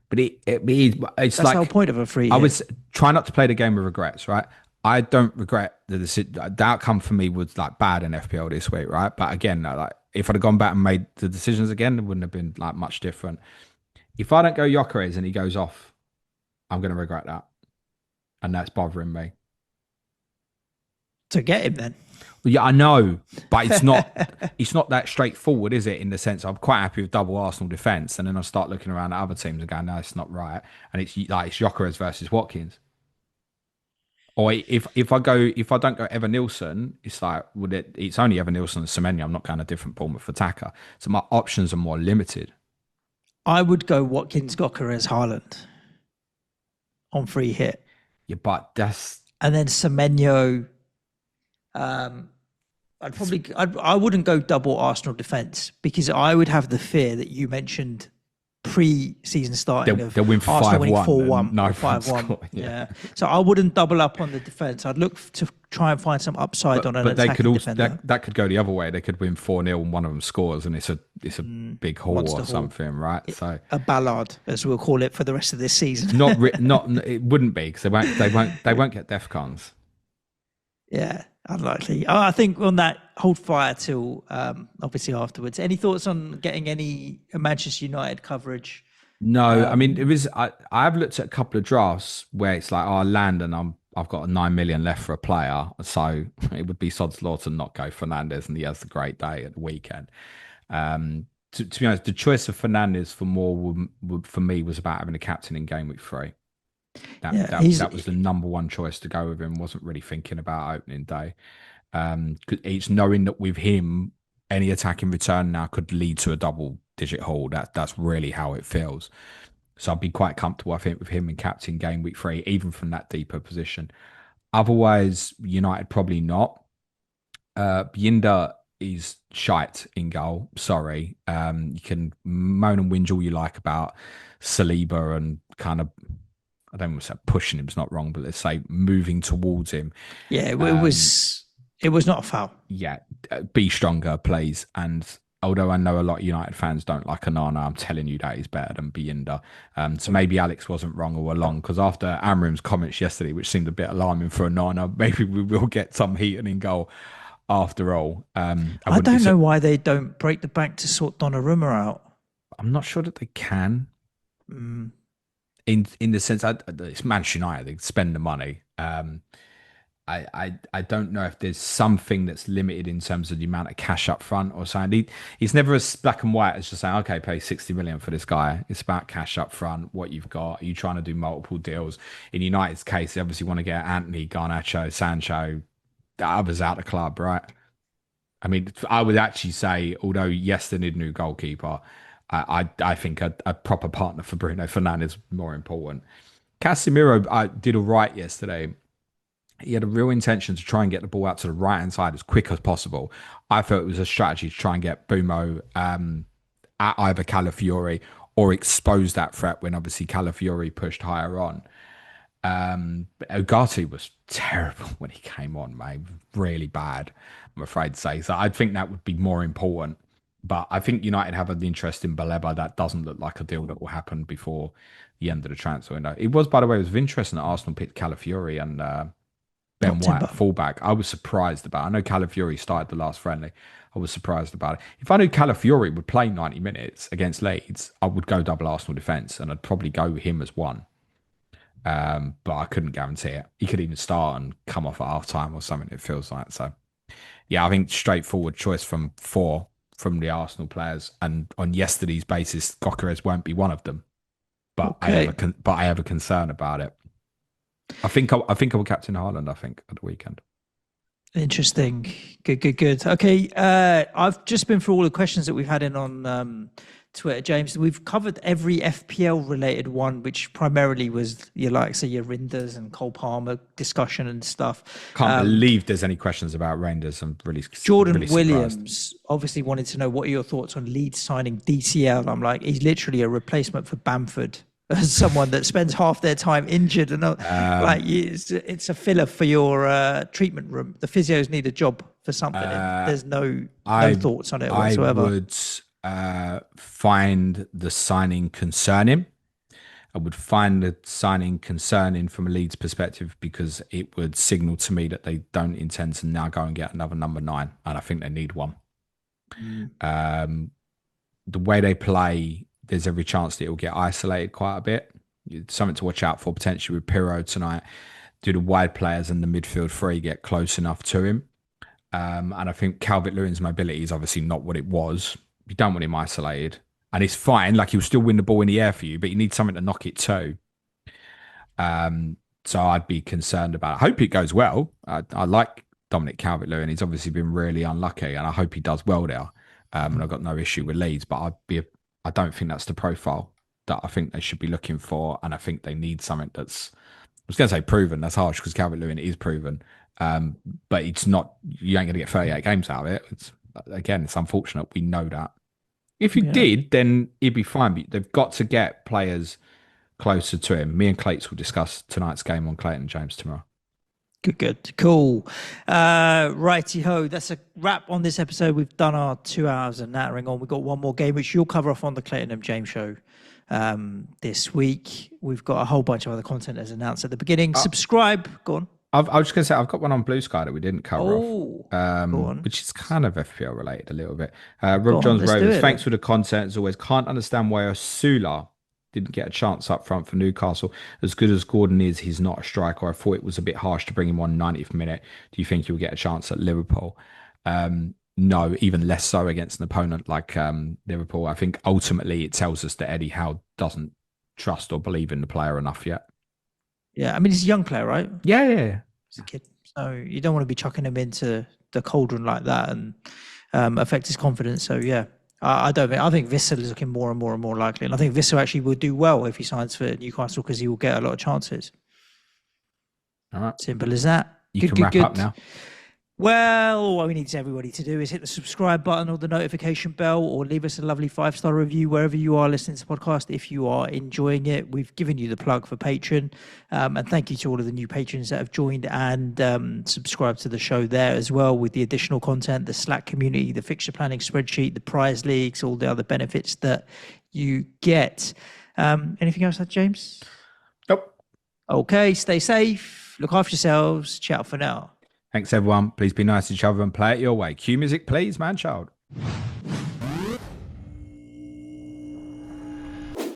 But it's That's like the whole point of a free hit. I would try not to play the game with regrets, right? I don't regret the outcome for me was like bad in FPL this week, right? But again, like if I'd have gone back and made the decisions again, it wouldn't have been like much different. If I don't go Gyökeres and he goes off, I'm going to regret that, and that's bothering me. To get him then. Well, yeah, I know, but it's not that straightforward, is it? In the sense, I'm quite happy with double Arsenal defence, and then I start looking around at other teams and going, "No, it's not right." And it's like it's Gyökeres versus Watkins. Or if I don't go Evan Nilsson, it's like it's only Evan Nilsson and Semenyo. I'm not going a different Bournemouth attacker, so my options are more limited. I would go Watkins, Gyökeres, Haaland on free hit. Yeah, but and then Semenyo. I wouldn't go double Arsenal defence because I would have the fear that you mentioned pre-season starting they'll win Arsenal 5-1, 4-1, no 5-1. Yeah. So I wouldn't double up on the defence. I'd look to try and find some upside on an attacking they could also defender. that could go the other way. They could win 4-0 and one of them scores, and it's a big haul or something, right? So a ballad, as we'll call it for the rest of this season. not it wouldn't be because they won't get DEFCONs. Yeah, unlikely. I think on that, hold fire till obviously afterwards. Any thoughts on getting any Manchester United coverage? No, I mean, I've looked at a couple of drafts where it's like, I land and I've got 9 million left for a player. So it would be sod's law to not go Fernandes and he has a great day at the weekend. To be honest, the choice of Fernandes for me was about having a captain in game week 3. That was the number one choice to go with him. Wasn't really thinking about opening day. It's knowing that with him, any attack in return now could lead to a double-digit haul. That's really how it feels. So I'd be quite comfortable, I think, with him in captain game week 3, even from that deeper position. Otherwise, United probably not. Binder is shite in goal. Sorry. You can moan and whinge all you like about Saliba and kind of, I don't want to say pushing him's not wrong, but let's say moving towards him. Yeah, it was not a foul. Yeah, be stronger, please. And although I know a lot of United fans don't like Onana, I'm telling you that he's better than Bienda. So maybe Alex wasn't wrong all along, because after Amram's comments yesterday, which seemed a bit alarming for Onana, maybe we will get some heating in goal after all. I don't know why they don't break the bank to sort Donnarumma out. I'm not sure that they can. In the sense, it's Manchester United, they spend the money. I don't know if there's something that's limited in terms of the amount of cash up front or something. He's never as black and white as just saying, okay, pay 60 million for this guy. It's about cash up front, what you've got. Are you trying to do multiple deals? In United's case, they obviously want to get Anthony, Garnacho, Sancho, the others out of the club, right? I mean, I would actually say, although yes, they need a new goalkeeper, I think a proper partner for Bruno Fernandes is more important. Casemiro did all right yesterday. He had a real intention to try and get the ball out to the right-hand side as quick as possible. I thought it was a strategy to try and get Bumo at either Calafiori or expose that threat when obviously Calafiori pushed higher on. But Ugarte was terrible when he came on, mate. Really bad, I'm afraid to say. So I think that would be more important. But I think United have an interest in Baleba. That doesn't look like a deal that will happen before the end of the transfer window. It was, by the way, it was interesting that Arsenal picked Calafiori and Ben White at fullback. I was surprised about it. I know Calafiori started the last friendly. I was surprised about it. If I knew Calafiori would play 90 minutes against Leeds, I would go double Arsenal defence and I'd probably go him as one. But I couldn't guarantee it. He could even start and come off at half time or something, it feels like. So, yeah, I think straightforward choice from 4 from the Arsenal players. And on yesterday's basis, Gyökeres won't be one of them. But okay. I have a concern about it. I think I will captain Haaland, I think, at the weekend. Interesting. Good. Okay. I've just been through all the questions that we've had in on Twitter, James. We've covered every FPL related one, which primarily was your Reijnders and Cole Palmer discussion and stuff. Can't believe there's any questions about Reijnders. I'm really Jordan really Williams obviously wanted to know what are your thoughts on Leeds signing DCL. I'm like, he's literally a replacement for Bamford. As someone that spends half their time injured and it's a filler for your treatment room. The physios need a job for something. There's no thoughts on it whatsoever. I would find the signing concerning. I would find the signing concerning from a Leeds perspective because it would signal to me that they don't intend to now go and get another number 9, and I think they need one. The way they play, there's every chance that it will get isolated quite a bit. Something to watch out for potentially with Pirro tonight. Do the wide players and the midfield 3 get close enough to him? And I think Calvert-Lewin's mobility is obviously not what it was. You don't want him isolated. And it's fine. Like, he'll still win the ball in the air for you, but you need something to knock it to. So I'd be concerned about it. I hope it goes well. I like Dominic Calvert-Lewin. He's obviously been really unlucky, and I hope he does well there. And I've got no issue with Leeds, but I don't think that's the profile that I think they should be looking for. And I think they need something that's, I was going to say proven. That's harsh because Calvert-Lewin is proven. But it's not, you ain't going to get 38 games out of it. It's unfortunate. We know that. If you did, then it'd be fine. But they've got to get players closer to him. Me and Clayton will discuss tonight's game on Clayton and James tomorrow. Good. Cool. Righty-ho. That's a wrap on this episode. We've done our 2 hours of nattering on. We've got one more game, which you'll cover off on the Clayton and James show this week. We've got a whole bunch of other content as announced at the beginning. Subscribe. Go on. I was just going to say, I've got one on Blue Sky that we didn't cover off, which is kind of FPL related a little bit. Rob Johns Rovers, thanks for the content as always. Can't understand why Osula didn't get a chance up front for Newcastle. As good as Gordon is, he's not a striker. I thought it was a bit harsh to bring him on 90th minute. Do you think he'll get a chance at Liverpool? No, even less so against an opponent like Liverpool. I think ultimately it tells us that Eddie Howe doesn't trust or believe in the player enough yet. Yeah, I mean, he's a young player, right? Yeah. He's a kid. So you don't want to be chucking him into the cauldron like that and affect his confidence. So, yeah. I think Wissel is looking more and more likely. And I think Wissel actually will do well if he signs for Newcastle because he will get a lot of chances. All right. Simple as that. You can wrap up now. Well, all we need everybody to do is hit the subscribe button or the notification bell, or leave us a lovely 5-star review wherever you are listening to the podcast. If you are enjoying it, we've given you the plug for Patreon. And thank you to all of the new patrons that have joined and subscribed to the show there as well, with the additional content, the Slack community, the fixture planning spreadsheet, the prize leagues, all the other benefits that you get. Anything else, James? Nope. Okay, stay safe. Look after yourselves. Ciao for now. Thanks, everyone. Please be nice to each other and play it your way. Cue music, please, man child.